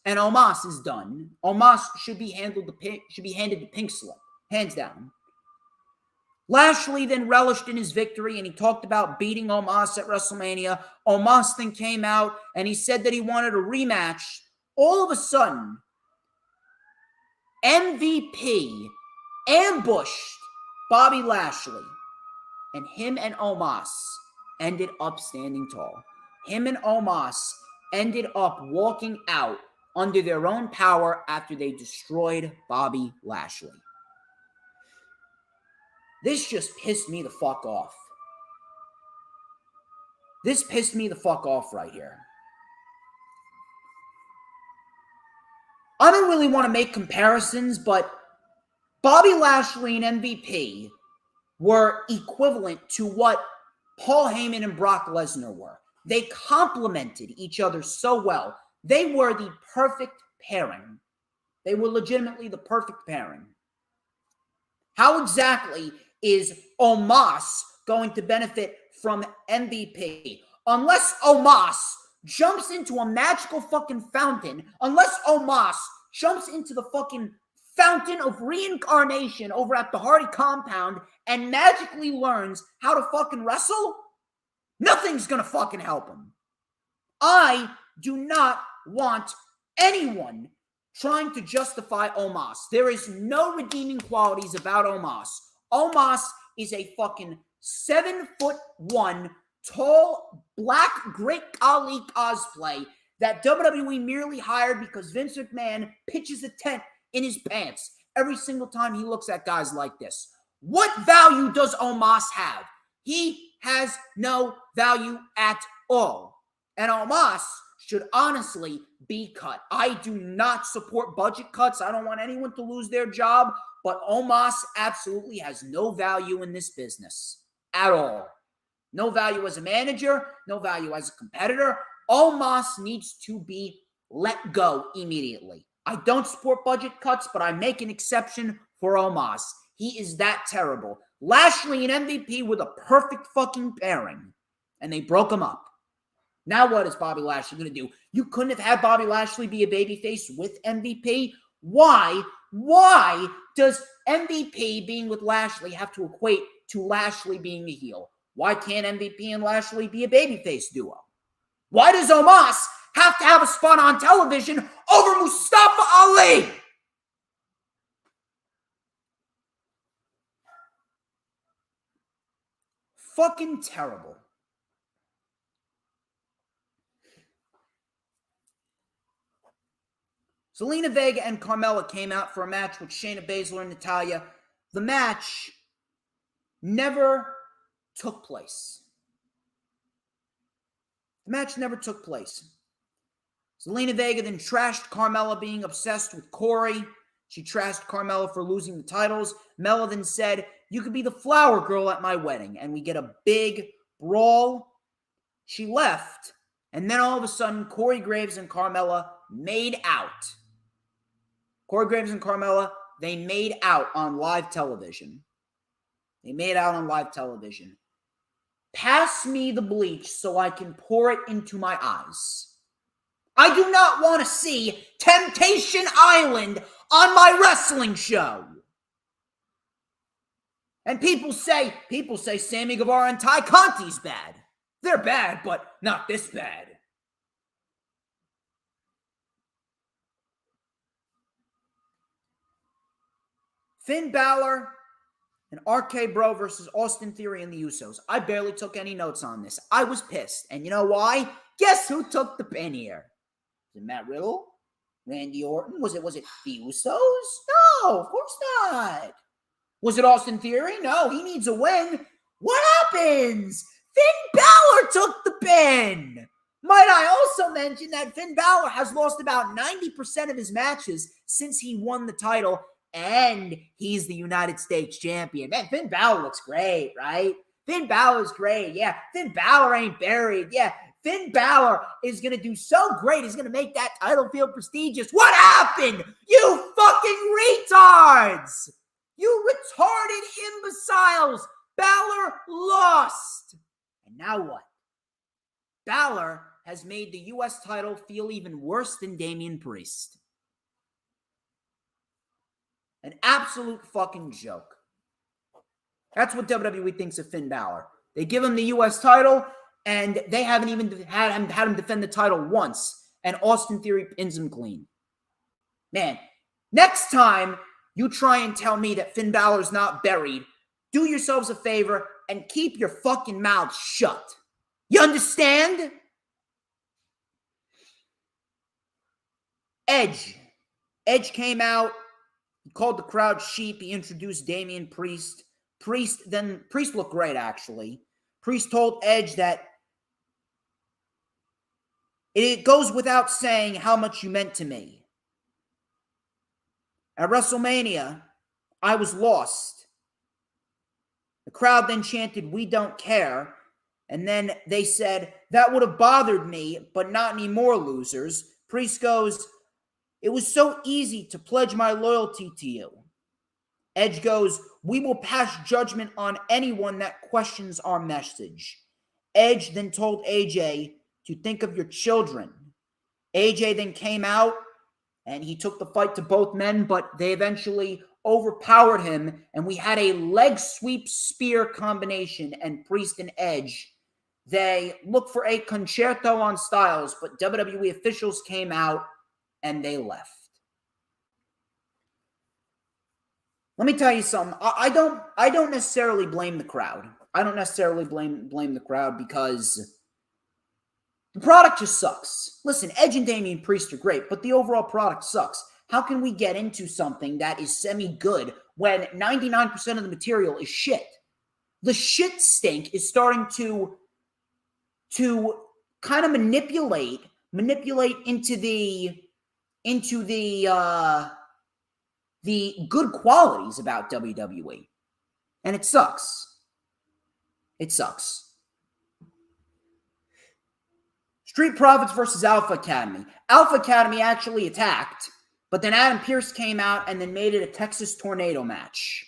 and Omos is done. Omos should be handed the pink slip, hands down. Lashley then relished in his victory, and he talked about beating Omos at WrestleMania. Omos then came out, and he said that he wanted a rematch. All of a sudden, MVP ambushed Bobby Lashley, and him and Omos ended up standing tall. Him and Omos ended up walking out under their own power after they destroyed Bobby Lashley. This just pissed me the fuck off. This pissed me the fuck off right here. I don't really want to make comparisons, but Bobby Lashley and MVP were equivalent to what Paul Heyman and Brock Lesnar were. They complemented each other so well. They were the perfect pairing. They were legitimately the perfect pairing. How exactly is Omos going to benefit from MVP? Unless Omos jumps into a magical fucking fountain, unless Omos jumps into the fucking fountain of reincarnation over at the Hardy compound and magically learns how to fucking wrestle, nothing's gonna fucking help him. I do not want anyone trying to justify Omos. There is no redeeming qualities about Omos. Omos is a fucking 7'1" tall black Great Khali cosplay that WWE merely hired because Vince McMahon pitches a tent in his pants every single time he looks at guys like this. What value does Omos have? He has no value at all. And Omos should honestly be cut. I do not support budget cuts. I don't want anyone to lose their job, but Omos absolutely has no value in this business at all. No value as a manager, no value as a competitor. Omos needs to be let go immediately. I don't support budget cuts, but I make an exception for Omos. He is that terrible. Lashley and MVP were the perfect fucking pairing, and they broke them up. Now what is Bobby Lashley going to do? You couldn't have had Bobby Lashley be a babyface with MVP? Why? Why does MVP being with Lashley have to equate to Lashley being a heel? Why can't MVP and Lashley be a babyface duo? Why does Omos have to have a spot on television over Mustafa Ali? Fucking terrible. Zelina Vega and Carmella came out for a match with Shayna Baszler and Natalya. The match never took place. The match never took place. Zelina Vega then trashed Carmella being obsessed with Corey. She trashed Carmella for losing the titles. Mella then said, "You could be the flower girl at my wedding." And we get a big brawl. She left. And then all of a sudden, Corey Graves and Carmella made out. Corey Graves and Carmella, they made out on live television. They made out on live television. Pass me the bleach so I can pour it into my eyes. I do not want to see Temptation Island on my wrestling show. And people say Sammy Guevara and Ty Conti's bad. They're bad, but not this bad. Finn Balor and RK Bro versus Austin Theory and the Usos. I barely took any notes on this. I was pissed. And you know why? Guess who took the pin here? Was it Matt Riddle? Randy Orton? Was it the Usos? No, of course not. Was it Austin Theory? No, he needs a win. What happens? Finn Balor took the pin. Might I also mention that Finn Balor has lost about 90% of his matches since he won the title, and he's the United States champion. Man, Finn Balor looks great, right? Finn Balor's great. Yeah, Finn Balor ain't buried. Yeah, Finn Balor is going to do so great. He's going to make that title feel prestigious. What happened? You fucking retards! You retarded imbeciles! Balor lost. And now what? Balor has made the U.S. title feel even worse than Damian Priest. An absolute fucking joke. That's what WWE thinks of Finn Balor. They give him the U.S. title, and they haven't even had him defend the title once, and Austin Theory pins him clean. Man, next time you try and tell me that Finn Balor's not buried, do yourselves a favor and keep your fucking mouth shut. You understand? Edge. Edge came out. He called the crowd sheep. He introduced Damian Priest. Priest looked great, actually. Priest told Edge that it goes without saying how much you meant to me. At WrestleMania, I was lost. The crowd then chanted, "We don't care." And then they said, "That would have bothered me, but not anymore, losers." Priest goes, "It was so easy to pledge my loyalty to you." Edge goes, "We will pass judgment on anyone that questions our message." Edge then told AJ to think of your children. AJ then came out and he took the fight to both men, but they eventually overpowered him, and we had a leg sweep spear combination, and Priest and Edge, they looked for a concerto on Styles, but WWE officials came out and they left. Let me tell you something. I don't necessarily blame the crowd. I don't necessarily blame the crowd because the product just sucks. Listen, Edge and Damian Priest are great, but the overall product sucks. How can we get into something that is semi-good when 99% of the material is shit? The shit stink is starting to kind of manipulate into the good qualities about WWE. And it sucks. It sucks. Street Profits versus Alpha Academy. Alpha Academy actually attacked, but then Adam Pearce came out and then made it a Texas Tornado match.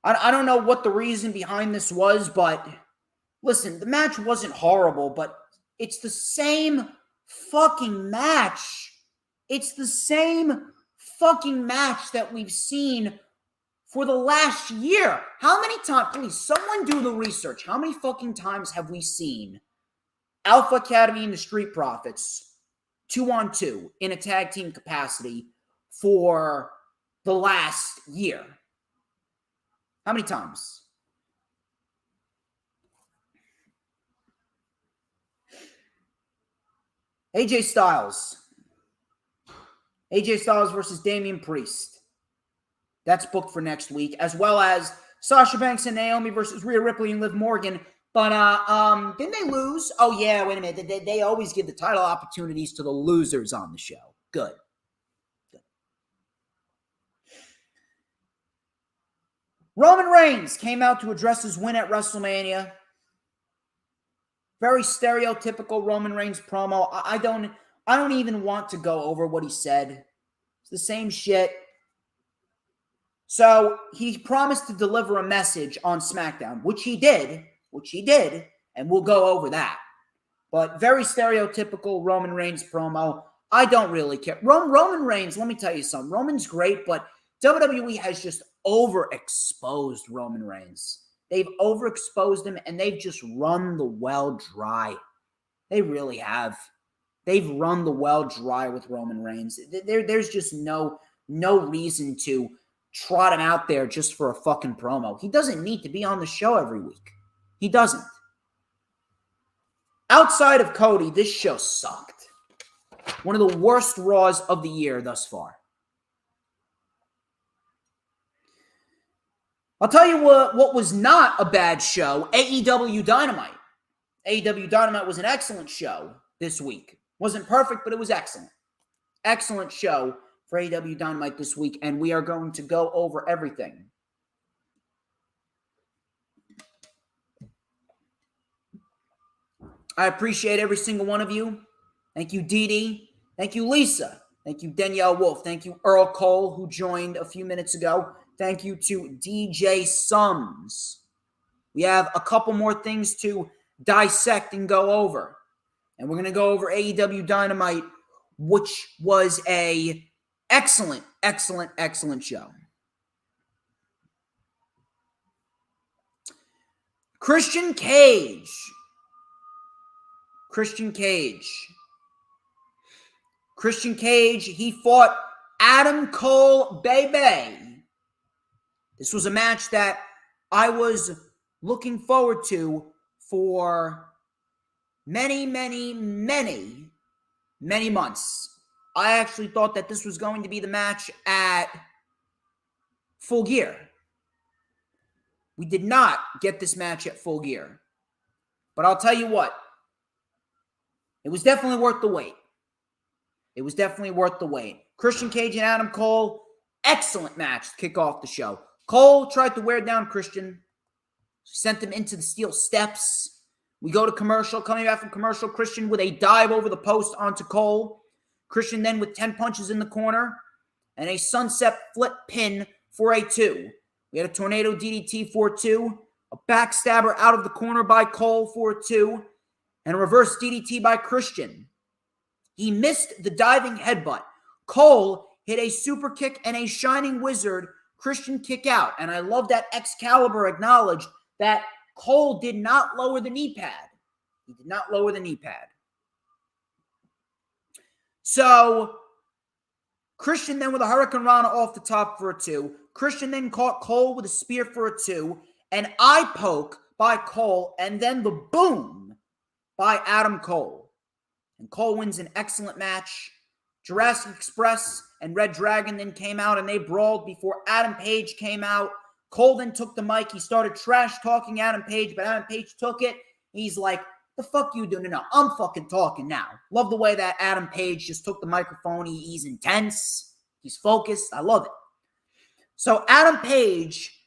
I don't know what the reason behind this was, but listen, the match wasn't horrible, but it's the same fucking match. It's the same fucking match that we've seen for the last year. How many times, please, someone do the research. How many fucking times have we seen Alpha Academy and the Street Profits 2-on-2 in a tag team capacity for the last year? How many times? AJ Styles. AJ Styles versus Damian Priest. That's booked for next week, as well as Sasha Banks and Naomi versus Rhea Ripley and Liv Morgan. But didn't they lose? Oh, yeah, wait a minute. They always give the title opportunities to the losers on the show. Good. Roman Reigns came out to address his win at WrestleMania. Very stereotypical Roman Reigns promo. I don't even want to go over what he said. It's the same shit. So he promised to deliver a message on SmackDown, which he did, and we'll go over that. But very stereotypical Roman Reigns promo. I don't really care. Roman Reigns, let me tell you something. Roman's great, but WWE has just overexposed Roman Reigns. They've overexposed him, and they've just run the well dry. They really have. They've run the well dry with Roman Reigns. There's just no reason to trot him out there just for a fucking promo. He doesn't need to be on the show every week. He doesn't. Outside of Cody, this show sucked. One of the worst Raws of the year thus far. I'll tell you what was not a bad show, AEW Dynamite. AEW Dynamite was an excellent show this week. Wasn't perfect, but it was excellent. Excellent show for AEW Dynamite this week, and we are going to go over everything. I appreciate every single one of you. Thank you, Dee Dee. Thank you, Lisa. Thank you, Danielle Wolf. Thank you, Earl Cole, who joined a few minutes ago. Thank you to DJ Sums. We have a couple more things to dissect and go over. And we're going to go over AEW Dynamite, which was a excellent show. Christian Cage. He fought Adam Cole, baby. This was a match that I was looking forward to for many months. I actually thought that this was going to be the match at Full Gear. We did not get this match at Full Gear. But I'll tell you what, it was definitely worth the wait. Christian Cage and Adam Cole, excellent match to kick off the show. Cole tried to wear down Christian, sent him into the steel steps. We go to commercial. Coming back from commercial, Christian with a dive over the post onto Cole. Christian then with 10 punches in the corner and a sunset flip pin for a 2. We had a tornado DDT for 2, a backstabber out of the corner by Cole for 2, and a reverse DDT by Christian. He missed the diving headbutt. Cole hit a super kick and a Shining Wizard Christian kick out. And I love that Excalibur acknowledged that Cole did not lower the knee pad. He did not lower the knee pad. So Christian then with a Hurricane Rana off the top for a 2. Christian then caught Cole with a spear for a 2. An eye poke by Cole, and then the boom by Adam Cole. And Cole wins an excellent match. Jurassic Express and Red Dragon then came out and they brawled before Adam Page came out. Cole then took the mic. He started trash talking Adam Page, but Adam Page took it. He's like, the fuck you doing? No, I'm fucking talking now. Love the way that Adam Page just took the microphone. He's intense. He's focused. I love it. So Adam Page,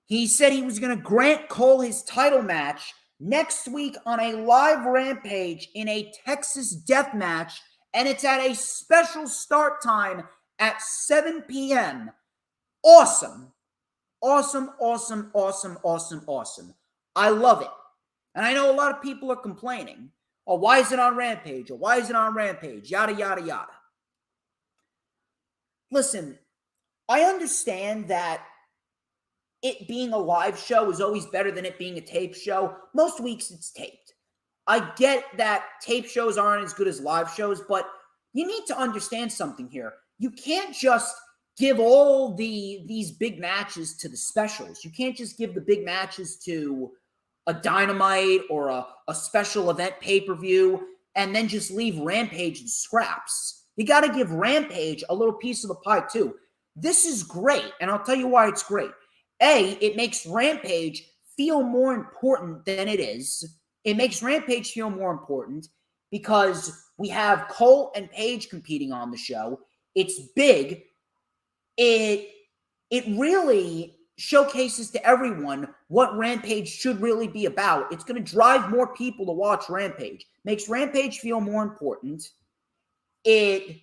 he said he was going to grant Cole his title match next week on a live Rampage in a Texas death match, and it's at a special start time at 7 p.m. Awesome. Awesome, awesome, awesome, awesome, awesome. I love it. And I know a lot of people are complaining. Oh, why is it on Rampage? Or why is it on Rampage? Yada, yada, yada. Listen, I understand that it being a live show is always better than it being a tape show. Most weeks it's taped. I get that tape shows aren't as good as live shows, but you need to understand something here. You can't just give all these big matches to the specials. You can't just give the big matches to a Dynamite or a special event pay-per-view and then just leave Rampage in scraps. You got to give Rampage a little piece of the pie too. This is great, and I'll tell you why it's great. A, it makes Rampage feel more important than it is. It makes Rampage feel more important because we have Cole and Page competing on the show. It's big. It really showcases to everyone what Rampage should really be about. It's going to drive more people to watch Rampage. Makes Rampage feel more important. It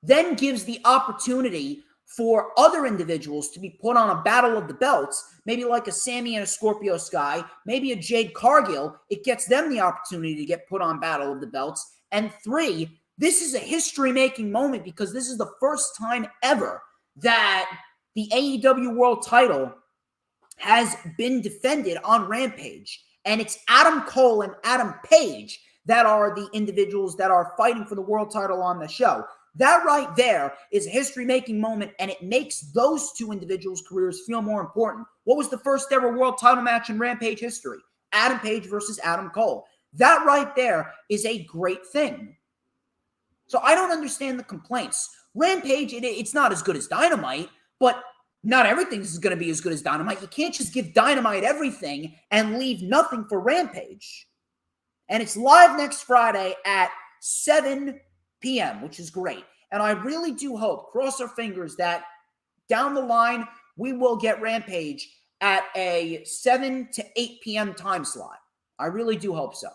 then gives the opportunity for other individuals to be put on a battle of the belts, maybe like a Sammy and a Scorpio Sky, maybe a Jade Cargill. It gets them the opportunity to get put on battle of the belts. And 3, this is a history-making moment because this is the first time ever that the AEW World title has been defended on Rampage. And it's Adam Cole and Adam Page that are the individuals that are fighting for the world title on the show. That right there is a history-making moment, and it makes those two individuals' careers feel more important. What was the first ever world title match in Rampage history? Adam Page versus Adam Cole. That right there is a great thing. So I don't understand the complaints. Rampage, it's not as good as Dynamite, but not everything is going to be as good as Dynamite. You can't just give Dynamite everything and leave nothing for Rampage. And it's live next Friday at 7 p.m., which is great. And I really do hope, cross our fingers, that down the line, we will get Rampage at a 7 to 8 p.m. time slot. I really do hope so.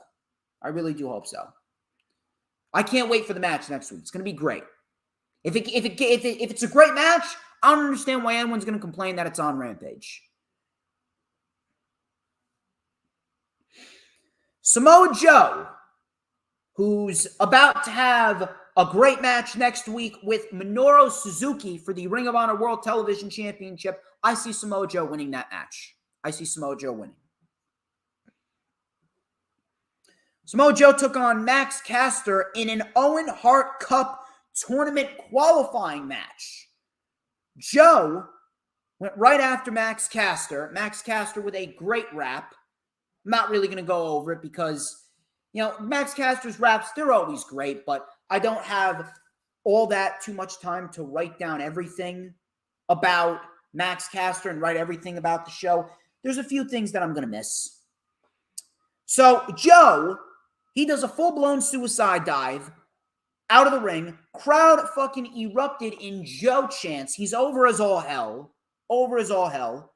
I really do hope so. I can't wait for the match next week. It's going to be great. If it's a great match, I don't understand why anyone's going to complain that it's on Rampage. Samoa Joe, who's about to have a great match next week with Minoru Suzuki for the Ring of Honor World Television Championship. I see Samoa Joe winning that match. I see Samoa Joe winning. Samoa Joe took on Max Caster in an Owen Hart Cup tournament qualifying match. Joe went right after Max Caster. Max Caster with a great rap. I'm not really going to go over it because, Max Caster's raps, they're always great, but I don't have all that too much time to write down everything about Max Caster and write everything about the show. There's a few things that I'm going to miss. So Joe, he does a full-blown suicide dive out of the ring. Crowd fucking erupted in Joe chants. He's over as all hell. over as all hell.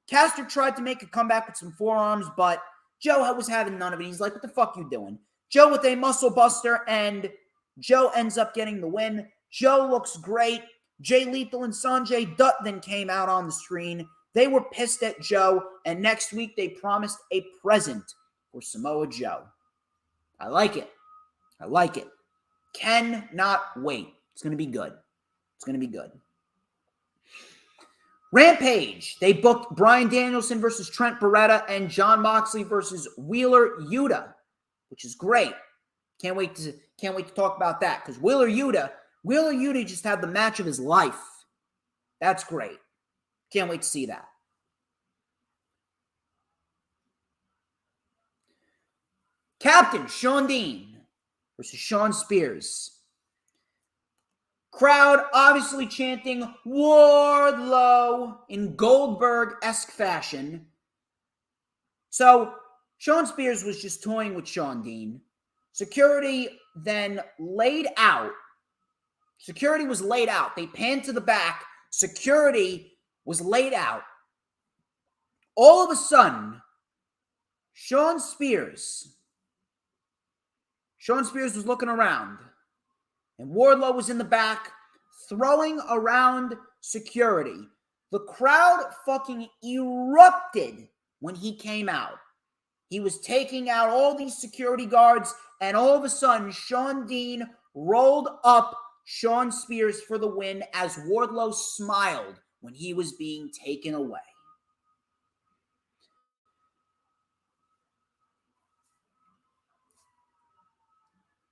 Caster tried to make a comeback with some forearms, but Joe was having none of it. He's like, what the fuck you doing? Joe with a muscle buster, and Joe ends up getting the win. Joe looks great. Jay Lethal and Sanjay Dutt then came out on the screen. They were pissed at Joe, and next week they promised a present for Samoa Joe. I like it. I like it. Cannot wait. It's going to be good. It's going to be good. Rampage. They booked Bryan Danielson versus Trent Beretta and Jon Moxley versus Wheeler Yuta, which is great. Can't wait to talk about that, because Wheeler Yuta just had the match of his life. That's great. Can't wait to see that. Captain Shawn Dean versus Shawn Spears. Crowd obviously chanting Wardlow in Goldberg-esque fashion. So Shawn Spears was just toying with Shawn Dean. Security then laid out. Security was laid out. They panned to the back. Security was laid out. All of a sudden, Shawn Spears was looking around, and Wardlow was in the back throwing around security. The crowd fucking erupted when he came out. He was taking out all these security guards, and all of a sudden, Shawn Dean rolled up Shawn Spears for the win as Wardlow smiled when he was being taken away.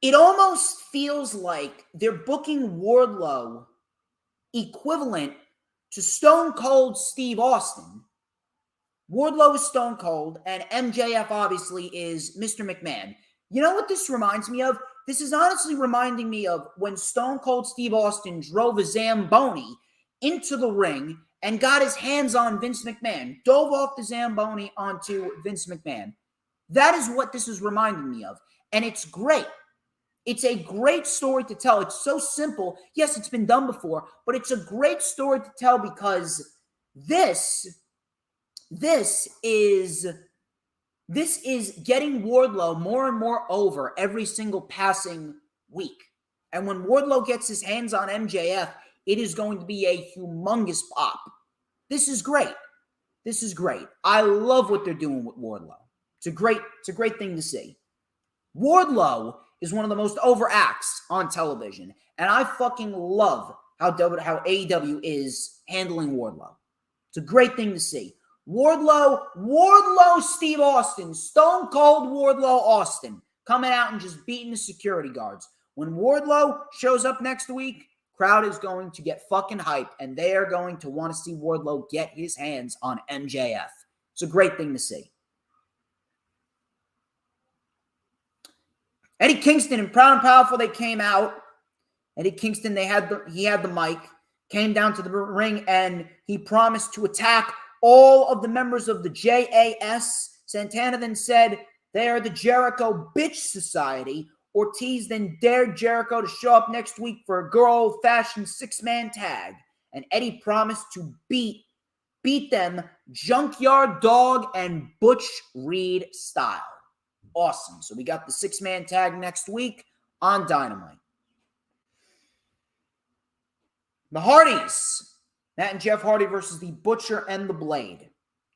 It almost feels like they're booking Wardlow equivalent to Stone Cold Steve Austin. Wardlow is Stone Cold, and MJF obviously is Mr. McMahon. You know what this reminds me of? This is honestly reminding me of when Stone Cold Steve Austin drove a Zamboni into the ring and got his hands on Vince McMahon, dove off the Zamboni onto Vince McMahon. That is what this is reminding me of, and it's great. It's a great story to tell. It's so simple. Yes, it's been done before, but it's a great story to tell because this is getting Wardlow more and more over every single passing week. And when Wardlow gets his hands on MJF, it is going to be a humongous pop. This is great. This is great. I love what they're doing with Wardlow. It's a great thing to see. Wardlow is one of the most over acts on television, and I fucking love how AEW is handling Wardlow. It's a great thing to see. Wardlow Steve Austin, Stone Cold Wardlow Austin, coming out and just beating the security guards. When Wardlow shows up next week, crowd is going to get fucking hyped, and they are going to want to see Wardlow get his hands on MJF. It's a great thing to see. Eddie Kingston and Proud and Powerful, they came out. Eddie Kingston, he had the mic, came down to the ring, and he promised to attack all of the members of the JAS. Santana then said they are the Jericho Bitch Society. Ortiz then dared Jericho to show up next week for a good old-fashioned six-man tag. And Eddie promised to beat them Junkyard Dog and Butch Reed style. Awesome. So we got the six-man tag next week on Dynamite. The Hardys. Matt and Jeff Hardy versus the Butcher and the Blade.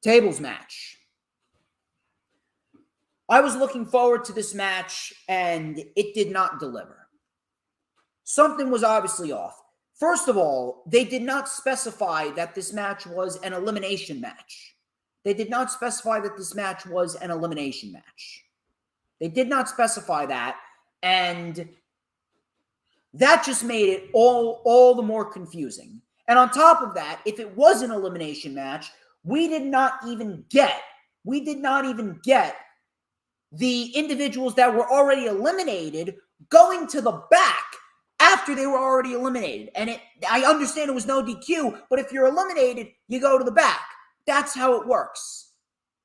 Tables match. I was looking forward to this match, and it did not deliver. Something was obviously off. First of all, they did not specify that this match was an elimination match. They did not specify that this match was an elimination match. They did not specify that, and that just made it all the more confusing. And on top of that, if it was an elimination match, we did not even get the individuals that were already eliminated going to the back after they were already eliminated. And I understand it was no DQ, but if you're eliminated, you go to the back. That's how it works.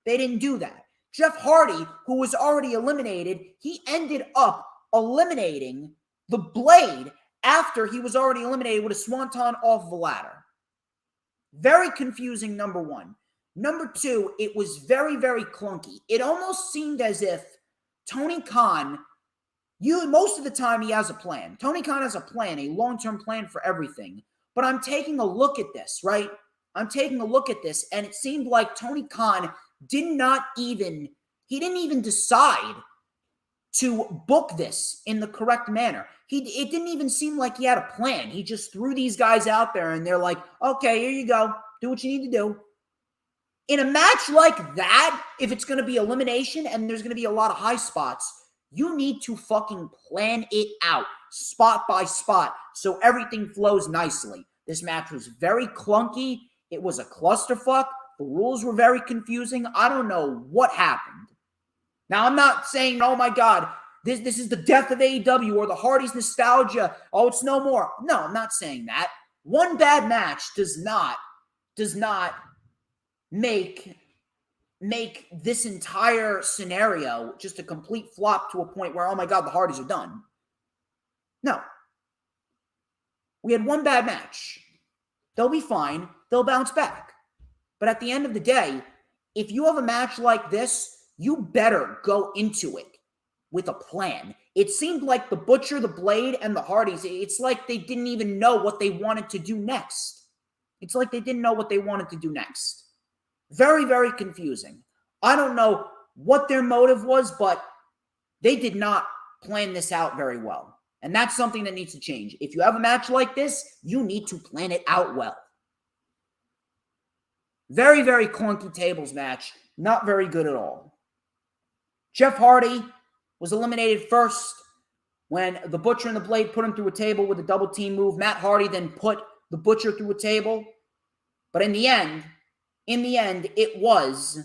They didn't do that. Jeff Hardy, who was already eliminated, he ended up eliminating the Blade after he was already eliminated with a swanton off the ladder. Very confusing, number one. Number two, it was very, very clunky. It almost seemed as if Tony Khan, most of the time he has a plan. Tony Khan has a plan, a long-term plan for everything. But I'm taking a look at this, right? I'm taking a look at this, and it seemed like Tony Khan didn't even decide to book this in the correct manner. It didn't even seem like he had a plan. He just threw these guys out there, and they're like, okay, here you go. Do what you need to do. In a match like that, if it's going to be elimination and there's going to be a lot of high spots, you need to fucking plan it out spot by spot so everything flows nicely. This match was very clunky. It was a clusterfuck. The rules were very confusing. I don't know what happened. Now, I'm not saying, oh my God, this is the death of AEW or the Hardys nostalgia. Oh, it's no more. No, I'm not saying that. One bad match does not make this entire scenario just a complete flop to a point where, oh my God, the Hardys are done. No. We had one bad match. They'll be fine. They'll bounce back. But at the end of the day, if you have a match like this, you better go into it with a plan. It seemed like the Butcher, the Blade, and the Hardys, it's like they didn't even know what they wanted to do next. Very, very confusing. I don't know what their motive was, but they did not plan this out very well. And that's something that needs to change. If you have a match like this, you need to plan it out well. Very, very clunky tables match. Not very good at all. Jeff Hardy was eliminated first when the Butcher and the Blade put him through a table with a double team move. Matt Hardy then put the Butcher through a table. But in the end, it was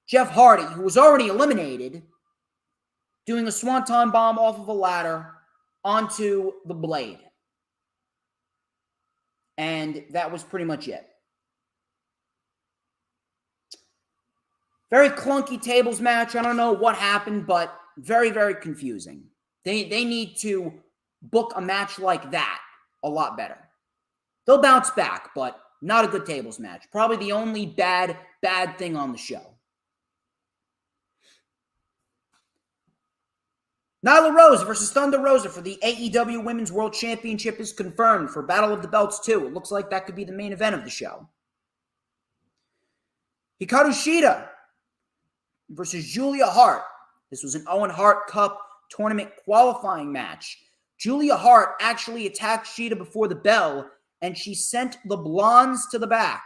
Jeff Hardy, who was already eliminated, doing a swanton bomb off of a ladder onto the Blade. And that was pretty much it. Very clunky tables match. I don't know what happened, but very, very confusing. They need to book a match like that a lot better. They'll bounce back, but not a good tables match. Probably the only bad thing on the show. Nyla Rose versus Thunder Rosa for the AEW Women's World Championship is confirmed for Battle of the Belts 2. It looks like that could be the main event of the show. Hikaru Shida versus Julia Hart. This was an Owen Hart Cup tournament qualifying match. Julia Hart actually attacked Shida before the bell, and she sent the Blondes to the back.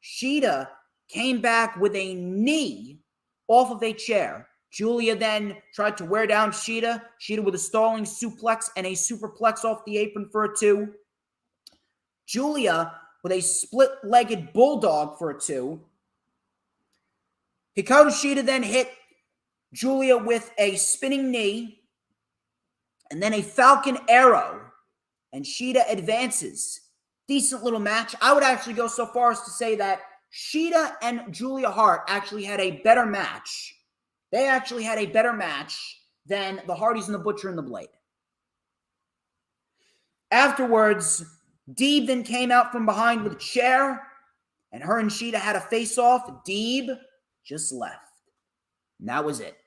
Shida came back with a knee off of a chair. Julia then tried to wear down Shida. Shida with a stalling suplex and a superplex off the apron for a 2. Julia with a split-legged bulldog for a 2. Hikaru Shida then hit Julia with a spinning knee and then a Falcon Arrow, and Shida advances. Decent little match. I would actually go so far as to say that Shida and Julia Hart actually had a better match. They actually had a better match than the Hardys and the Butcher and the Blade. Afterwards, Deeb then came out from behind with a chair, and her and Shida had a face-off. Deeb just left. And that was it.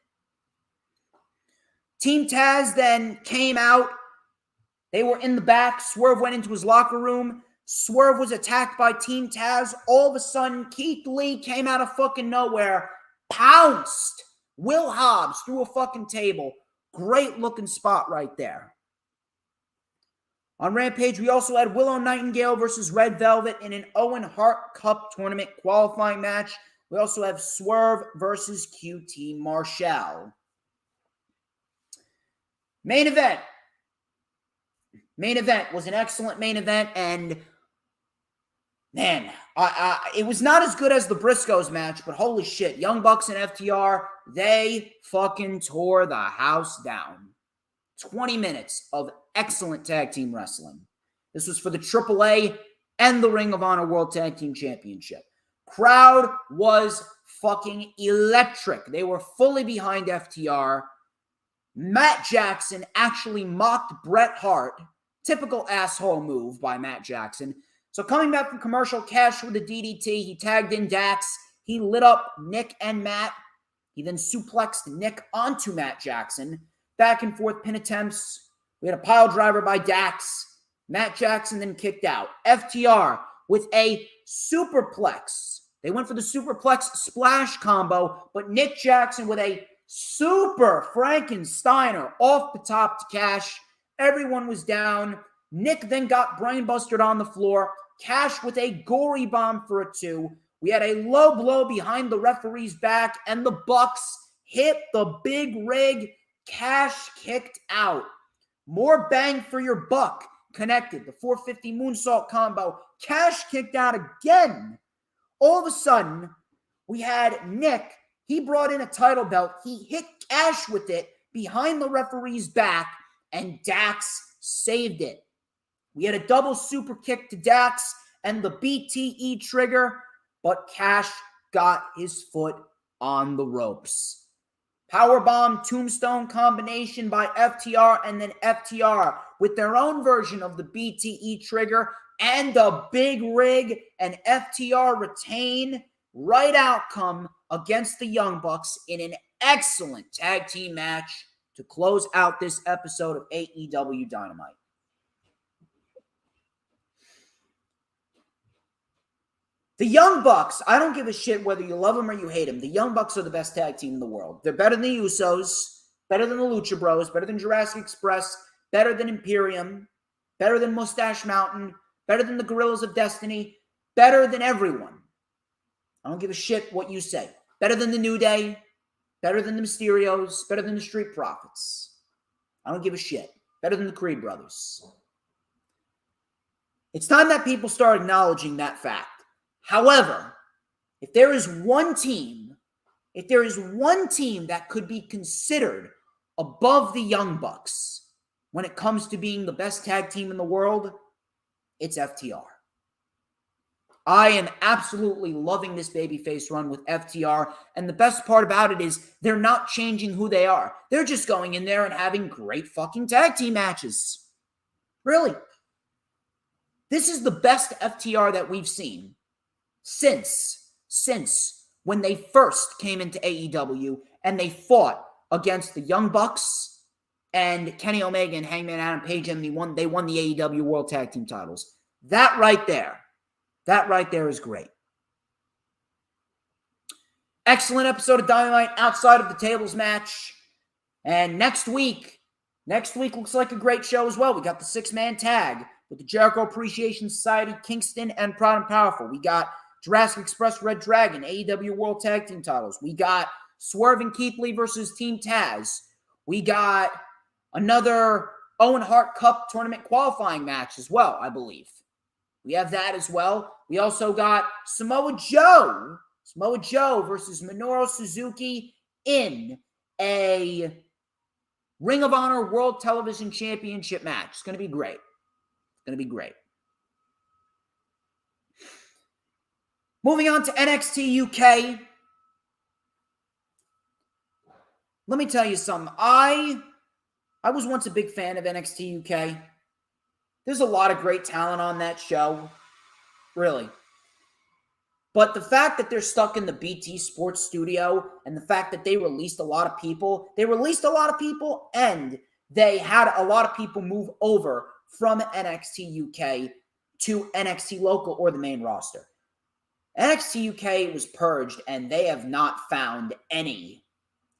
Team Taz then came out. They were in the back. Swerve went into his locker room. Swerve was attacked by Team Taz. All of a sudden, Keith Lee came out of fucking nowhere, pounced Will Hobbs through a fucking table. Great looking spot right there. On Rampage, we also had Willow Nightingale versus Red Velvet in an Owen Hart Cup tournament qualifying match. We also have Swerve versus QT Marshall. Main event. Main event was an excellent main event, and man, it was not as good as the Briscoes match, but holy shit, Young Bucks and FTR, they fucking tore the house down. 20 minutes of excellent tag team wrestling. This was for the AAA and the Ring of Honor World Tag Team Championship. Crowd was fucking electric. They were fully behind FTR. Matt Jackson actually mocked Bret Hart. Typical asshole move by Matt Jackson. So coming back from commercial, Cash with a DDT. He tagged in Dax. He lit up Nick and Matt. He then suplexed Nick onto Matt Jackson. Back and forth pin attempts. We had a pile driver by Dax. Matt Jackson then kicked out. FTR with a superplex. They went for the superplex splash combo, but Nick Jackson with a super Frankensteiner off the top to Cash. Everyone was down. Nick then got brainbustered on the floor. Cash with a gory bomb for a 2. We had a low blow behind the referee's back, and the Bucks hit the big rig. Cash kicked out. More bang for your buck. Connected. The 450 moonsault combo. Cash kicked out again. All of a sudden, we had Nick. He brought in a title belt. He hit Cash with it behind the referee's back, and Dax saved it. We had a double super kick to Dax and the BTE trigger, but Cash got his foot on the ropes. Powerbomb tombstone combination by FTR, and then FTR with their own version of the BTE trigger and the big rig, and FTR retain. Right outcome against the Young Bucks in an excellent tag team match to close out this episode of AEW Dynamite. The Young Bucks, I don't give a shit whether you love them or you hate them. The Young Bucks are the best tag team in the world. They're better than the Usos, better than the Lucha Bros, better than Jurassic Express, better than Imperium, better than Mustache Mountain, better than the Gorillas of Destiny, better than everyone. I don't give a shit what you say. Better than the New Day, better than the Mysterios, better than the Street Profits. I don't give a shit. Better than the Creed Brothers. It's time that people start acknowledging that fact. However, if there is one team that could be considered above the Young Bucks when it comes to being the best tag team in the world, it's FTR. I am absolutely loving this babyface run with FTR, and the best part about it is they're not changing who they are. They're just going in there and having great fucking tag team matches. Really. This is the best FTR that we've seen since when they first came into AEW and they fought against the Young Bucks and Kenny Omega and Hangman Adam Page, and they won the AEW World Tag Team titles. That right there is great. Excellent episode of Dynamite outside of the tables match. And next week looks like a great show as well. We got the 6-man tag with the Jericho Appreciation Society, Kingston, and Proud and Powerful. We got Jurassic Express Red Dragon, AEW World Tag Team titles. We got Swerve and Keith Lee versus Team Taz. We got another Owen Hart Cup tournament qualifying match as well, I believe. We have that as well. We also got Samoa Joe versus Minoru Suzuki in a Ring of Honor World Television Championship match. It's going to be great. Moving on to NXT UK. Let me tell you something. I was once a big fan of NXT UK. There's a lot of great talent on that show. Really. But the fact that they're stuck in the BT Sports studio and the fact that they released a lot of people and they had a lot of people move over from NXT UK to NXT Local or the main roster. NXT UK was purged, and they have not found any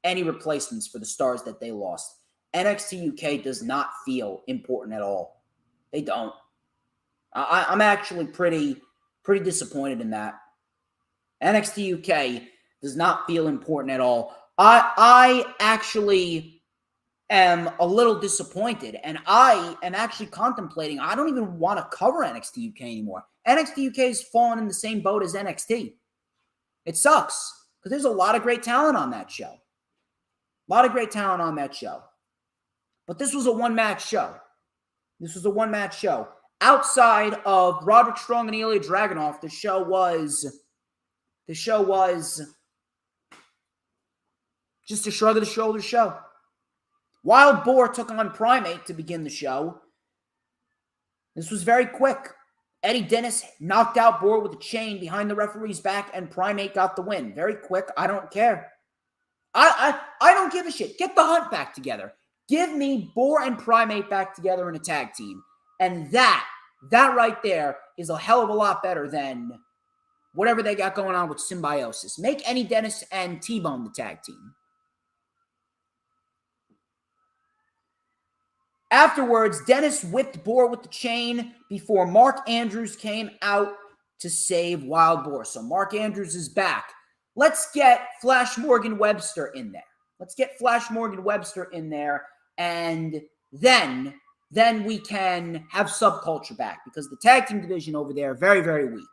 replacements for the stars that they lost. NXT UK does not feel important at all. They don't. I'm actually pretty disappointed in that. NXT UK does not feel important at all. I actually am a little disappointed, and I am actually contemplating. I don't even want to cover NXT UK anymore. NXT UK has fallen in the same boat as NXT. It sucks because there's a lot of great talent on that show. But this was a one-match show. Outside of Roderick Strong and Ilya Dragunov, the show was just a shrug of the shoulders show. Wild Boar took on Primate to begin the show. This was very quick. Eddie Dennis knocked out Boar with a chain behind the referee's back, and Primate got the win. Very quick. I don't care. I don't give a shit. Get the Hunt back together. Give me Boar and Primate back together in a tag team. And that right there is a hell of a lot better than whatever they got going on with Symbiosis. Make Eddie Dennis and T-Bone the tag team. Afterwards, Dennis whipped Boar with the chain before Mark Andrews came out to save Wild Boar. So Mark Andrews is back. Let's get Flash Morgan Webster in there. And then we can have Subculture back, because the tag team division over there, very, very weak.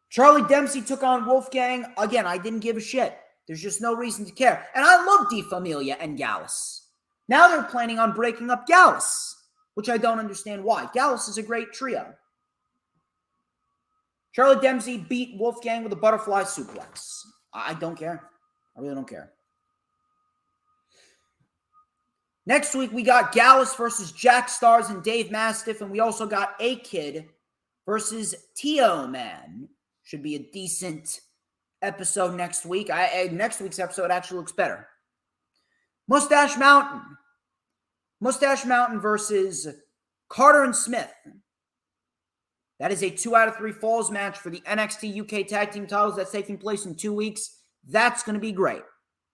Charlie Dempsey took on Wolfgang. Again, I didn't give a shit. There's just no reason to care. And I love Di Familia and Gallus. Now they're planning on breaking up Gallus, which I don't understand why. Gallus is a great trio. Charlie Dempsey beat Wolfgang with a butterfly suplex. I don't care. I really don't care. Next week, we got Gallus versus Jack Stars and Dave Mastiff, and we also got A-Kid versus Tio Man. Should be a decent episode next week. Next week's episode actually looks better. Mustache Mountain versus Carter and Smith. That is a 2 out of 3 falls match for the NXT UK Tag Team titles that's taking place in 2 weeks. That's going to be great.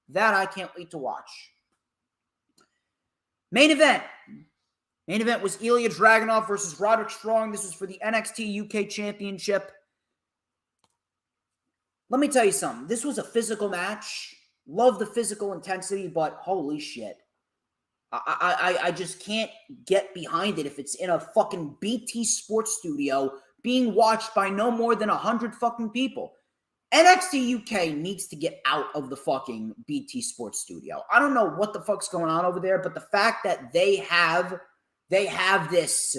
That I can't wait to watch. Main event was Ilya Dragunov versus Roderick Strong. This was for the NXT UK Championship. Let me tell you something. This was a physical match. Love the physical intensity, but holy shit. I just can't get behind it if it's in a fucking BT Sports studio being watched by no more than 100 fucking people. NXT UK needs to get out of the fucking BT Sports studio. I don't know what the fuck's going on over there, but the fact that they have this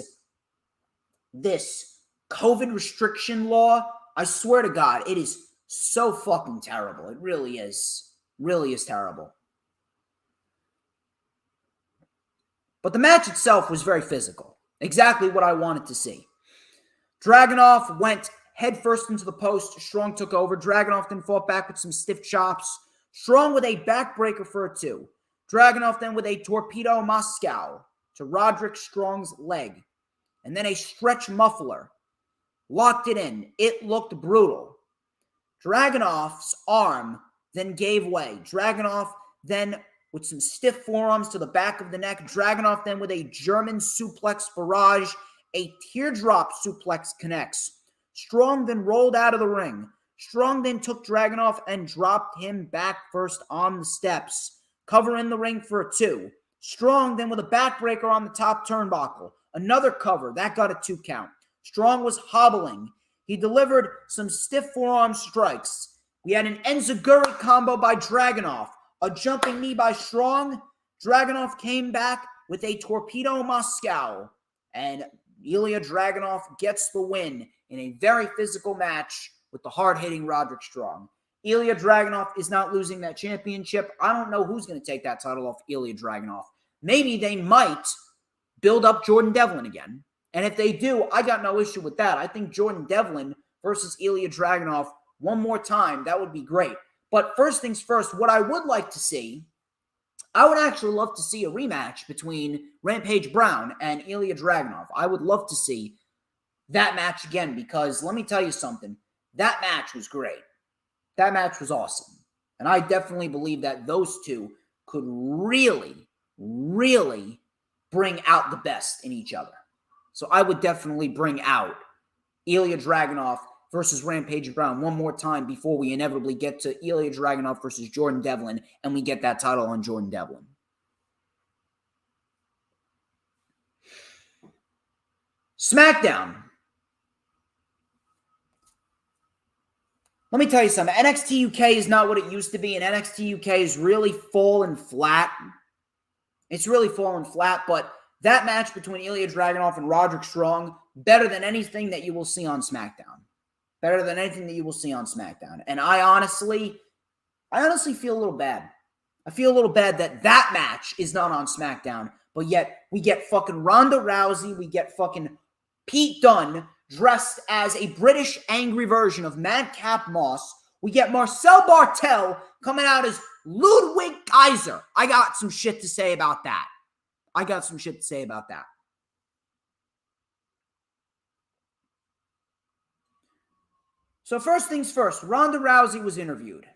COVID restriction law, I swear to God, it is so fucking terrible. It really is. Really is terrible. But the match itself was very physical. Exactly what I wanted to see. Dragunov went headfirst into the post. Strong took over. Dragunov then fought back with some stiff chops. Strong with a backbreaker for a 2. Dragunov then with a torpedo Moscow to Roderick Strong's leg. And then a stretch muffler. Locked it in. It looked brutal. Dragunov's arm then gave way. Dragunov then with some stiff forearms to the back of the neck. Dragunov then with a German suplex barrage. A teardrop suplex connects. Strong then rolled out of the ring. Strong then took Dragunov and dropped him back first on the steps. Cover in the ring for a 2. Strong then with a backbreaker on the top turnbuckle. Another cover. That got a 2 count. Strong was hobbling. He delivered some stiff forearm strikes. We had an Enziguri combo by Dragunov. A jumping knee by Strong. Dragunov came back with a torpedo Moscow. And Ilya Dragunov gets the win in a very physical match with the hard-hitting Roderick Strong. Ilya Dragunov is not losing that championship. I don't know who's going to take that title off Ilya Dragunov. Maybe they might build up Jordan Devlin again. And if they do, I got no issue with that. I think Jordan Devlin versus Ilya Dragunov one more time, that would be great. But first things first, what I would like to see, I would actually love to see a rematch between Rampage Brown and Ilya Dragunov. I would love to see that match again, because let me tell you something. That match was great. That match was awesome. And I definitely believe that those two could really, really bring out the best in each other. So I would definitely bring out Ilya Dragunov versus Rampage Brown one more time before we inevitably get to Ilya Dragunov versus Jordan Devlin, and we get that title on Jordan Devlin. SmackDown. Let me tell you something. NXT UK is not what it used to be, and NXT UK is really fallen flat. It's really fallen flat, but that match between Ilya Dragunov and Roderick Strong, better than anything that you will see on SmackDown. Better than anything that you will see on SmackDown. And I honestly feel a little bad. I feel a little bad that that match is not on SmackDown, But yet, we get fucking Ronda Rousey, we get fucking Pete Dunne dressed as a British angry version of Madcap Moss. We get Marcel Bartel coming out as Ludwig Kaiser. I got some shit to say about that. So first things first, Ronda Rousey was interviewed.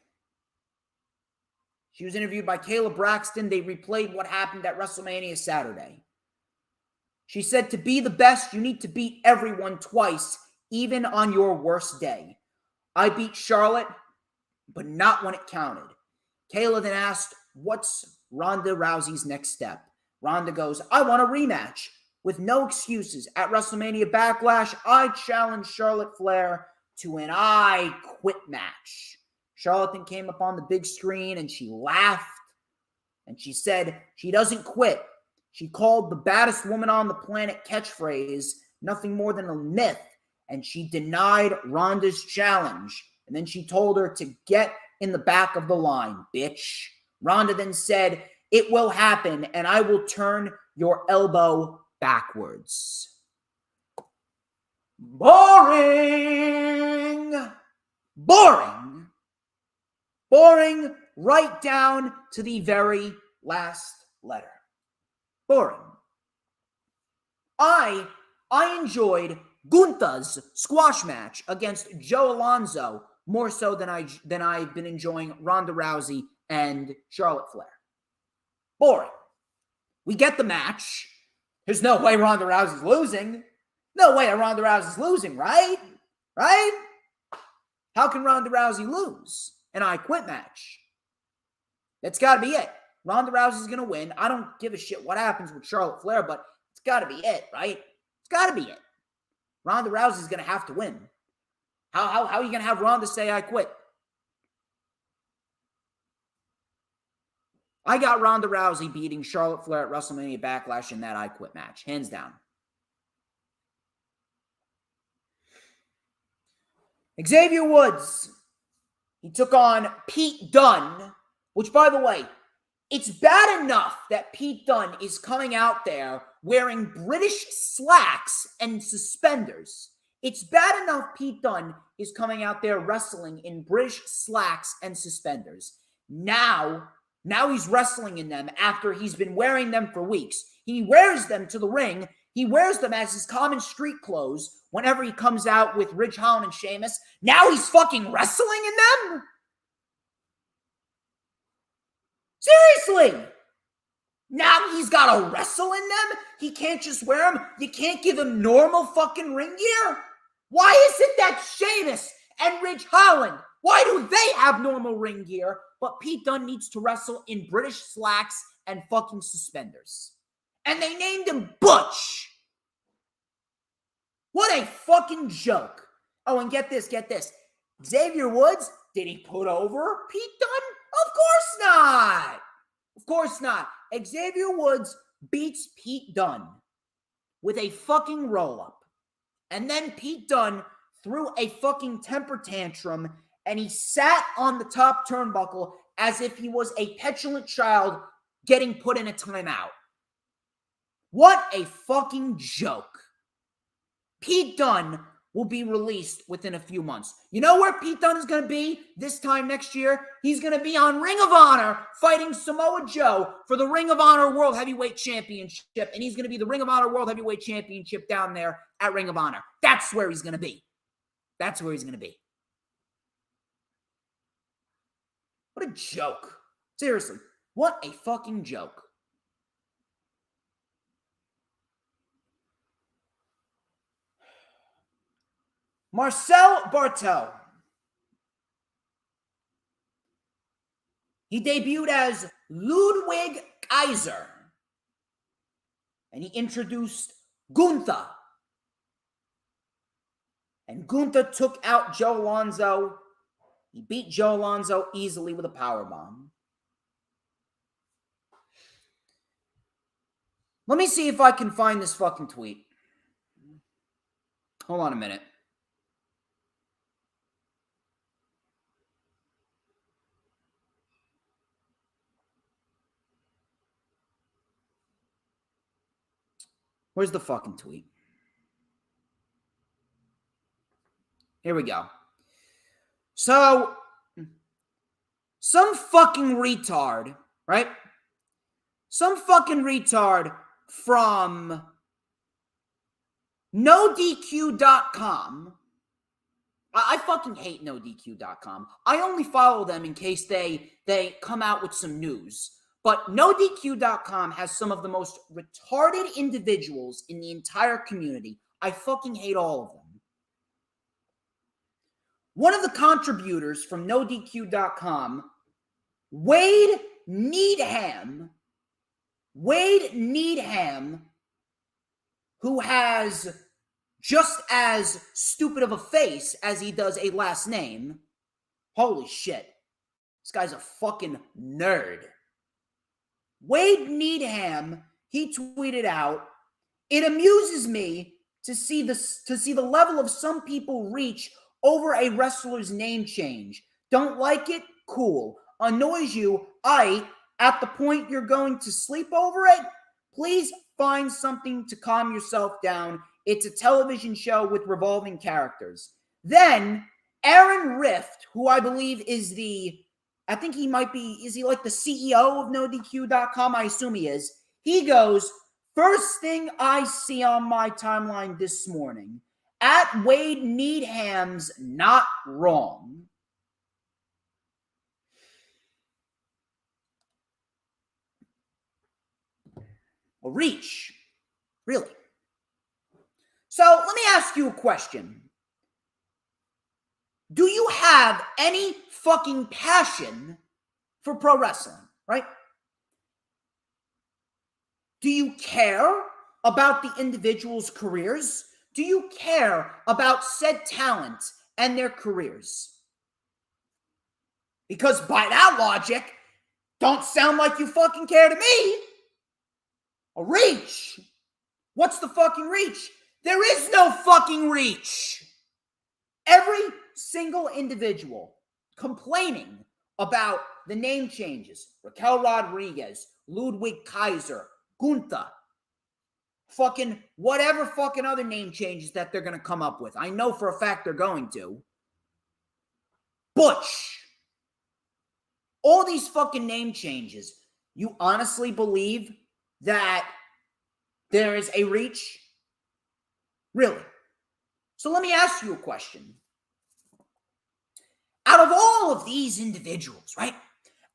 She was interviewed by Kayla Braxton. They replayed what happened at WrestleMania Saturday. She said, to be the best, you need to beat everyone twice, even on your worst day. I beat Charlotte, but not when it counted. Kayla then asked, what's Ronda Rousey's next step? Ronda goes, I want a rematch. With no excuses. At WrestleMania Backlash, I challenged Charlotte Flair to an I Quit match. Charlotte then came up on the big screen and she laughed. And she said she doesn't quit. She called the baddest woman on the planet catchphrase nothing more than a myth. And she denied Ronda's challenge. And then she told her to get in the back of the line, bitch. Ronda then said, it will happen, and I will turn your elbow backwards. Boring. Boring. Boring right down to the very last letter. Boring. I enjoyed Gunther's squash match against Joe Alonzo more so than I've been enjoying Ronda Rousey and Charlotte Flair. Boring. We get the match. There's no way Ronda Rousey's losing. No way Ronda Rousey's losing, right? Right? How can Ronda Rousey lose? An I Quit match. That's got to be it. Ronda Rousey's going to win. I don't give a shit what happens with Charlotte Flair, but it's got to be it, right? It's got to be it. Ronda Rousey's going to have to win. How are you going to have Ronda say I quit? I got Ronda Rousey beating Charlotte Flair at WrestleMania Backlash in that I Quit match. Hands down. Xavier Woods. He took on Pete Dunne, which, by the way, it's bad enough that Pete Dunne is coming out there wearing British slacks and suspenders. It's bad enough Pete Dunne is coming out there wrestling in British slacks and suspenders. Now he's wrestling in them after he's been wearing them for weeks. He wears them to the ring. He wears them as his common street clothes whenever he comes out with Ridge Holland and Sheamus. Now he's fucking wrestling in them? Seriously? Now he's got to wrestle in them? He can't just wear them? You can't give him normal fucking ring gear? Why is it that Sheamus and Ridge Holland, why do they have normal ring gear, but Pete Dunne needs to wrestle in British slacks and fucking suspenders? And they named him Butch. What a fucking joke. Oh, and get this. Xavier Woods, did he put over Pete Dunne? Of course not. Xavier Woods beats Pete Dunne with a fucking roll-up. And then Pete Dunne threw a fucking temper tantrum and he sat on the top turnbuckle as if he was a petulant child getting put in a timeout. What a fucking joke. Pete Dunne will be released within a few months. You know where Pete Dunne is going to be this time next year? He's going to be on Ring of Honor fighting Samoa Joe for the Ring of Honor World Heavyweight Championship. And he's going to be the Ring of Honor World Heavyweight Championship down there at Ring of Honor. That's where he's going to be. What a joke. Seriously, what a fucking joke. Marcel Bartel. He debuted as Ludwig Kaiser. And he introduced Gunther. And Gunther took out Joe Alonzo. He beat Joe Alonzo easily with a powerbomb. Let me see if I can find this fucking tweet. Hold on a minute. Where's the fucking tweet? Here we go. So, some fucking retard, right? Some fucking retard from NoDQ.com. I fucking hate NoDQ.com. I only follow them in case they come out with some news. But NoDQ.com has some of the most retarded individuals in the entire community. I fucking hate all of them. One of the contributors from NoDQ.com, Wade Needham, who has just as stupid of a face as he does a last name. Holy shit. This guy's a fucking nerd. Wade Needham, he tweeted out, "It amuses me to see the level of some people reach over a wrestler's name change. Don't like it? Cool. Annoys you? At the point you're going to sleep over it? Please find something to calm yourself down. It's a television show with revolving characters." Then Aaron Rift, who I believe is is he like the CEO of NoDQ.com? I assume he is. He goes, "First thing I see on my timeline this morning, at Wade Needham's not wrong." A reach. Really? So let me ask you a question. Do you have any fucking passion for pro wrestling, right? Do you care about the individuals' careers? Do you care about said talent and their careers? Because by that logic, don't sound like you fucking care to me. A reach. What's the fucking reach? There is no fucking reach. Every single individual complaining about the name changes, Raquel Rodriguez, Ludwig Kaiser, Gunther, fucking whatever fucking other name changes that they're going to come up with. I know for a fact they're going to. Butch. All these fucking name changes. You honestly believe that there is a reach? Really? So let me ask you a question. Out of all of these individuals, right?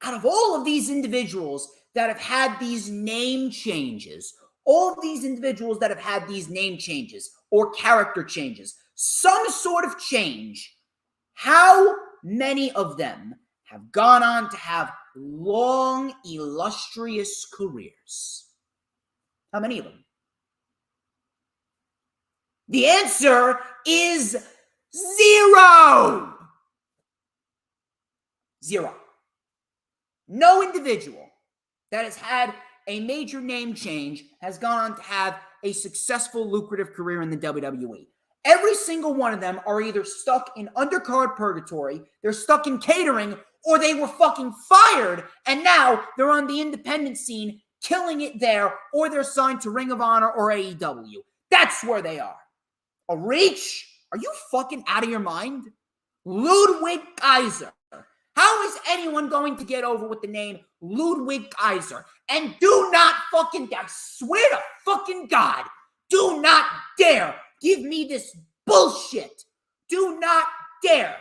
Out of all of these individuals that have had these name changes, all of these individuals that have had these name changes or character changes, some sort of change, how many of them have gone on to have long, illustrious careers? How many of them? The answer is 0. 0. No individual that has had a major name change has gone on to have a successful, lucrative career in the WWE. Every single one of them are either stuck in undercard purgatory, they're stuck in catering, or they were fucking fired, and now they're on the independent scene, killing it there, or they're signed to Ring of Honor or AEW. That's where they are. A reach? Are you fucking out of your mind? Ludwig Kaiser. How is anyone going to get over with the name Ludwig Kaiser? And do not fucking, I swear to fucking God, do not dare give me this bullshit. Do not dare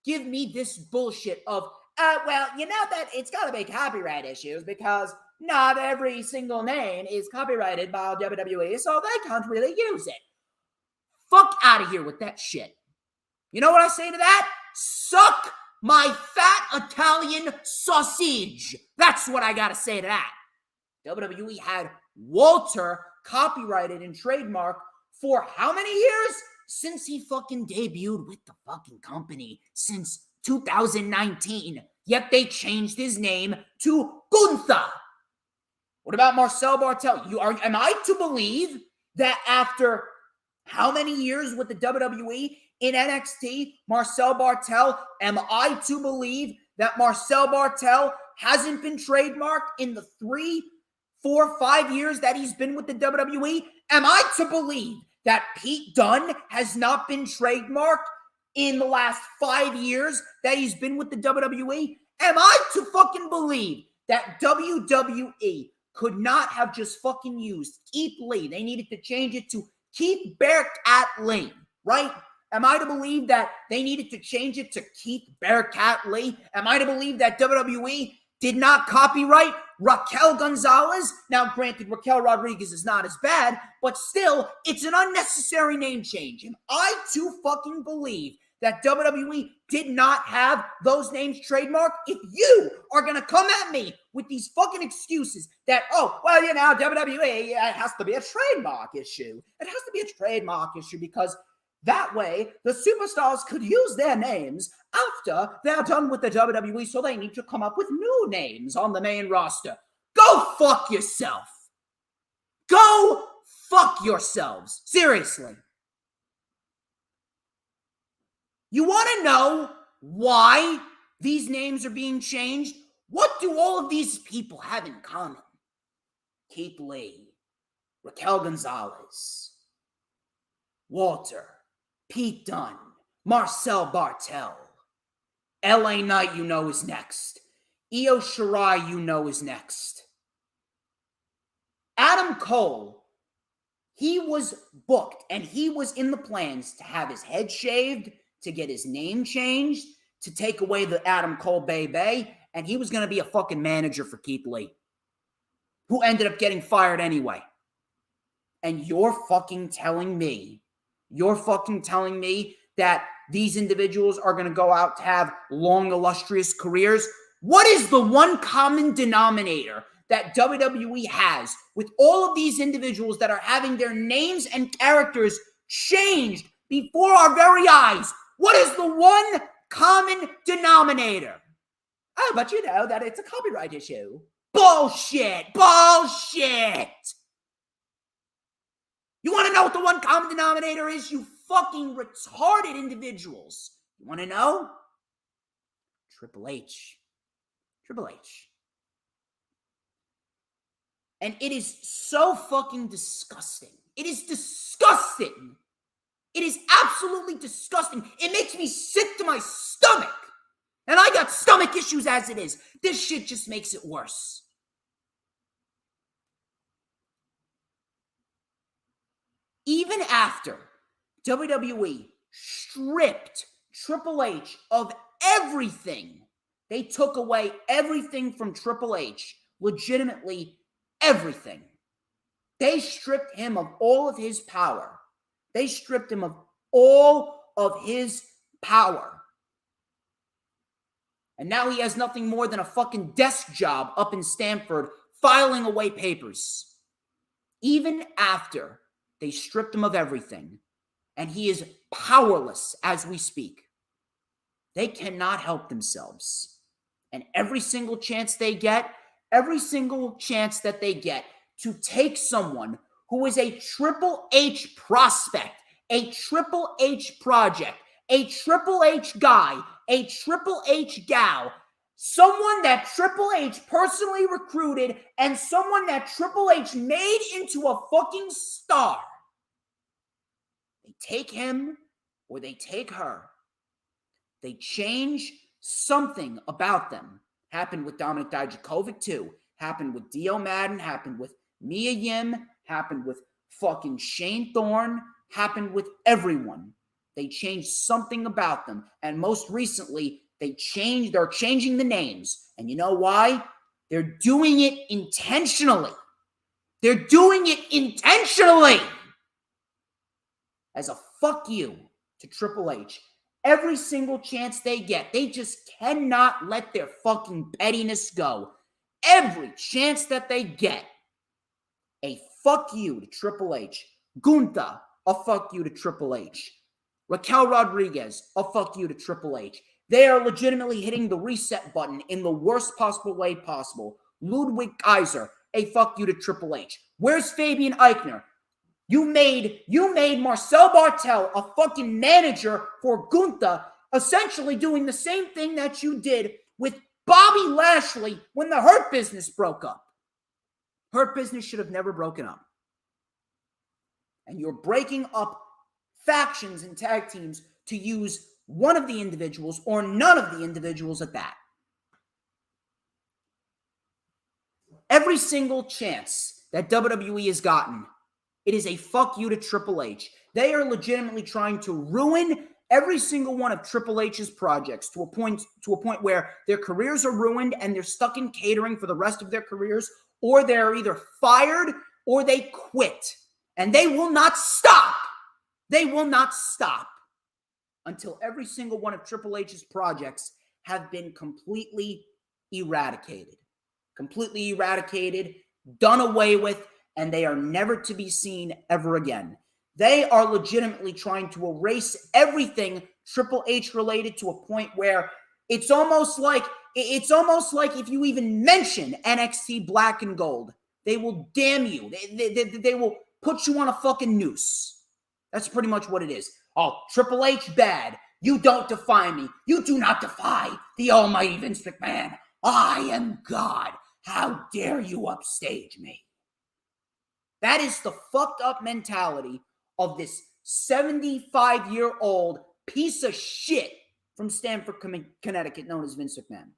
give me this bullshit of, well, you know that it's got to be copyright issues because not every single name is copyrighted by WWE, so they can't really use it. Fuck out of here with that shit. You know what I say to that? Suck my fat Italian sausage. That's what I gotta say to that. WWE had Walter copyrighted and trademarked for how many years? Since he fucking debuted with the fucking company since 2019. Yet they changed his name to Gunther. What about Marcel Bartel? Am I to believe that after how many years with the WWE in NXT, Marcel Bartel, am I to believe that Marcel Bartel hasn't been trademarked in the 3 4 or 5 years that he's been with the WWE? Am I to believe that Pete Dunne has not been trademarked in the last 5 years that he's been with the WWE? Am I to fucking believe that WWE could not have just fucking used Keith Lee? They needed to change it to Keith Bearcat Lee, right? Am I to believe that they needed to change it to Keith Bearcat Lee? Am I to believe that WWE did not copyright Raquel Gonzalez? Now, granted, Raquel Rodriguez is not as bad, but still, it's an unnecessary name change. Am I to fucking believe that WWE did not have those names trademarked? If you are going to come at me with these fucking excuses that, oh, well, you know, WWE, it has to be a trademark issue. It has to be a trademark issue because that way the superstars could use their names after they're done with the WWE, so they need to come up with new names on the main roster. Go fuck yourself. Go fuck yourselves. Seriously. You want to know why these names are being changed? What do all of these people have in common? Keith Lee, Raquel Gonzalez, Walter, Pete Dunne, Marcel Bartel, LA Knight, you know, is next. Io Shirai, you know, is next. Adam Cole, he was booked and he was in the plans to have his head shaved, to get his name changed, to take away the Adam Cole Bay, and he was going to be a fucking manager for Keith Lee, who ended up getting fired anyway. And you're fucking telling me that these individuals are going to go out to have long, illustrious careers? What is the one common denominator that WWE has with all of these individuals that are having their names and characters changed before our very eyes? What is the one common denominator? Oh, but you know that it's a copyright issue. Bullshit! You want to know what the one common denominator is, you fucking retarded individuals? You want to know? Triple H. And it is so fucking disgusting. It is disgusting. It is absolutely disgusting. It makes me sick to my stomach. And I got stomach issues as it is. This shit just makes it worse. Even after WWE stripped Triple H of everything, they took away everything from Triple H, legitimately everything. They stripped him of all of his power. They stripped him of all of his power. And now he has nothing more than a fucking desk job up in Stamford filing away papers. Even after they stripped him of everything, and he is powerless as we speak, they cannot help themselves. And every single chance that they get to take someone who is a Triple H prospect, a Triple H project, a Triple H guy, a Triple H gal, someone that Triple H personally recruited, and someone that Triple H made into a fucking star. They take him or they take her. They change something about them. Happened with Dominic Dijakovic too. Happened with Dio Madden. Happened with Mia Yim. Happened with fucking Shane Thorne. Happened with everyone. They changed something about them. And most recently, they're changing the names. And you know why? They're doing it intentionally. As a fuck you to Triple H. Every single chance they get, they just cannot let their fucking pettiness go. Every chance that they get, a fuck you to Triple H. Gunther, a fuck you to Triple H. Raquel Rodriguez, a fuck you to Triple H. They are legitimately hitting the reset button in the worst possible way possible. Ludwig Kaiser, a fuck you to Triple H. Where's Fabian Eichner? You made Marcel Bartel a fucking manager for Gunther, essentially doing the same thing that you did with Bobby Lashley when the Hurt Business broke up. Hurt Business should have never broken up. And you're breaking up factions and tag teams to use one of the individuals or none of the individuals at that. Every single chance that WWE has gotten, it is a fuck you to Triple H. They are legitimately trying to ruin every single one of Triple H's projects to a point where their careers are ruined and they're stuck in catering for the rest of their careers, or they're either fired or they quit. And they will not stop. They will not stop until every single one of Triple H's projects have been completely eradicated. Completely eradicated, done away with, and they are never to be seen ever again. They are legitimately trying to erase everything Triple H related to a point where it's almost like if you even mention NXT Black and Gold, they will damn you. They will put you on a fucking noose. That's pretty much what it is. Oh, Triple H bad. You don't defy me. You do not defy the almighty Vince McMahon. I am God. How dare you upstage me? That is the fucked up mentality of this 75-year-old piece of shit from Stamford, Connecticut, known as Vince McMahon.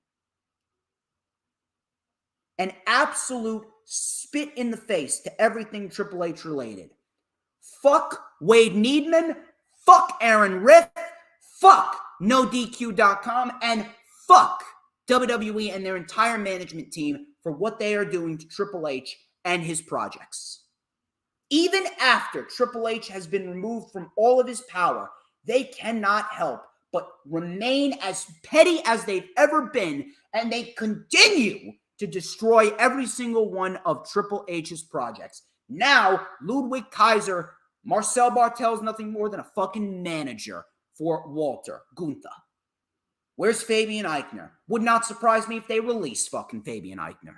An absolute spit in the face to everything Triple H related. Fuck Wade Needman, fuck Aaron Riff, fuck NoDQ.com, and fuck WWE and their entire management team for what they are doing to Triple H and his projects. Even after Triple H has been removed from all of his power, they cannot help but remain as petty as they've ever been, and they continue to destroy every single one of Triple H's projects. Now, Ludwig Kaiser, Marcel Bartel's nothing more than a fucking manager for Walter Gunther. Where's Fabian Eichner? Would not surprise me if they release fucking Fabian Eichner.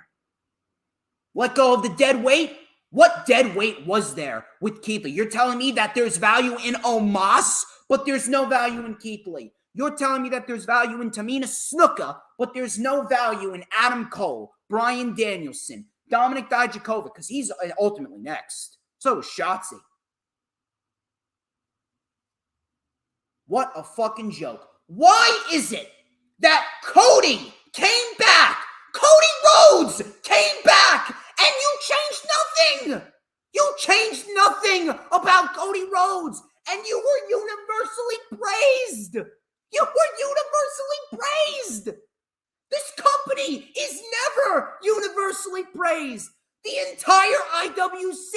Let go of the dead weight? What dead weight was there with Keith Lee? You're telling me that there's value in Omos, but there's no value in Keith Lee. You're telling me that there's value in Tamina Snuka, but there's no value in Adam Cole, Bryan Danielson, Dominic Dijakovic, because he's ultimately next. So is Shotzi. What a fucking joke. Why is it that Cody came back? Cody Rhodes came back, and you changed nothing. You changed nothing about Cody Rhodes, and you were universally praised. You were universally praised. This company is never universally praised. The entire IWC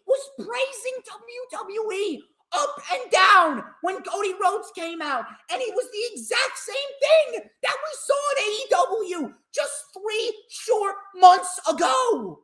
was praising WWE up and down when Cody Rhodes came out, and he was the exact same thing that we saw in AEW just 3 short months ago.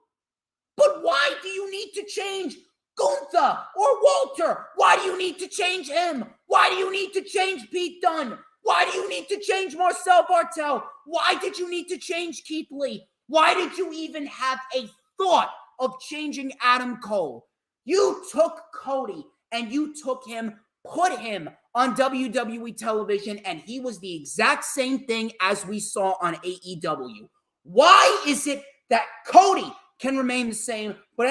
But why do you need to change Gunther or Walter? Why do you need to change him? Why do you need to change Pete Dunne? Why do you need to change Marcel Bartel? Why did you need to change Keith Lee? Why did you even have a thought of changing Adam Cole? You took Cody and you took him, put him on WWE television, and he was the exact same thing as we saw on AEW. Why is it that Cody can remain the same, but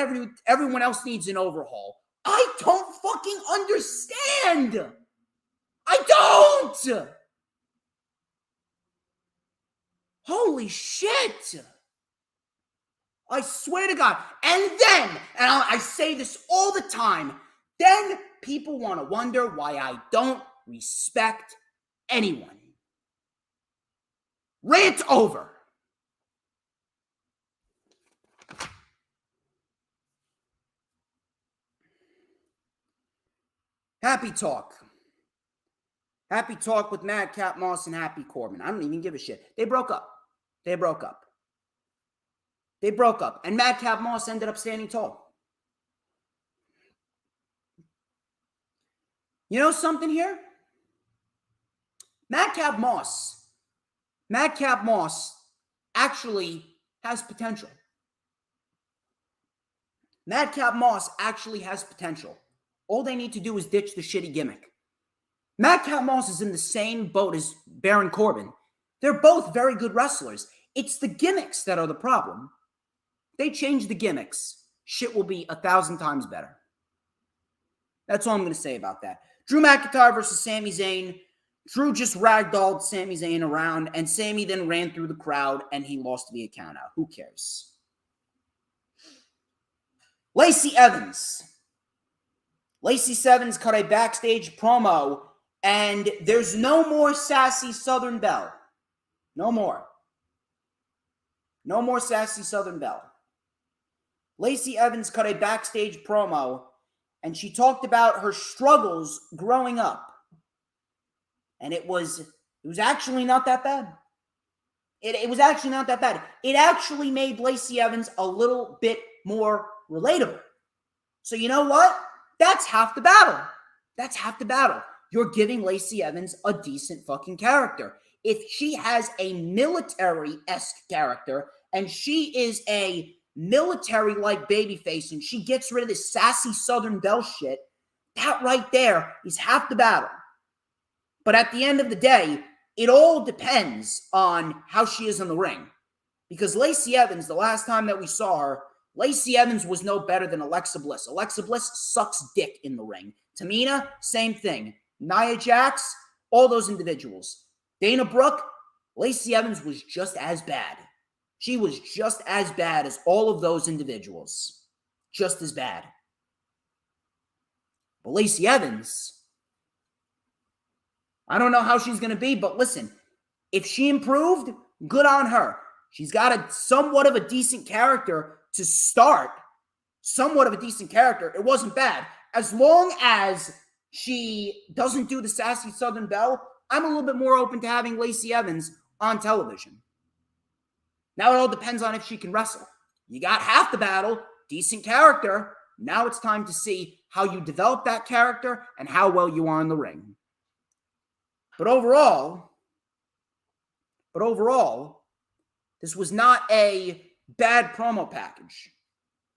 everyone else needs an overhaul? I don't fucking understand. I don't. Holy shit. I swear to God. And then, and I say this all the time, then people want to wonder why I don't respect anyone. Rant over. Happy talk. Happy talk with Madcap Moss and Happy Corbin. I don't even give a shit. They broke up. They broke up. They broke up. And Madcap Moss ended up standing tall. You know something here? Madcap Moss actually has potential. Madcap Moss actually has potential. All they need to do is ditch the shitty gimmick. Madcap Moss is in the same boat as Baron Corbin. They're both very good wrestlers. It's the gimmicks that are the problem. They change the gimmicks. Shit will be 1,000 times better. That's all I'm going to say about that. Drew McIntyre versus Sami Zayn. Drew just ragdolled Sami Zayn around, and Sami then ran through the crowd, and he lost via countout. Who cares? Lacey Evans. Lacey Evans cut a backstage promo, and there's no more sassy Southern Belle. No more. No more sassy Southern Belle. Lacey Evans cut a backstage promo, and she talked about her struggles growing up. And it was actually not that bad. It was actually not that bad. It actually made Lacey Evans a little bit more relatable. So you know what? That's half the battle. That's half the battle. You're giving Lacey Evans a decent fucking character. If she has a military-esque character, and she is a military-like babyface, and she gets rid of this sassy Southern Belle shit, that right there is half the battle. But at the end of the day, it all depends on how she is in the ring. Because Lacey Evans, the last time that we saw her, Lacey Evans was no better than Alexa Bliss. Alexa Bliss sucks dick in the ring. Tamina, same thing. Nia Jax, all those individuals. Dana Brooke, Lacey Evans was just as bad. She was just as bad as all of those individuals. Just as bad. But Lacey Evans, I don't know how she's going to be, but listen, if she improved, good on her. She's got a somewhat of a decent character to start. Somewhat of a decent character. It wasn't bad. As long as she doesn't do the sassy Southern Belle, I'm a little bit more open to having Lacey Evans on television. Now it all depends on if she can wrestle. You got half the battle, decent character. Now it's time to see how you develop that character and how well you are in the ring. But overall, this was not a bad promo package.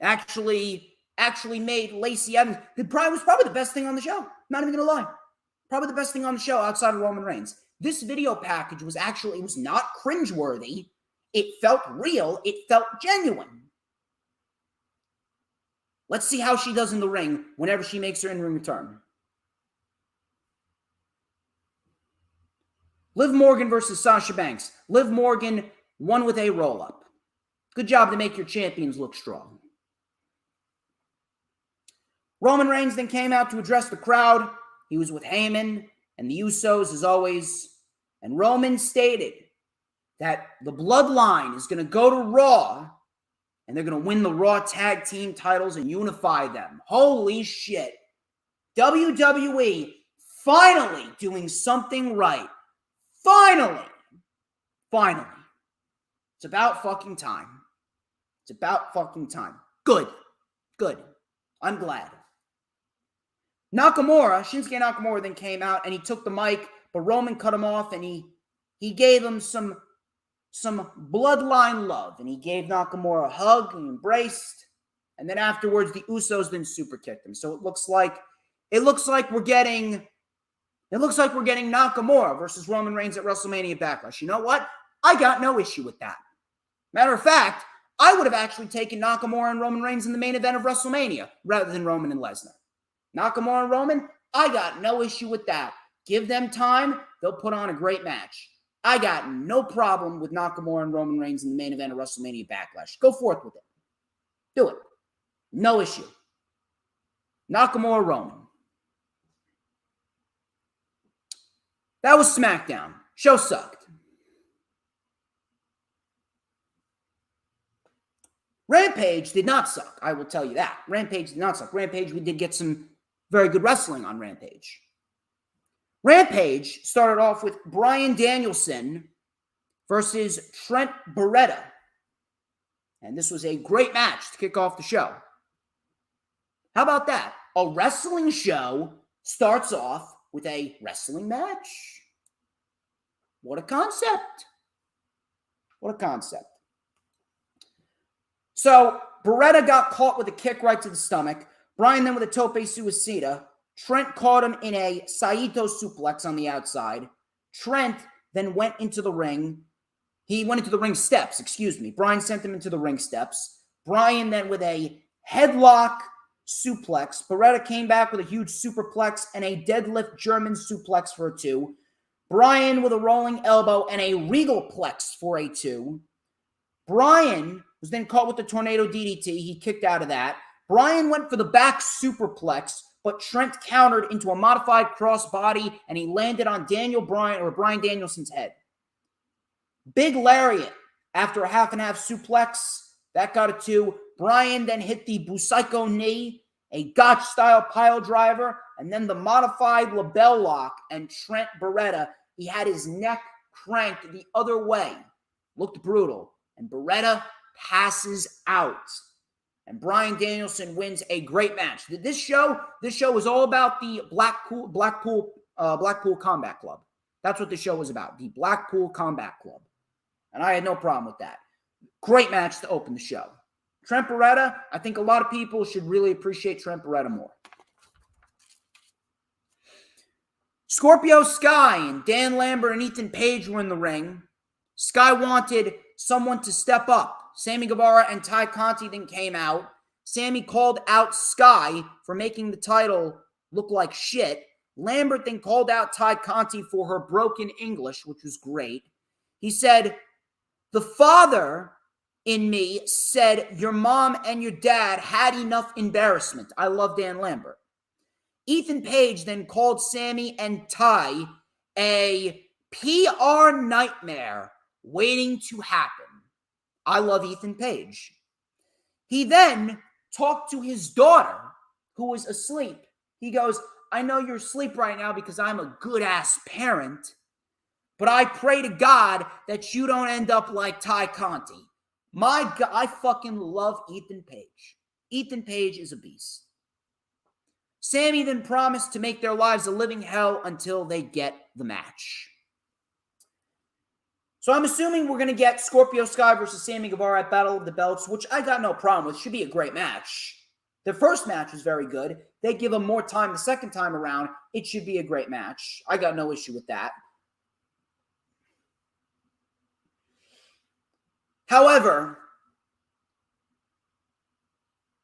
Actually made Lacey Evans, was probably the best thing on the show. Not even going to lie. Probably the best thing on the show outside of Roman Reigns. This video package was it was not cringeworthy. It felt real. It felt genuine. Let's see how she does in the ring whenever she makes her in-ring return. Liv Morgan versus Sasha Banks. Liv Morgan won with a roll-up. Good job to make your champions look strong. Roman Reigns then came out to address the crowd. He was with Heyman and the Usos as always. And Roman stated that the Bloodline is going to go to Raw and they're going to win the Raw Tag Team titles and unify them. Holy shit. WWE finally doing something right. Finally. It's about fucking time. It's about fucking time. Good. I'm glad. Shinsuke Nakamura then came out and he took the mic, but Roman cut him off and he gave him some bloodline love, and he gave Nakamura a hug and embraced, and then afterwards the Usos then super kicked him. So it looks like we're getting Nakamura versus Roman Reigns at WrestleMania Backlash. You know what? I got no issue with that. Matter of fact, I would have actually taken Nakamura and Roman Reigns in the main event of WrestleMania rather than Roman and Lesnar. Nakamura and Roman, I got no issue with that. Give them time, they'll put on a great match. I got no problem with Nakamura and Roman Reigns in the main event of WrestleMania Backlash. Go forth with it. Do it. No issue. Nakamura, Roman. That was SmackDown. Show sucked. Rampage did not suck. I will tell you that. Rampage did not suck. Rampage, we did get some very good wrestling on Rampage. Rampage started off with Bryan Danielson versus Trent Beretta. And this was a great match to kick off the show. How about that? A wrestling show starts off with a wrestling match. What a concept. What a concept. So, Beretta got caught with a kick right to the stomach. Bryan then with a tope suicida. Trent caught him in a Saito suplex on the outside. Trent then went into the ring. He went into the ring steps, Bryan sent him into the ring steps. Bryan then with a headlock suplex. Beretta came back with a huge superplex and a deadlift German suplex for a 2. Bryan with a rolling elbow and a regalplex for a 2. Bryan was then caught with the tornado DDT. He kicked out of that. Bryan went for the back superplex, but Trent countered into a modified crossbody, and he landed on Bryan Danielson's head. Big lariat after a half-and-half suplex. That got a 2. Bryan then hit the Busaiko knee, a Gotch-style pile driver, and then the modified LeBell lock, and Trent Beretta, he had his neck cranked the other way. Looked brutal. And Beretta passes out. And Bryan Danielson wins a great match. This show was all about the Blackpool Combat Club. That's what the show was about, the Blackpool Combat Club. And I had no problem with that. Great match to open the show. Trent Beretta, I think a lot of people should really appreciate Trent Beretta more. Scorpio Sky and Dan Lambert and Ethan Page were in the ring. Sky wanted someone to step up. Sammy Guevara and Ty Conti then came out. Sammy called out Sky for making the title look like shit. Lambert then called out Ty Conti for her broken English, which was great. He said, "The father in me said your mom and your dad had enough embarrassment." I love Dan Lambert. Ethan Page then called Sammy and Ty a PR nightmare waiting to happen. I love Ethan Page. He then talked to his daughter, who was asleep. He goes, "I know you're asleep right now because I'm a good-ass parent, but I pray to God that you don't end up like Ty Conti." My God, I fucking love Ethan Page. Ethan Page is a beast. Sammy then promised to make their lives a living hell until they get the match. So I'm assuming we're going to get Scorpio Sky versus Sammy Guevara at Battle of the Belts, which I got no problem with. Should be a great match. The first match was very good. They give them more time the second time around. It should be a great match. I got no issue with that. However,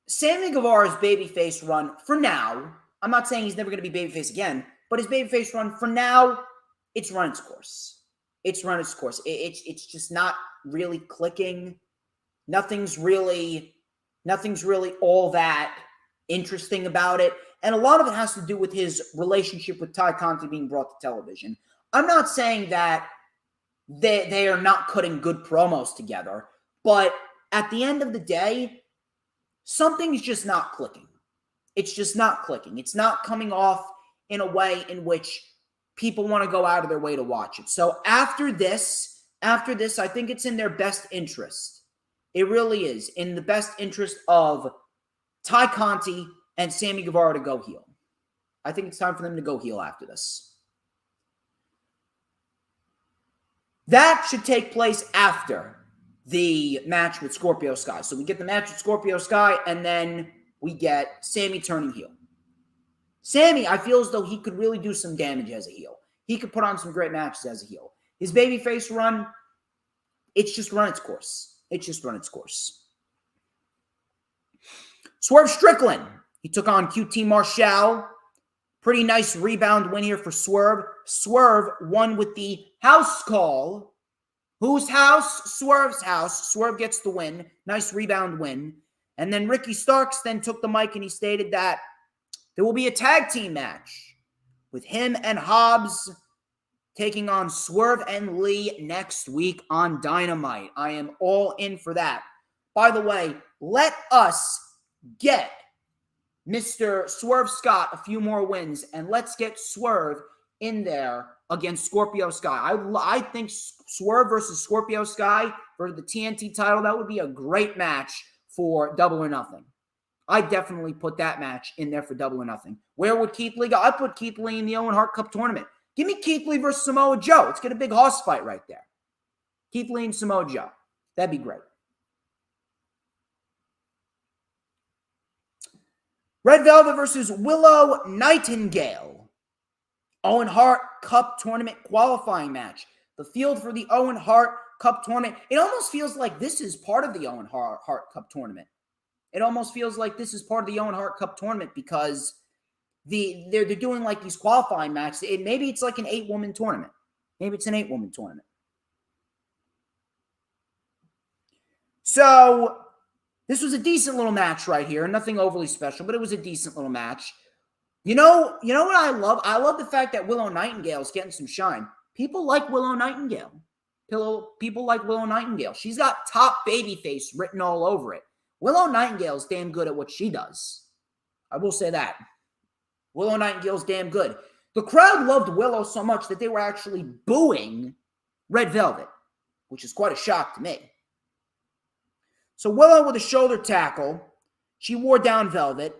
Sammy Guevara's babyface run, for now, I'm not saying he's never going to be babyface again, but his babyface run, for now, it's run its course. It's run its course. It's just not really clicking. Nothing's really all that interesting about it. And a lot of it has to do with his relationship with Ty Conti being brought to television. I'm not saying that they are not cutting good promos together, but at the end of the day, something's just not clicking. It's just not clicking. It's not coming off in a way in which people want to go out of their way to watch it. So after this, I think it's in their best interest. It really is in the best interest of Ty Conti and Sammy Guevara to go heel. I think it's time for them to go heel after this. That should take place after the match with Scorpio Sky. So we get the match with Scorpio Sky, and then we get Sammy turning heel. Sammy, I feel as though he could really do some damage as a heel. He could put on some great matches as a heel. His babyface run, it's just run its course. It's just run its course. Swerve Strickland, he took on QT Marshall. Pretty nice rebound win here for Swerve. Swerve won with the house call. Whose house? Swerve's house. Swerve gets the win. Nice rebound win. And then Ricky Starks then took the mic and he stated that there will be a tag team match with him and Hobbs taking on Swerve and Lee next week on Dynamite. I am all in for that. By the way, let us get Mr. Swerve Scott a few more wins, and let's get Swerve in there against Scorpio Sky. I think Swerve versus Scorpio Sky for the TNT title, that would be a great match for Double or Nothing. I definitely put that match in there for Double or Nothing. Where would Keith Lee go? I put Keith Lee in the Owen Hart Cup tournament. Give me Keith Lee versus Samoa Joe. Let's get a big hoss fight right there. Keith Lee and Samoa Joe. That'd be great. Red Velvet versus Willow Nightingale. Owen Hart Cup tournament qualifying match. The field for the Owen Hart Cup tournament. It almost feels like this is part of the Owen Hart Cup tournament. it almost feels like this is part of the Owen Hart Cup tournament because they're doing like these qualifying matches. Maybe it's like an 8-woman tournament. Maybe it's an 8-woman tournament. So this was a decent little match right here. Nothing overly special, but it was a decent little match. You know what I love? I love the fact that Willow Nightingale's getting some shine. People like Willow Nightingale. People like Willow Nightingale. She's got top babyface written all over it. Willow Nightingale's damn good at what she does. I will say that. Willow Nightingale's damn good. The crowd loved Willow so much that they were actually booing Red Velvet, which is quite a shock to me. So Willow with a shoulder tackle. She wore down Velvet.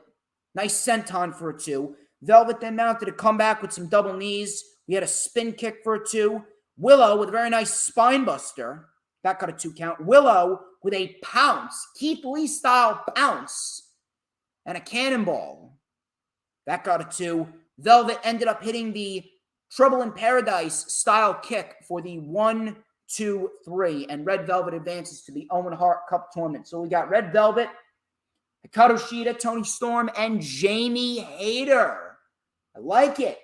Nice senton for a 2. Velvet then mounted a comeback with some double knees. We had a spin kick for a 2. Willow with a very nice spine buster. That got a 2 count. Willow with a pounce. Keith Lee style pounce. And a cannonball. That got a 2. Velvet ended up hitting the Trouble in Paradise style kick for the 1, 2, 3. And Red Velvet advances to the Owen Hart Cup tournament. So we got Red Velvet, Hikaru Shida, Toni Storm, and Jamie Hayter. I like it.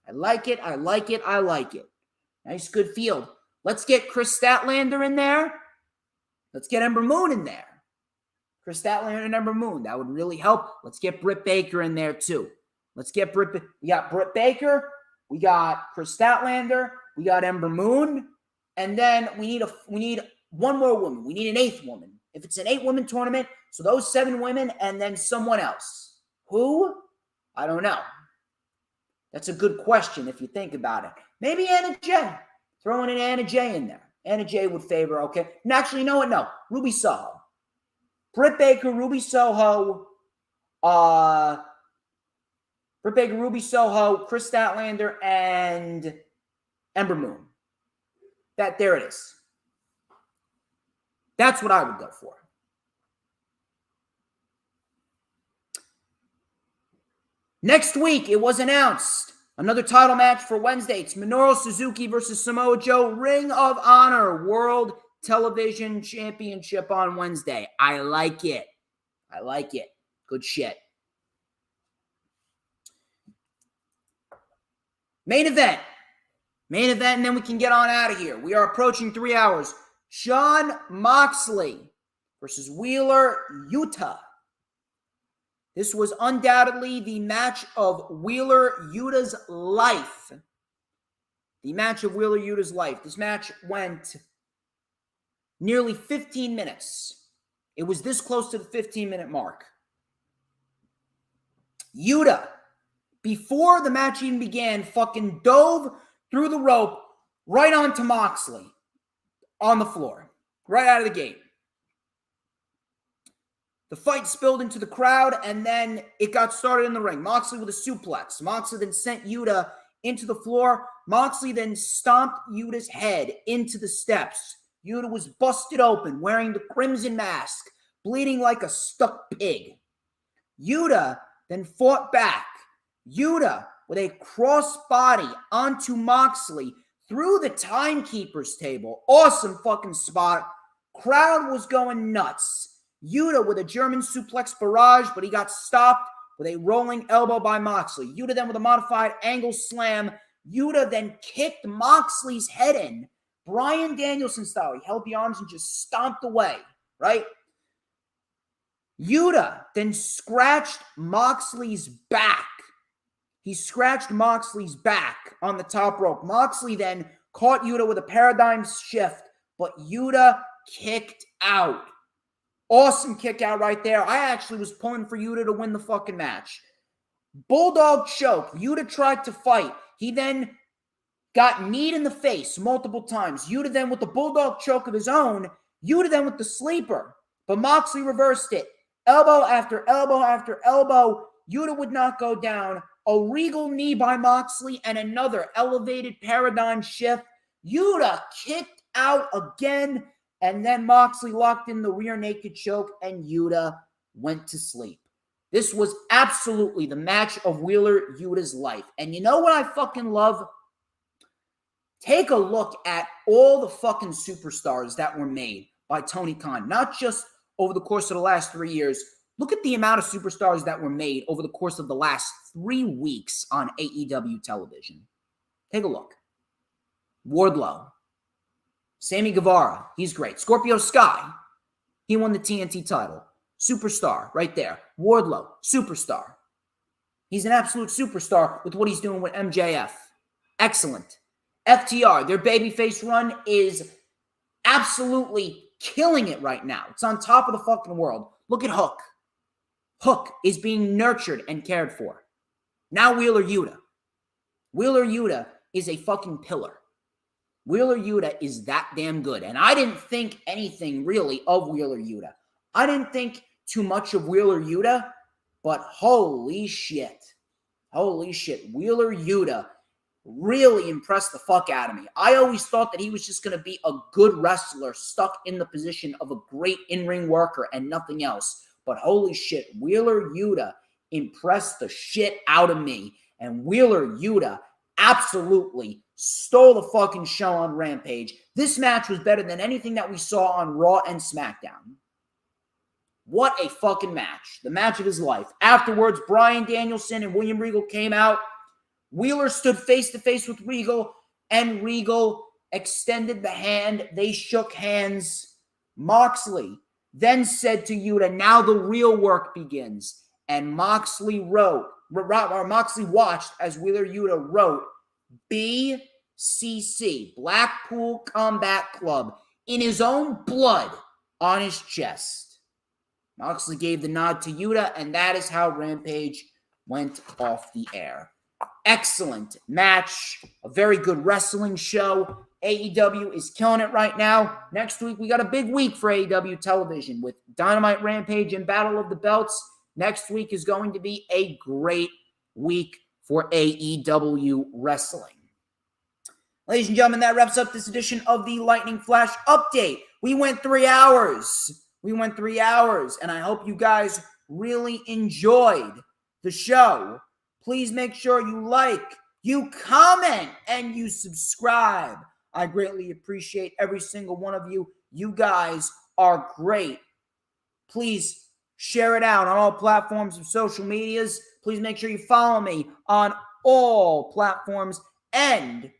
I like it. I like it. I like it. Nice, good field. Let's get Chris Statlander in there. Let's get Ember Moon in there. Chris Statlander and Ember Moon. That would really help. Let's get Britt Baker in there too. Let's get Britt. We got Britt Baker. We got Chris Statlander. We got Ember Moon. And then we need one more woman. We need an 8th woman. If it's an 8-woman tournament, so those 7 women and then someone else. Who? I don't know. That's a good question if you think about it. Maybe Anna Jay. Throwing an Anna Jay in there. Anna Jay would favor, okay? And actually, you know what? No. Ruby Soho. Britt Baker, Ruby Soho. Britt Baker, Ruby Soho, Chris Statlander, and Ember Moon. There it is. That's what I would go for. Next week, it was announced. Another title match for Wednesday. It's Minoru Suzuki versus Samoa Joe. Ring of Honor World Television Championship on Wednesday. I like it. I like it. Good shit. Main event, and then we can get on out of here. We are approaching 3 hours. Jon Moxley versus Wheeler Yuta. This was undoubtedly the match of Wheeler Yuta's life. The match of Wheeler Yuta's life. This match went nearly 15 minutes. It was this close to the 15-minute mark. Yuta, before the match even began, fucking dove through the rope right onto Moxley on the floor, right out of the gate. The fight spilled into the crowd, and then it got started in the ring. Moxley with a suplex. Moxley then sent Yuta into the floor. Moxley then stomped Yuta's head into the steps. Yuta was busted open, wearing the crimson mask, bleeding like a stuck pig. Yuta then fought back. Yuta with a crossbody onto Moxley through the timekeeper's table. Awesome fucking spot. Crowd was going nuts. Yuta with a German suplex barrage, but he got stopped with a rolling elbow by Moxley. Yuta then with a modified angle slam. Yuta then kicked Moxley's head in, Bryan Danielson style. He held the arms and just stomped away, right? Yuta then scratched Moxley's back. He scratched Moxley's back on the top rope. Moxley then caught Yuta with a paradigm shift, but Yuta kicked out. Awesome kick out right there. I actually was pulling for Yuta to win the fucking match. Bulldog choke. Yuta tried to fight. He then got kneed in the face multiple times. Yuta then with the bulldog choke of his own. Yuta then with the sleeper. But Moxley reversed it. Elbow after elbow after elbow. Yuta would not go down. A regal knee by Moxley and another elevated paradigm shift. Yuta kicked out again. And then Moxley locked in the rear naked choke and Yuta went to sleep. This was absolutely the match of Wheeler Yuta's life. And you know what I fucking love? Take a look at all the fucking superstars that were made by Tony Khan. Not just over the course of the last 3 years, Look at the amount of superstars that were made over the course of the last 3 weeks on AEW television. Take a look. Wardlow. Sammy Guevara. He's great. Scorpio Sky. He won the TNT title. Superstar right there. Wardlow. Superstar. He's an absolute superstar with what he's doing with MJF. Excellent. FTR. Their babyface run is absolutely killing it right now. It's on top of the fucking world. Look at Hook. Hook is being nurtured and cared for. Now Wheeler Yuta. Wheeler Yuta is a fucking pillar. Wheeler Yuta is that damn good. And I didn't think anything really of Wheeler Yuta. I didn't think too much of Wheeler Yuta, but holy shit. Holy shit. Wheeler Yuta really impressed the fuck out of me. I always thought that he was just going to be a good wrestler stuck in the position of a great in-ring worker and nothing else. But holy shit, Wheeler Yuta impressed the shit out of me. And Wheeler Yuta absolutely stole the fucking show on Rampage. This match was better than anything that we saw on Raw and SmackDown. What a fucking match. The match of his life. Afterwards, Bryan Danielson and William Regal came out. Wheeler stood face-to-face with Regal, and Regal extended the hand. They shook hands. Moxley then said to Yuta, now the real work begins. And Moxley watched as Wheeler Yuta wrote BCC, Blackpool Combat Club, in his own blood on his chest. Moxley gave the nod to Yuta, and that is how Rampage went off the air. Excellent match, a very good wrestling show. AEW is killing it right now. Next week, we got a big week for AEW television with Dynamite, Rampage, and Battle of the Belts. Next week is going to be a great week for AEW wrestling. Ladies and gentlemen, that wraps up this edition of the Lightning Flash Update. We went 3 hours. And I hope you guys really enjoyed the show. Please make sure you like, you comment, and you subscribe. I greatly appreciate every single one of you. You guys are great. Please share it out on all platforms of social medias. Please make sure you follow me on all platforms. And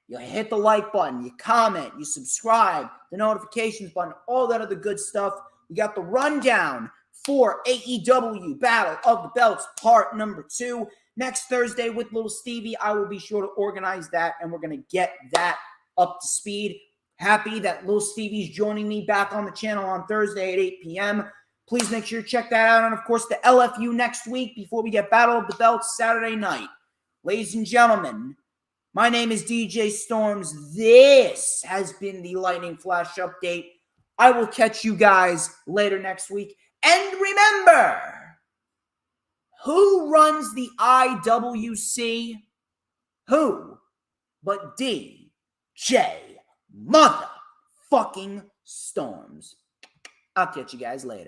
you hit the like button, you comment, you subscribe, the notifications button, all that other good stuff. We got the rundown for AEW Battle of the Belts part number 2. Next Thursday with Little Stevie, I will be sure to organize that, and we're going to get that up to speed. Happy that Little Stevie's joining me back on the channel on Thursday at 8 p.m. Please make sure you check that out. And, of course, the LFU next week before we get Battle of the Belts Saturday night. Ladies and gentlemen, my name is DJ Storms. This has been the Lightning Flash Update. I will catch you guys later next week. And remember, who runs the IWC? Who but DJ motherfucking Storms. I'll catch you guys later.